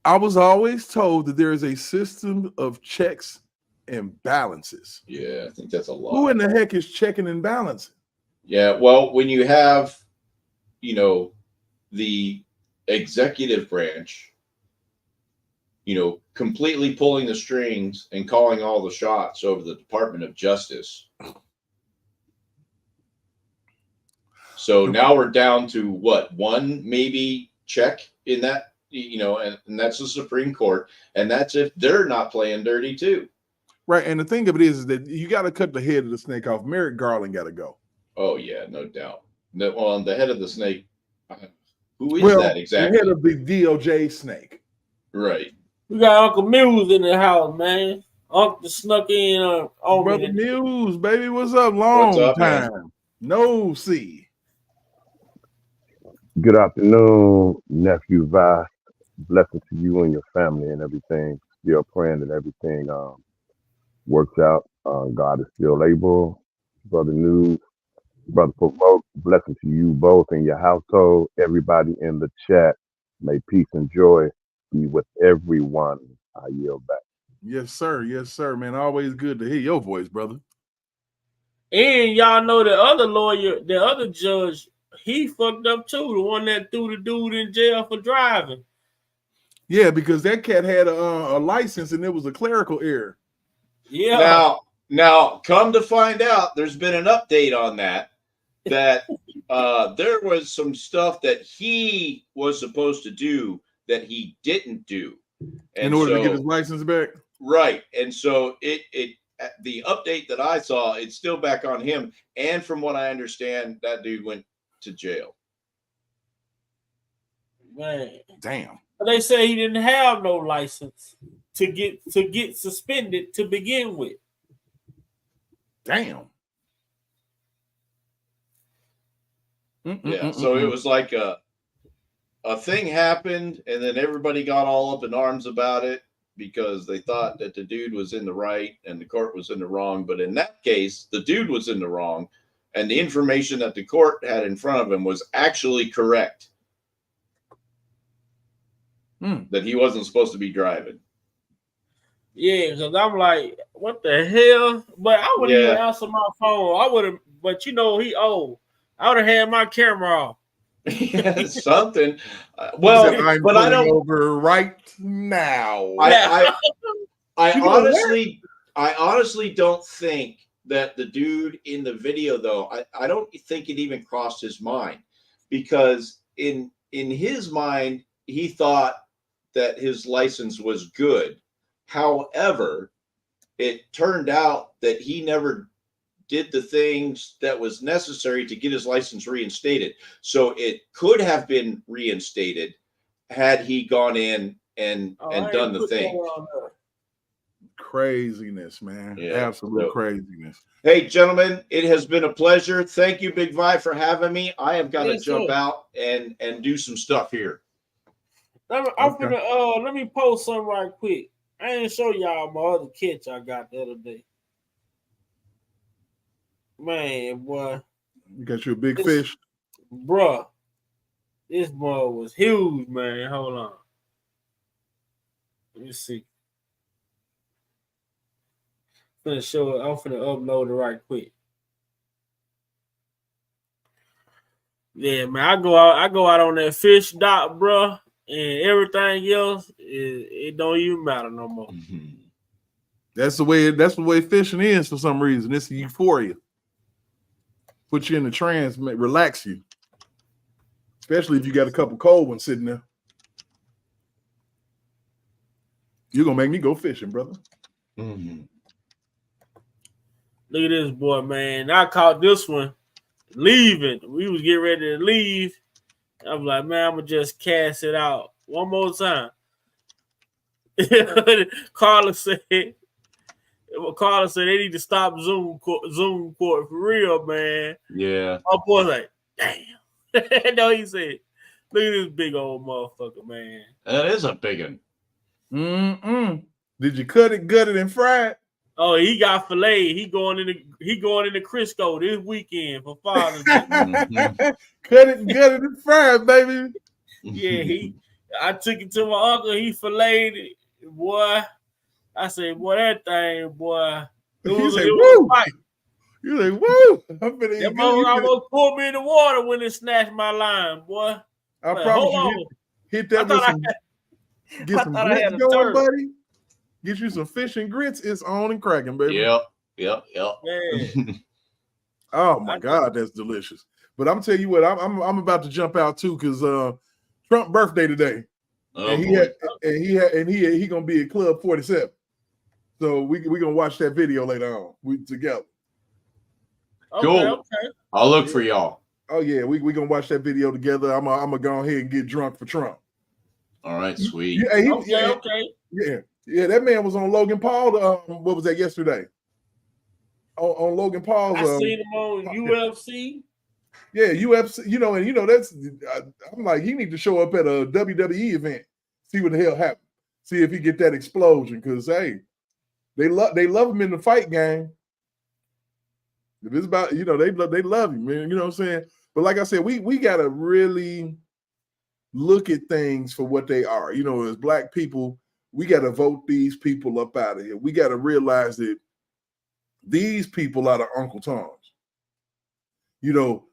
I was always told that there is a system of checks and balances. Yeah, I think that's a lot. Who in the heck is checking and balancing? Yeah, well, when you have, the executive branch, completely pulling the strings and calling all the shots over the Department of Justice. So now we're down to what, one maybe check in that, and that's the Supreme Court, and that's if they're not playing dirty too. Right, and the thing of it is that you got to cut the head of the snake off. Merrick Garland got to go. Oh yeah, no doubt. On the head of the snake, who is that exactly? The head of the DOJ snake. Right. We got Uncle Muse in the house, man. Uncle snuck in on Brother Muse, baby, what's up? Long What's up, time. man? No see. Good afternoon, nephew Vi. Blessings to you and your family and everything. Still praying that everything works out. God is still able. Brother News, Brother Provoke, blessing to you both and your household. Everybody in the chat, may peace and joy be with everyone. I yield back. Yes, sir. Yes, sir, man. Always good to hear your voice, brother. And y'all know the other lawyer, the other judge, he fucked up too. The one that threw the dude in jail for driving. Yeah, because that cat had a license and it was a clerical error. Yeah. Now, come to find out, there's been an update on that. That there was some stuff that he was supposed to do that he didn't do, in order to get his license back. Right, and so it the update that I saw, it's still back on him. And from what I understand, that dude went to jail. Man, damn. But they say he didn't have no license to get suspended to begin with. Damn. Yeah, so it was like a thing happened, and then everybody got all up in arms about it because they thought that the dude was in the right and the court was in the wrong. But in that case, the dude was in the wrong, and the information that the court had in front of him was actually correct. That he wasn't supposed to be driving. Yeah, because I'm like, what the hell? But I wouldn't even answer my phone. I would have, but he old. I would have had my camera off. Something. Well, I'm but I don't over right now. I honestly don't think that the dude in the video, though, I don't think it even crossed his mind, because in his mind, he thought that his license was good. However, it turned out that he never did the things that was necessary to get his license reinstated. So it could have been reinstated had he gone in and done the thing. Craziness, man. Yeah, Absolute craziness. Hey, gentlemen, it has been a pleasure. Thank you, Big Vi, for having me. I have got to jump out and do some stuff here. Let me post something right quick. I didn't show y'all my other catch I got the other day. Man, boy. You got you a big fish? Bruh. This boy was huge, man. Hold on. Let me see. I'm finna upload it right quick. Yeah, man, I go out on that fish dock, bro, and everything else, it don't even matter no more. That's the way fishing is for some reason. It's euphoria. Put you in the trance, relax you. Especially if you got a couple cold ones sitting there. You're gonna make me go fishing, brother. Look at this boy, man. I caught this one leaving. We was getting ready to leave. I was like, man, I'm gonna just cast it out one more time. Carla said they need to stop Zoom court for real, man. Yeah. My boy like, damn. No, he said, look at this big old motherfucker, man. That is a big one. Did you cut it, gut it, and fry it? Oh, he got filleted. He going into Crisco this weekend for Father's Day. Cut it, gut it, and fry it, baby. Yeah, I took it to my uncle. He filleted it, boy. I said, boy, that thing, boy. You say, woo. You like, woo. That mother almost pulled me in the water when it snatched my line, boy. I promise you, hit that with some. Get some grits going, buddy. Get you some fish and grits. It's on and cracking, baby. Yep. Man. Oh my God, that's delicious. But I'm telling you what, I'm about to jump out too because Trump birthday today, and he gonna be at Club 47. So we gonna watch that video later on. We together. Cool. Okay. I'll look for y'all. Oh yeah, we gonna watch that video together. I'm gonna go ahead and get drunk for Trump. All right, sweet. Okay. Yeah. That man was on Logan Paul. What was that yesterday? On Logan Paul's. I seen him on UFC. Yeah, UFC. That's. I'm like, he need to show up at a WWE event. See what the hell happened. See if he get that explosion. Because hey, they love him in the fight game. If it's about, they love him, man. You know what I'm saying? But like I said, we gotta really look at things for what they are. As Black people, we gotta vote these people up out of here. We gotta realize that these people are the Uncle Toms.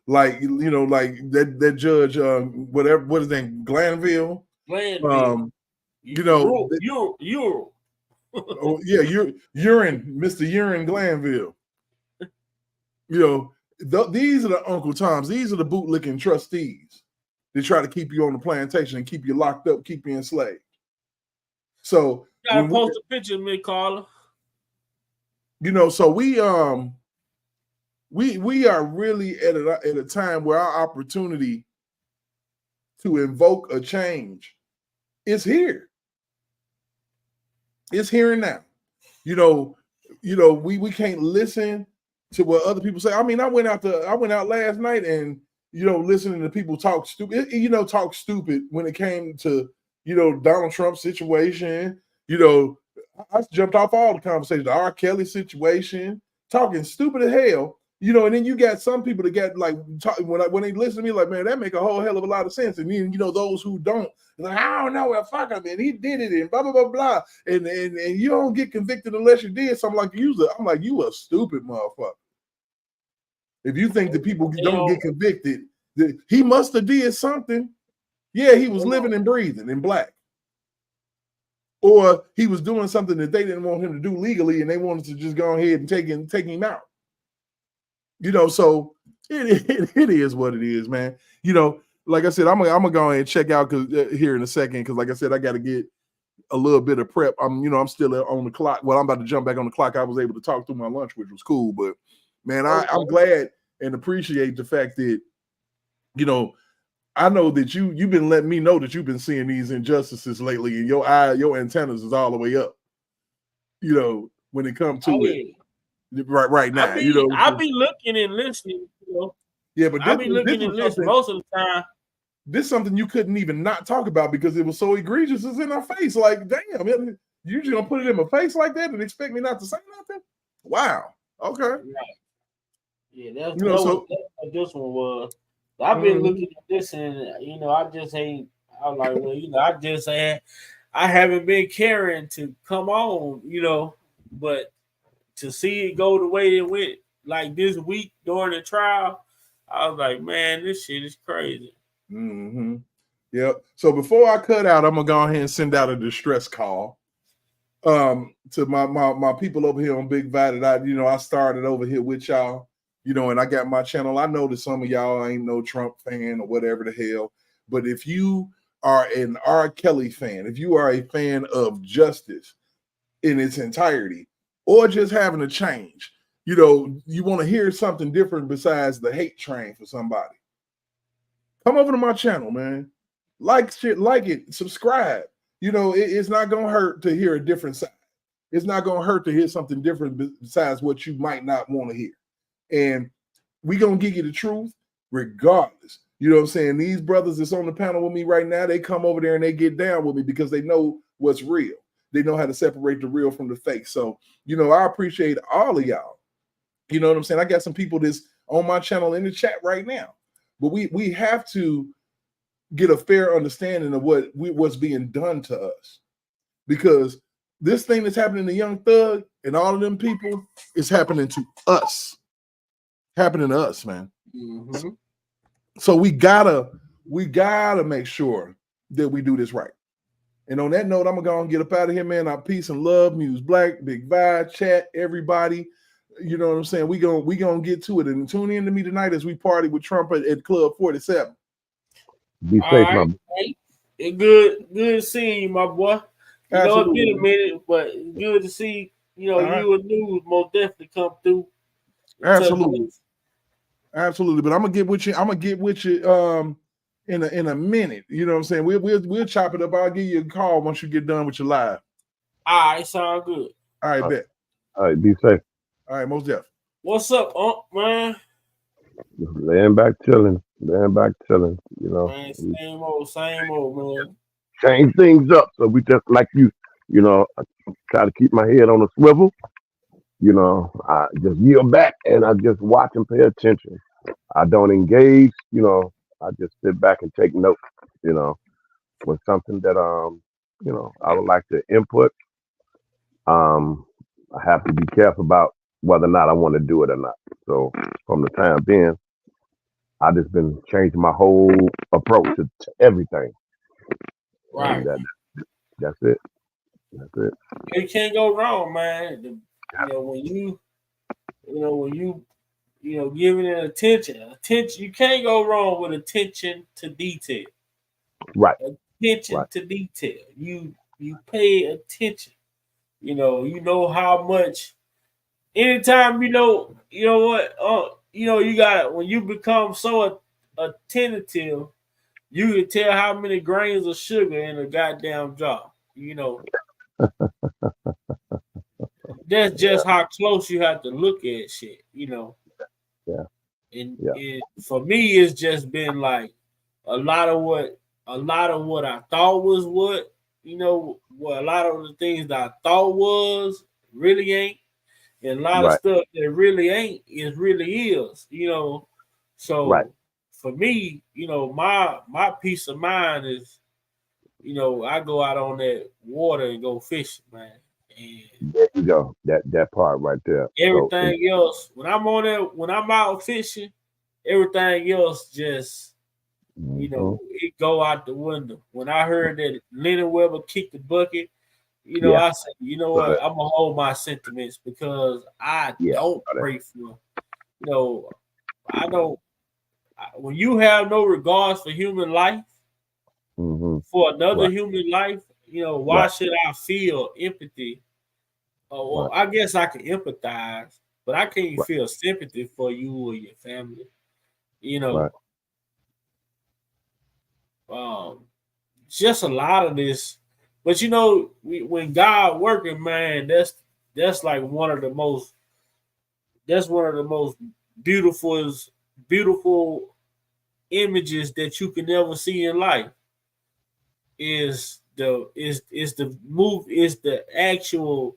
Like that judge, what is his name, Glanville. Glanville. Urine, Mr. Urine Glanville. These are the Uncle Toms. These are the bootlicking trustees. They try to keep you on the plantation and keep you locked up, keep you enslaved. So you gotta post a picture of me, Carla. So we are really at a time where our opportunity to invoke a change is here. It's here and now. We can't listen to what other people say. I mean, I went out last night and listening to people talk stupid. Talk stupid when it came to Donald Trump's situation. I jumped off all the conversations. The R. Kelly situation, talking stupid as hell. And then you got some people that get like when they listen to me, like, man, that make a whole hell of a lot of sense. And then those who don't, like, I don't know, well, fuck him, and he did it, and blah blah blah blah. And you don't get convicted unless you did something like I'm like, you a stupid motherfucker. If you think that people don't get convicted, he must have did something. Yeah, he was living and breathing in Black. Or he was doing something that they didn't want him to do legally, and they wanted to just go ahead and take him out. So it is what it is, man. Like I said, I'm gonna go ahead and check out here in a second, because like I said, I got to get a little bit of prep. I'm still on the clock. Well, I'm about to jump back on the clock. I was able to talk through my lunch, which was cool. But man, I'm glad and appreciate the fact that I know that you've been letting me know that you've been seeing these injustices lately, and your antennas is all the way up. When it comes to it. Right now, I'll be looking and listening. Yeah, but I'll be looking and listening most of the time. This is something you couldn't even not talk about because it was so egregious. It's in our face. Like, damn, you just gonna put it in my face like that and expect me not to say nothing? Wow. Okay. Right. Yeah, that's what this one was. I've been looking at this, and I just ain't. I was like, well, I haven't been caring to come on, but to see it go the way it went, like this week during the trial, I was like, man, this shit is crazy. Mm-hmm. Yep. So before I cut out, I'm gonna go ahead and send out a distress call to my people over here on Big Vi that I started over here with y'all, and I got my channel. I know that some of y'all ain't no Trump fan or whatever the hell, but if you are an R. Kelly fan, if you are a fan of justice in its entirety, or just having a change, you want to hear something different besides the hate train for somebody, come over to my channel, man. Like shit, like it, subscribe. It's not gonna hurt to hear a different side. It's not gonna hurt to hear something different besides what you might not want to hear. And we gonna give you the truth regardless. You know what I'm saying? These brothers that's on the panel with me right now, they come over there and they get down with me because they know what's real. They know how to separate the real from the fake. So, I appreciate all of y'all. You know what I'm saying? I got some people that's on my channel in the chat right now. But we have to get a fair understanding of what's being done to us, because this thing that's happening to Young Thug and all of them people is happening to us. Happening to us, man. Mm-hmm. So we gotta make sure that we do this right. And on that note, I'm gonna go and get up out of here, man. Our peace and love, Muse Black, Big Vibe, chat, everybody. You know what I'm saying? We gonna get to it, and tune in to me tonight as we party with Trump at Club 47. Be All safe, right. my It's good seeing you, my boy. It's been a minute, but it's good to see, you and News most definitely come through. Absolutely. But I'm gonna get with you in a minute. You know what I'm saying? We'll chop it up. I'll give you a call once you get done with your live. All right, sound good. All right, bet. All right, be safe. All right, most definitely. What's up, man? Just laying back chilling. Man, same old, man. Change things up. So we just like I try to keep my head on a swivel. I just yield back and I just watch and pay attention. I don't engage, I just sit back and take notes, with something that I would like to input. I have to be careful about whether or not I want to do it or not. So from the time being, I just been changing my whole approach to everything. Right. And that's it. That's it. You can't go wrong, man. When you giving it attention, you can't go wrong with attention to detail. Right. Attention to detail. You pay attention. You know how much. Anytime you what you got when you become so attentive, you can tell how many grains of sugar in a goddamn jar. That's just how close you have to look at shit. Yeah. And for me, it's just been like a lot of what I thought was what a lot of the things that I thought was really ain't, and a lot of stuff that really ain't is really is. So for me, my peace of mind is, I go out on that water and go fishing, man. And there you go. That part right there. everything else, when I'm out fishing, everything else just it go out the window. When I heard that Leonard Weber kicked the bucket, I said, what? I'm gonna hold my sentiments because I don't pray for. I don't. When you have no regards for human life, for another human life, why should I feel empathy? Well, I guess I can empathize, but I can't feel sympathy for you or your family. Just a lot of this, but when God working, man, that's like one of the most beautiful images that you can ever see in life is the actual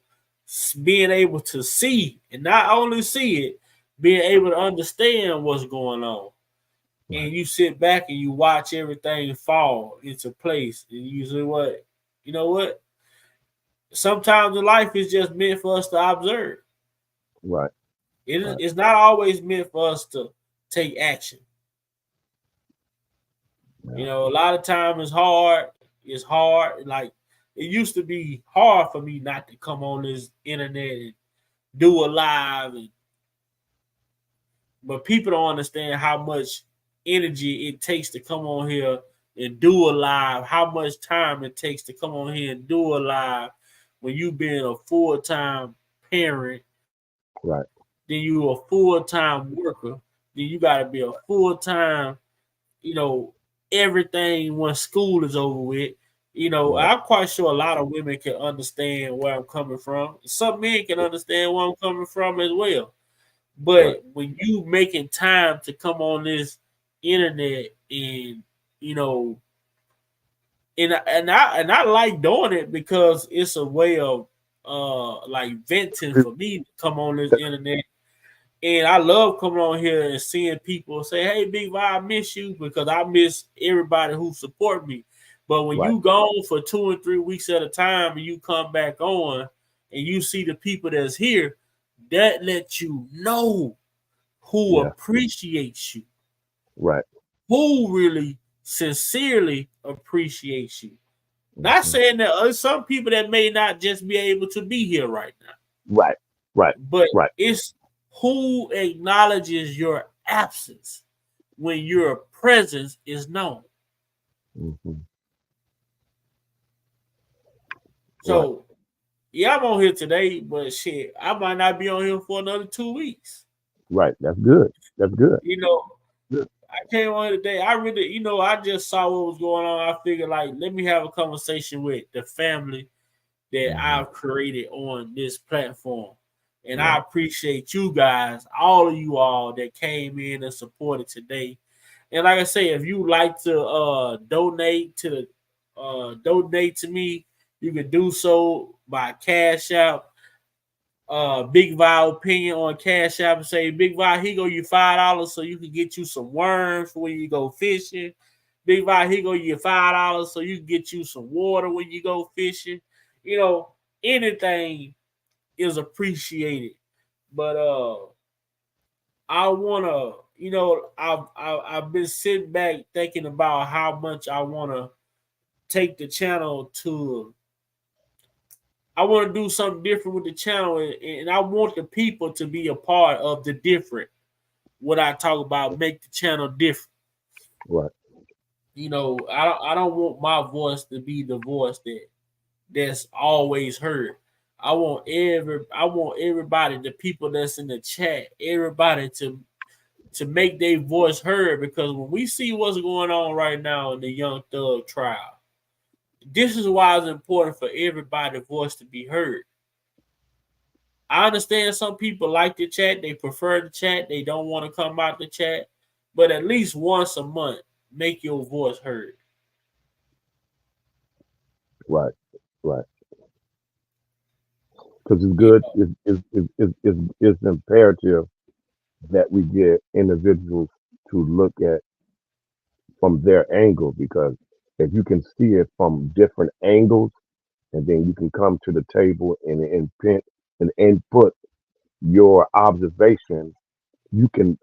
being able to see, and not only see it, being able to understand what's going on. And you sit back and you watch everything fall into place. And you say, what? Sometimes the life is just meant for us to observe. Right. It's not always meant for us to take action. You know, a lot of time it's hard. It's hard. Like it used to be hard for me not to come on this internet and do a live, but people don't understand how much energy it takes to come on here and do a live. How much time it takes to come on here and do a live when you being a full-time parent. Right. Then you a full-time worker. Then you got to be a full-time, you know, everything when school is over with. You know, Right. I'm quite sure a lot of women can understand where I'm coming from. Some men can understand where I'm coming from as well. But Right. when you making time to come on this internet and you know, and I like doing it because it's a way of like venting for me to come on this internet. And I love coming on here and seeing people say, "Hey, Big Vi, I miss you," because I miss everybody who support me. But when Right. you gone for 2 and 3 weeks at a time and you come back on and you see the people that's here, that lets you know who Yeah. appreciates you, Right. who really sincerely appreciates you. Not Mhm. saying that there's some people that may not just be able to be here right now, Right. Right. but Right. it's who acknowledges your absence when your presence is known. Mhm. Right. So, yeah, I'm on here today, but shit, I might not be on here for another 2 weeks. Right. That's good. That's good. You know, Good. I came on today. I really, I just saw what was going on. I figured, like, let me have a conversation with the family that Mhm. I've created on this platform. And I Right. appreciate you guys, all of you all that came in and supported today. And like I say, if you like to donate to me, you can do so by Cash App. Big Vi opinion on Cash App and say, Big Vi, here go you $5 so you can get you some worms for when you go fishing. Big Vi, here go you $5 so you can get you some water when you go fishing. You know, anything is appreciated. But I wanna, I've been sitting back thinking about how much I wanna take the channel to. I want to do something different with the channel, and I want the people to be a part of the different. What I talk about, make the channel different. Right. I don't want my voice to be the voice that's always heard. I want everybody, the people that's in the chat, everybody to make their voice heard, because when we see what's going on right now in the Young Thug trial, this is why it's important for everybody's voice to be heard. I understand some people like the chat, they prefer the chat, they don't want to come out the chat, but at least once a month, make your voice heard. Right. Right. Because it's You good. know, It's imperative that we get individuals to look at from their angle, because if you can see it from different angles, and then you can come to the table and input your observation, you can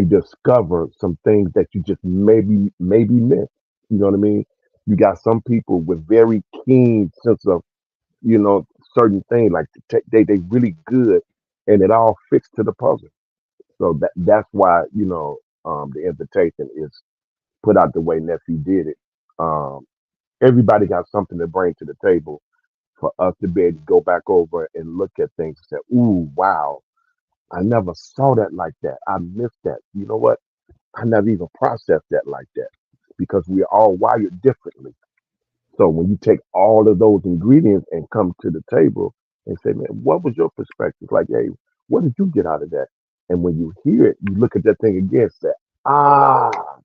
discover some things that you just maybe missed. You know what I mean? You got some people with very keen sense of, certain things, like they really good, and it all fits to the puzzle. So that's why, the invitation is put out the way nephew did it. Um, Everybody got something to bring to the table for us to be able to go back over and look at things and say, "Ooh, wow, I never saw that like that. I missed that. You know what? I never even processed that like that," because we are all wired differently. So when you take all of those ingredients and come to the table and say, "Man, what was your perspective?" Like, "Hey, what did you get out of that?" And when you hear it, you look at that thing again and say, "Ah,"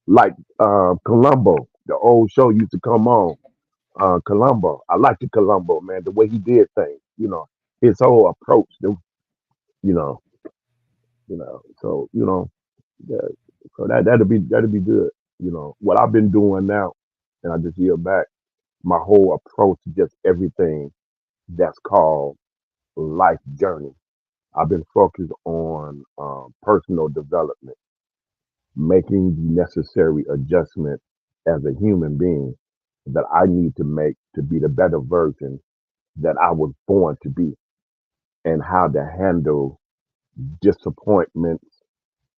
like Columbo, the old show used to come on. Columbo, I like the Columbo, man, the way he did things, his whole approach, you know, so, yeah, so that'd be good. What I've been doing now, and I just hear back, my whole approach to just everything that's called life journey. I've been focused on personal development, making the necessary adjustments as a human being that I need to make to be the better version that I was born to be, and how to handle disappointments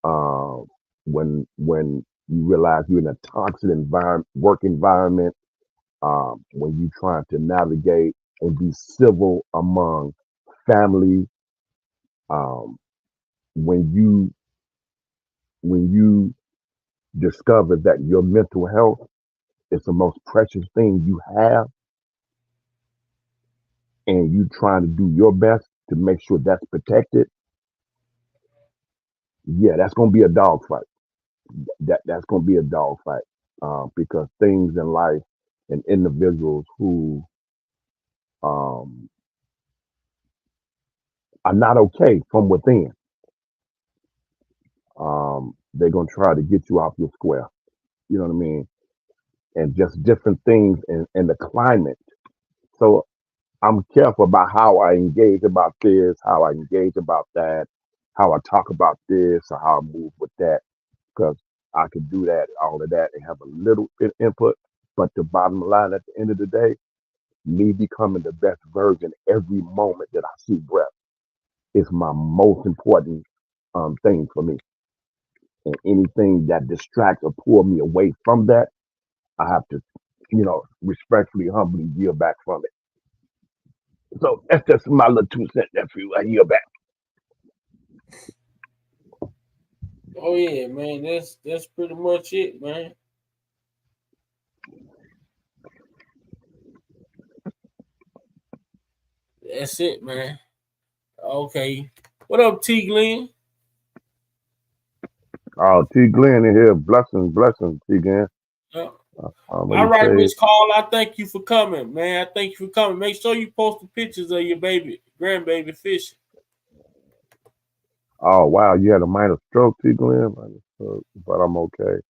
uh, when you realize you're in a toxic environment, work environment, when you're trying to navigate and be civil among family, um, when you discover that your mental health is the most precious thing you have, and you trying to do your best to make sure that's protected, yeah, that's gonna be a dogfight. That's gonna be a dogfight, because things in life and individuals who um, are not okay from within, they're gonna try to get you off your square. You know what I mean? And just different things in the climate. So I'm careful about how I engage about this, how I engage about that, how I talk about this, or how I move with that, because I can do that, all of that, and have a little bit input. But the bottom line, at the end of the day, me becoming the best version every moment that I see breath is my most important thing for me. And anything that distracts or pull me away from that, I have to, respectfully, humbly yield back from it. So that's just my little 2 cent, nephew. I yield back. Oh yeah, man. That's pretty much it, man. That's it, man. Okay. What up, T Glenn? Oh, T Glenn in here. Blessings, blessings, T Glenn. Yeah. What All you right, say? Miss Carl. I thank you for coming, man. I thank you for coming. Make sure you post the pictures of your baby, grandbaby fishing. Oh, wow. You had a minor stroke, T Glenn? Minor stroke, but I'm okay.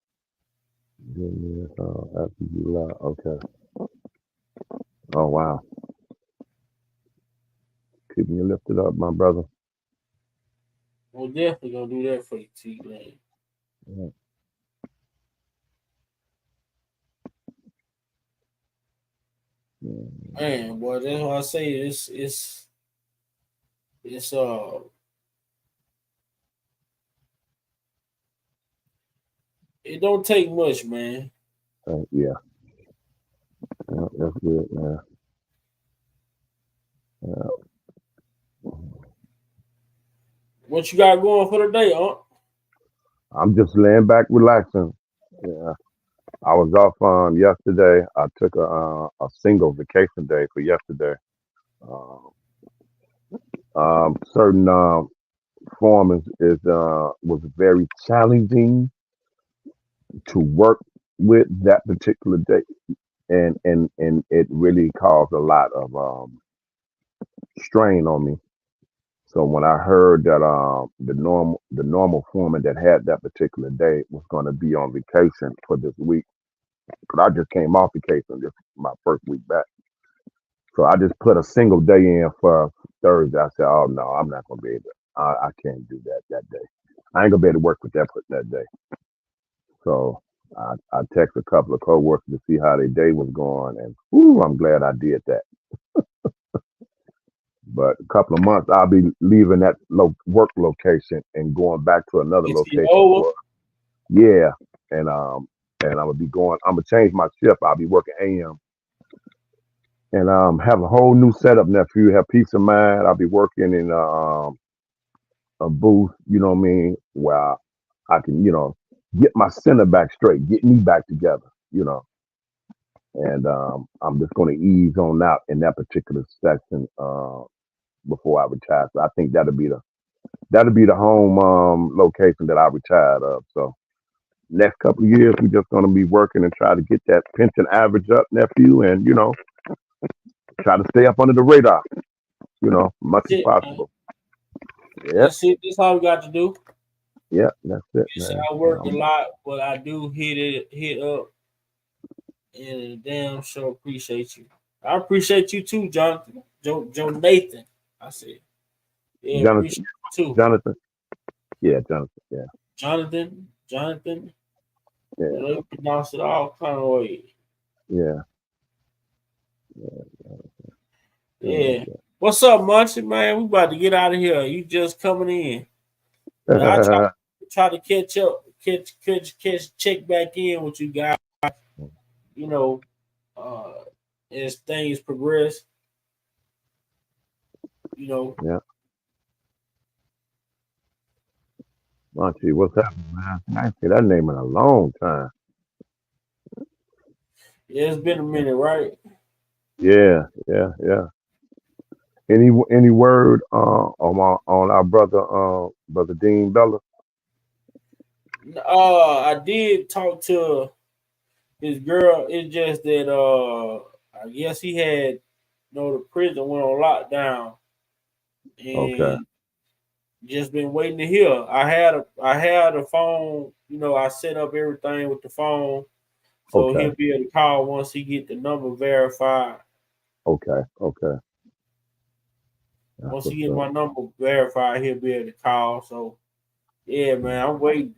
After July. Okay. Oh, wow. Keep me lifted up, my brother. We're definitely gonna do that for you, T Glenn. Yeah. Man, boy, that's why I say it's it don't take much, man. Yeah. Yeah, that's good, man. Yeah. What you got going for the day, huh? I'm just laying back, relaxing. Yeah. I was off yesterday. I took a single vacation day for yesterday. Uh, certain form was very challenging to work with that particular day, and it really caused a lot of strain on me. So when I heard that the normal foreman that had that particular day was going to be on vacation for this week, because I just came off vacation, this my first week back. So I just put a single day in for Thursday. I said, "Oh no, I'm not gonna be able. I can't do that day. I ain't gonna be able to work with that putting that day." So I text a couple of coworkers to see how their day was going, and whew, I'm glad I did that. But a couple of months, I'll be leaving that work location and going back to another It's location over. for, yeah, and I'm gonna be going. I'm gonna change my shift. I'll be working AM and have a whole new setup, nephew. Have peace of mind. I'll be working in a booth. You know what I mean? Where I can, get my center back straight, get me back together. And I'm just going to ease on out in that particular section before I retire. So I think that'll be the home location that I retired of. So next couple of years, we're just going to be working and try to get that pension average up, nephew, and try to stay up under the radar, much That's as it, man. possible. Yeah, That's it. That's all we got to do. yeah, that's it, Yes, man. I work a lot, but I do hit up, and damn sure appreciate you. I appreciate you too, Jonathan. Joe Nathan. I said, yeah, Jonathan, appreciate too. Jonathan. Yeah, Jonathan. Yeah. Jonathan. Yeah. You know, they pronounce it all kind of ways. Yeah. Yeah. What's up, Munchie, man? We about to get out of here. You just coming in. You know, I try to catch up, check back in with you guys, you know, as things progress. You know. Yeah. Monty, what's happening, man? I ain't say that name in a long time. Yeah, it's been a minute, right? Yeah. Any word on our brother brother Dean Bella? I did talk to his girl. It's just that I guess he had, the prison went on lockdown, Okay. and just been waiting to hear. I had a phone. I set up everything with the phone, so Okay. he'll be able to call once he get the number verified. Okay. Once he get my number verified, he'll be able to call. So yeah, man, I'm waiting.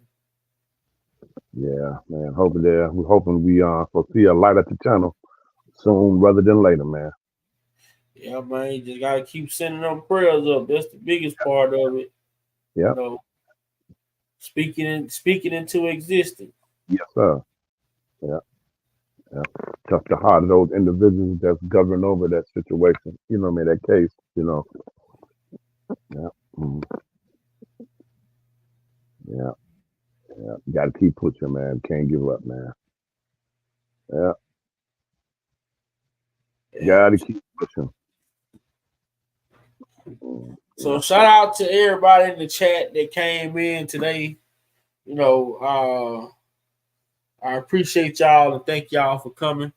Yeah, man. We're hoping we will see a light at the tunnel soon rather than later, man. Yeah, man, you just gotta keep sending them prayers up. That's the biggest part of it. Yeah. Speaking into existence. Yes, sir. Yeah. Touch the heart of those individuals that's governing over that situation. You know what I mean? That case, Yeah. Mhm. Yeah. You got to keep pushing, man. Can't give up, man. Yeah. Got to keep pushing. So shout out to everybody in the chat that came in today. I appreciate y'all and thank y'all for coming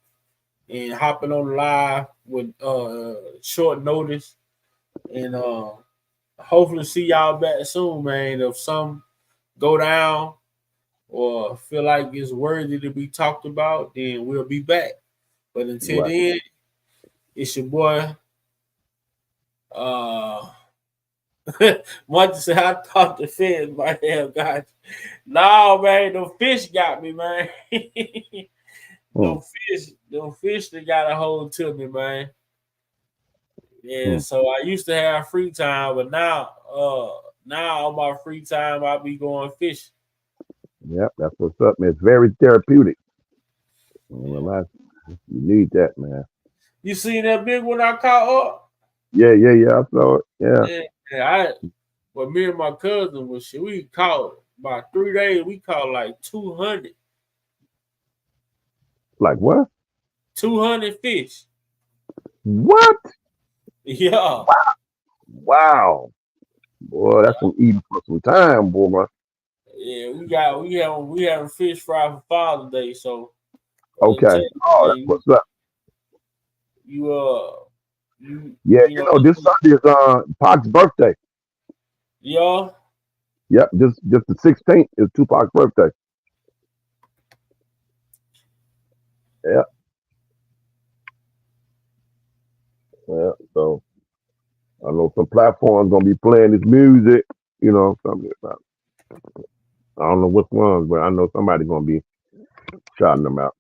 and hopping on live with short notice. And hopefully see y'all back soon, man. If some go down or feel like it's worthy to be talked about, then we'll be back. But until then, it's your boy. Much to say, I thought the feds might have got you. No, man, the fish got me, man. Them fish that got a hold to me, man. Yeah, so I used to have free time, but now on my free time I be going fishing. Yep, that's what's up, man. It's very therapeutic. You need that, man. You seen that big one I caught up? Yeah, I saw it. Yeah. Me and my cousin we caught about 3 days. We caught like 200. Like what? 200 fish. What? Yeah. Wow. Boy, that's some eating for some time, boy. Yeah, we having fish fry for Father's Day, so okay. Oh, that's what's up. This Sunday is Pac's birthday. Yeah. Yep, just the 16th is Tupac's birthday. Yeah. Yeah, so I know some platforms gonna be playing his music, something about. I don't know which ones, but I know somebody's gonna be shouting them out.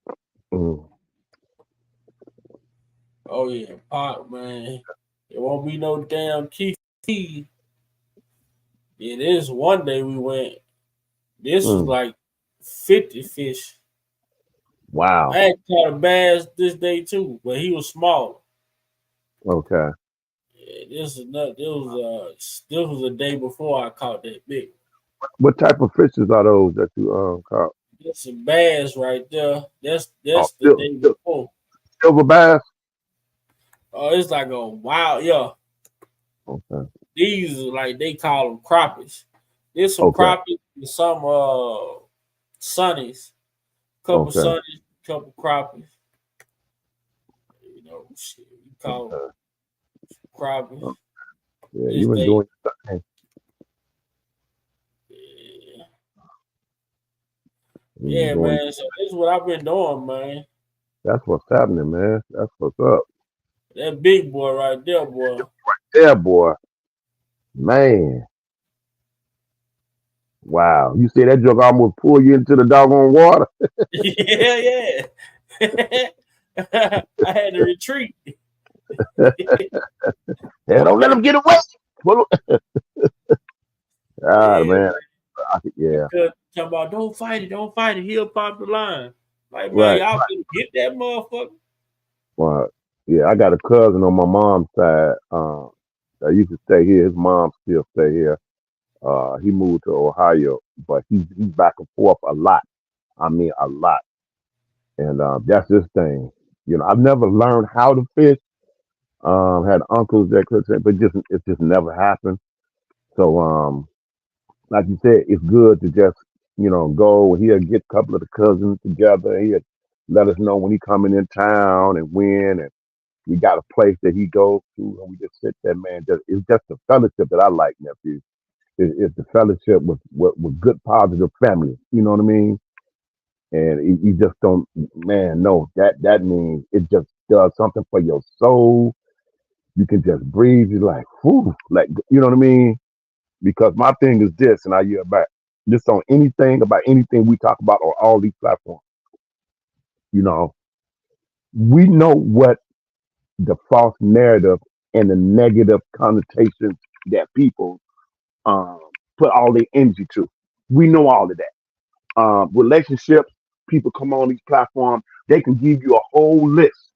Oh yeah, Pac, man. It won't be no damn Keith. Yeah, this one day we went. This was like 50 fish. Wow. I had caught a bass this day too, but he was small. Okay. Yeah, this was a day before I caught that big. What type of fishes are those that you caught? That's a bass right there. That's the day before. Silver bass? Oh, it's like a wild, yeah. Okay. These are like they call them crappies. There's some crappies and some sunnies. Couple sunnies, couple crappies. Shit, we call them crappies. Yeah, you been doing your thing. Yeah, man. So this is what I've been doing, man. That's what's happening, man. That's what's up. That big boy right there, boy. Right there, boy. Man. Wow. You say that joke almost pull you into the doggone water? Yeah, yeah. I had to retreat. Hey, don't let them get away. Pull 'em. Ah, Yeah, man. Yeah. because talking about don't fight it. He'll pop the line. Like man, Right. y'all better get that motherfucker. Well, yeah, I got a cousin on my mom's side. That used to stay here. His mom still stay here. He moved to Ohio, but he's back and forth a lot. I mean, a lot. And that's his thing. You know, I've never learned how to fish. Had uncles that could say, but it just never happened. So, like you said, it's good to just go. He'll get a couple of the cousins together. He'll let us know when he coming in town and when, and we got a place that he goes to, and we just sit there, man. It's just the fellowship that I like, nephew. It's the fellowship with good, positive family. You know what I mean? And you just don't, man. No, that means it just does something for your soul. You can just breathe. You're like, whew, like you know what I mean? Because my thing is this, and I hear back this on anything about anything we talk about on all these platforms. You know, we know what the false narrative and the negative connotations that people um, put all their energy to. We know all of that. Relationships, people come on these platforms, they can give you a whole list.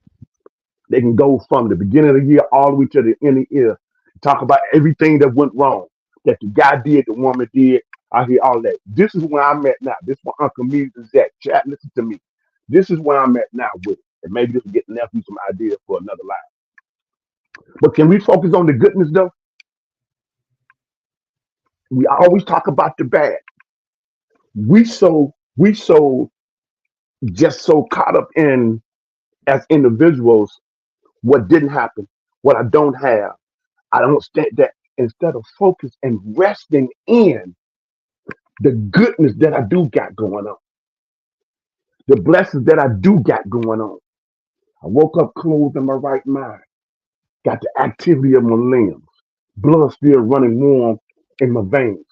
They can go from the beginning of the year all the way to the end of the year, talk about everything that went wrong, that the guy did, the woman did. I hear all that. This is where I'm at now. This is where Uncle Means is at. Chat, listen to me. This is where I'm at now with it. And maybe this will get nephew some ideas for another life. But can we focus on the goodness though? We always talk about the bad. We so just so caught up in as individuals what didn't happen, what I don't have. I don't stand that instead of focus and resting in the goodness that I do got going on, the blessings that I do got going on. I woke up clothed in my right mind, got the activity of my limbs, blood still running warm in my veins.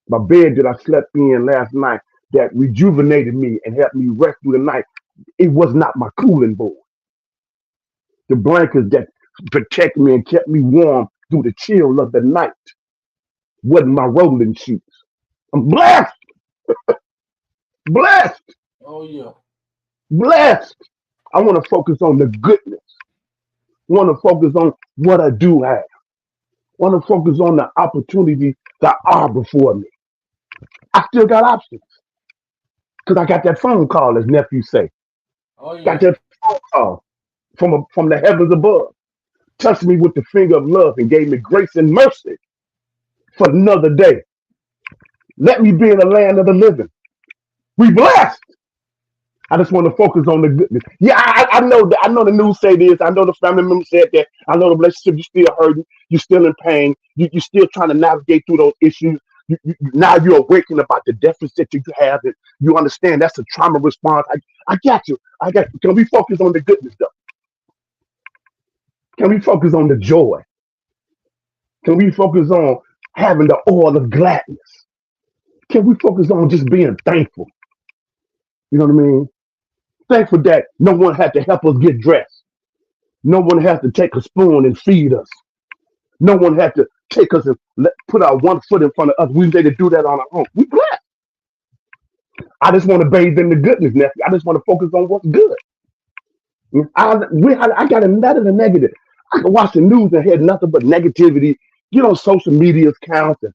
My bed that I slept in last night that rejuvenated me and helped me rest through the night, it was not my cooling board. The blankets that protected me and kept me warm through the chill of the night wasn't my rolling sheets. I'm blessed, blessed, Oh yeah. blessed. I want to focus on the goodness. I want to focus on what I do have. I want to focus on the opportunities that are before me. I still got options because I got that phone call, as nephew say. Oh Got yeah. that phone call from the heavens above. Touched me with the finger of love and gave me grace and mercy for another day. Let me be in the land of the living. We blessed. I just want to focus on the goodness. Yeah, I know that. I know the news say this. I know the family member said that. I know the relationship. You still hurting. You still in pain. You still trying to navigate through those issues. Now you're awakened about the deficit you have, and you understand that's a trauma response. I got you. I got you. Can we focus on the goodness though? Can we focus on the joy? Can we focus on having the oil of gladness? Can we focus on just being thankful? You know what I mean? Thankful that no one had to help us get dressed. No one has to take a spoon and feed us. No one had to take us and put our one foot in front of us. We made to do that on our own. We blessed. I just want to bathe in the goodness, nephew. I just want to focus on what's good. I got another than negative. I can watch the news and hear nothing but negativity. Get on social media accounts and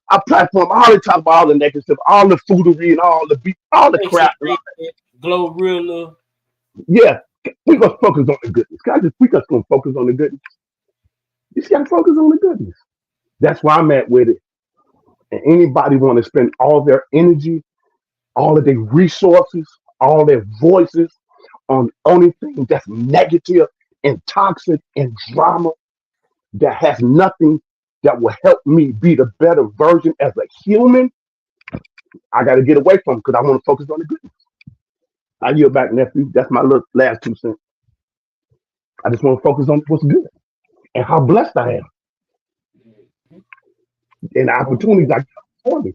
our platform. I already talk about all the negative stuff, all the foodery and all the Face it, crap. face it, Glorilla. Yeah, we gonna focus on the goodness. We just gonna focus on the goodness. You just gotta focus on the goodness. That's where I'm at with it. And anybody want to spend all their energy, all of their resources, all their voices on anything that's negative and toxic and drama that has nothing that will help me be the better version as a human, I got to get away from because I want to focus on the goodness. I yield back, nephew. That's my little last 2 cents. I just want to focus on what's good and how blessed I am and the Oh opportunities I got for me.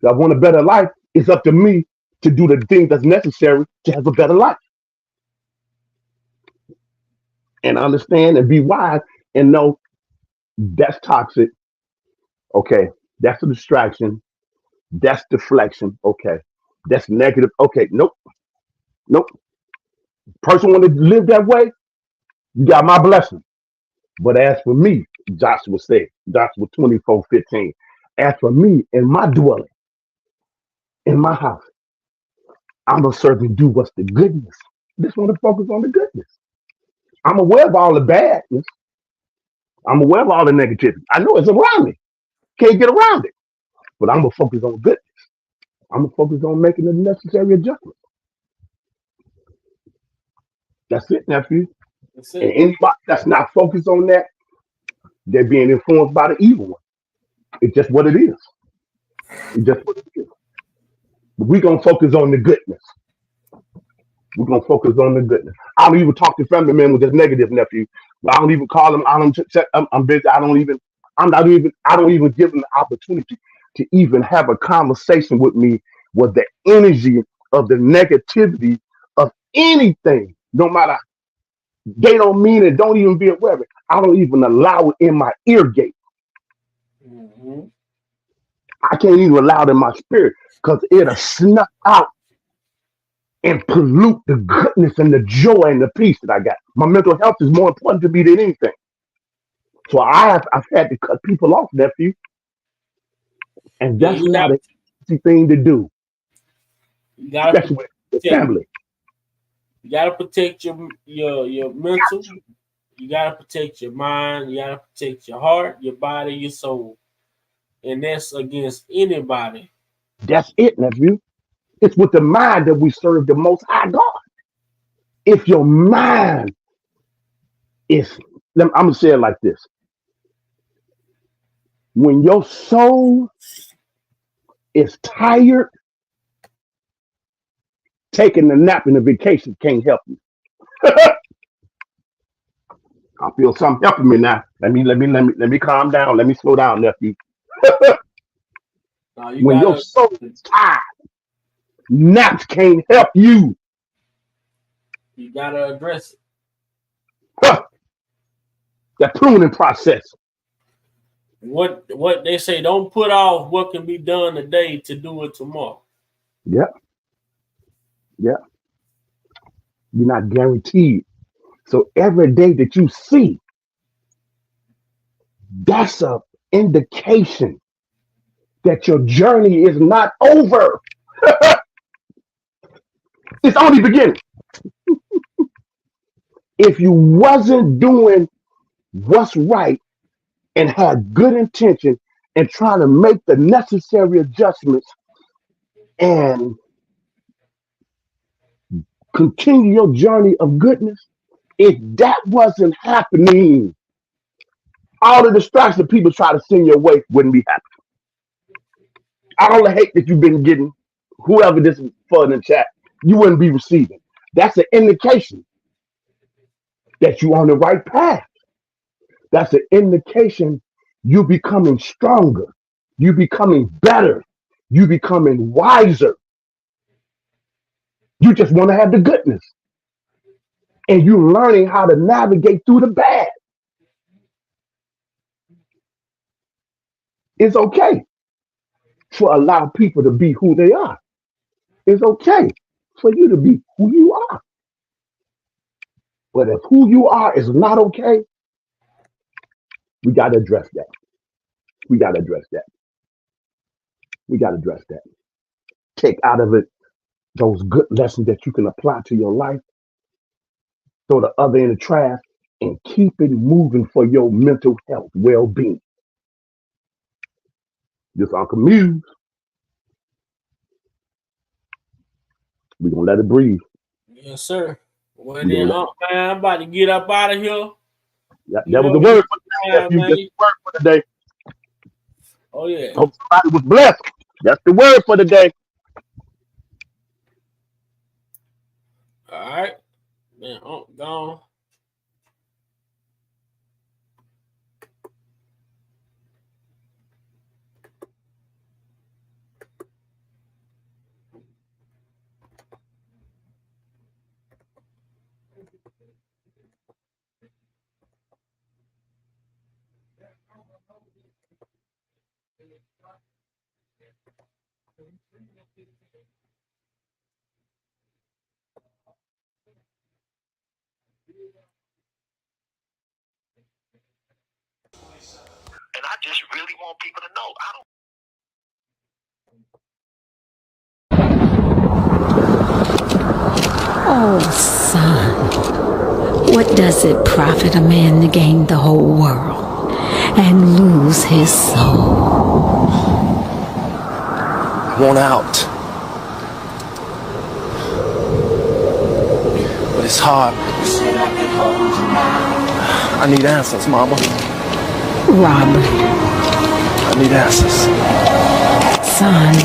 If I want a better life, it's up to me to do the things that's necessary to have a better life. And understand and be wise and know that's toxic. Okay. That's a distraction. That's deflection. Okay. That's negative. Okay. Nope. Nope. Person want to live that way, you got my blessing. But as for me, Joshua said, Joshua 24:15, as for me in my dwelling, in my house, I'm going to certainly do what's the goodness. Just want to focus on the goodness. I'm aware of all the badness. I'm aware of all the negativity. I know it's around me. Can't get around it. But I'm going to focus on goodness. I'm going to focus on making the necessary adjustments. That's it, nephew. That's And it. anybody that's not focused on that, they're being influenced by the evil one. It's just what it is. It's just what it is. But we're going to focus on the goodness. We're going to focus on the goodness. I don't even talk to family members that's negative, nephew. I don't even call them. I don't check. I'm busy. I don't even give them the opportunity to even have a conversation with me with the energy of the negativity of anything, no matter they don't mean it, don't even be aware of it. I don't even allow it in my ear gate. Mm-hmm. I can't even allow it in my spirit because it'll snuff out and pollute the goodness and the joy and the peace that I got. My mental health is more important to me than anything. So I've had to cut people off, nephew, and Yeah, that's not an easy thing to do, you gotta especially with protect. family. You gotta protect your mental. You gotta protect your mind. You gotta protect your heart, your body, your soul, and that's against anybody. That's it, nephew. It's with the mind that we serve the Most High God. If your mind is, I'm gonna say it like this: when your soul is tired, taking a nap and a vacation can't help you. I feel something helping me now. Let me calm down. Let me slow down, nephew. Now you When your gotta soul is tired, naps can't help you. you gotta address it. Huh, that pruning process. What they say, don't put off what can be done today to do it tomorrow. Yep, yep. You're not guaranteed. So every day that you see, that's a indication that your journey is not over. It's only beginning. If you wasn't doing what's right and had good intention and trying to make the necessary adjustments and continue your journey of goodness, if that wasn't happening, all the distractions people try to send your way wouldn't be happening. All the hate that you've been getting, whoever this is for in the chat, you wouldn't be receiving. That's an indication that you're on the right path. That's an indication you becoming stronger, you becoming better, you becoming wiser. You just want to have the goodness. And you learning how to navigate through the bad. It's okay to allow people to be who they are. It's okay for you to be who you are. But if who you are is not okay, we got to address that. We got to address that. We got to address that. Take out of it those good lessons that you can apply to your life, throw the other in the trash, and keep it moving for your mental health, well being. This Uncle Muse, we're going to let it breathe. Yes, sir. Well We're then, going to let it. man, I'm about to get up out of here. Yeah, You that was know, the word for today, time, nephew. man. That's the word for today. Oh yeah. Hope somebody was blessed. That's the word for today. All right. Man, gone. And I just really want people to know, I don't. Oh, son, what does it profit a man to gain the whole world and lose his soul? I want out. But it's hard. I need answers, Mama. Robert. I need answers. Son.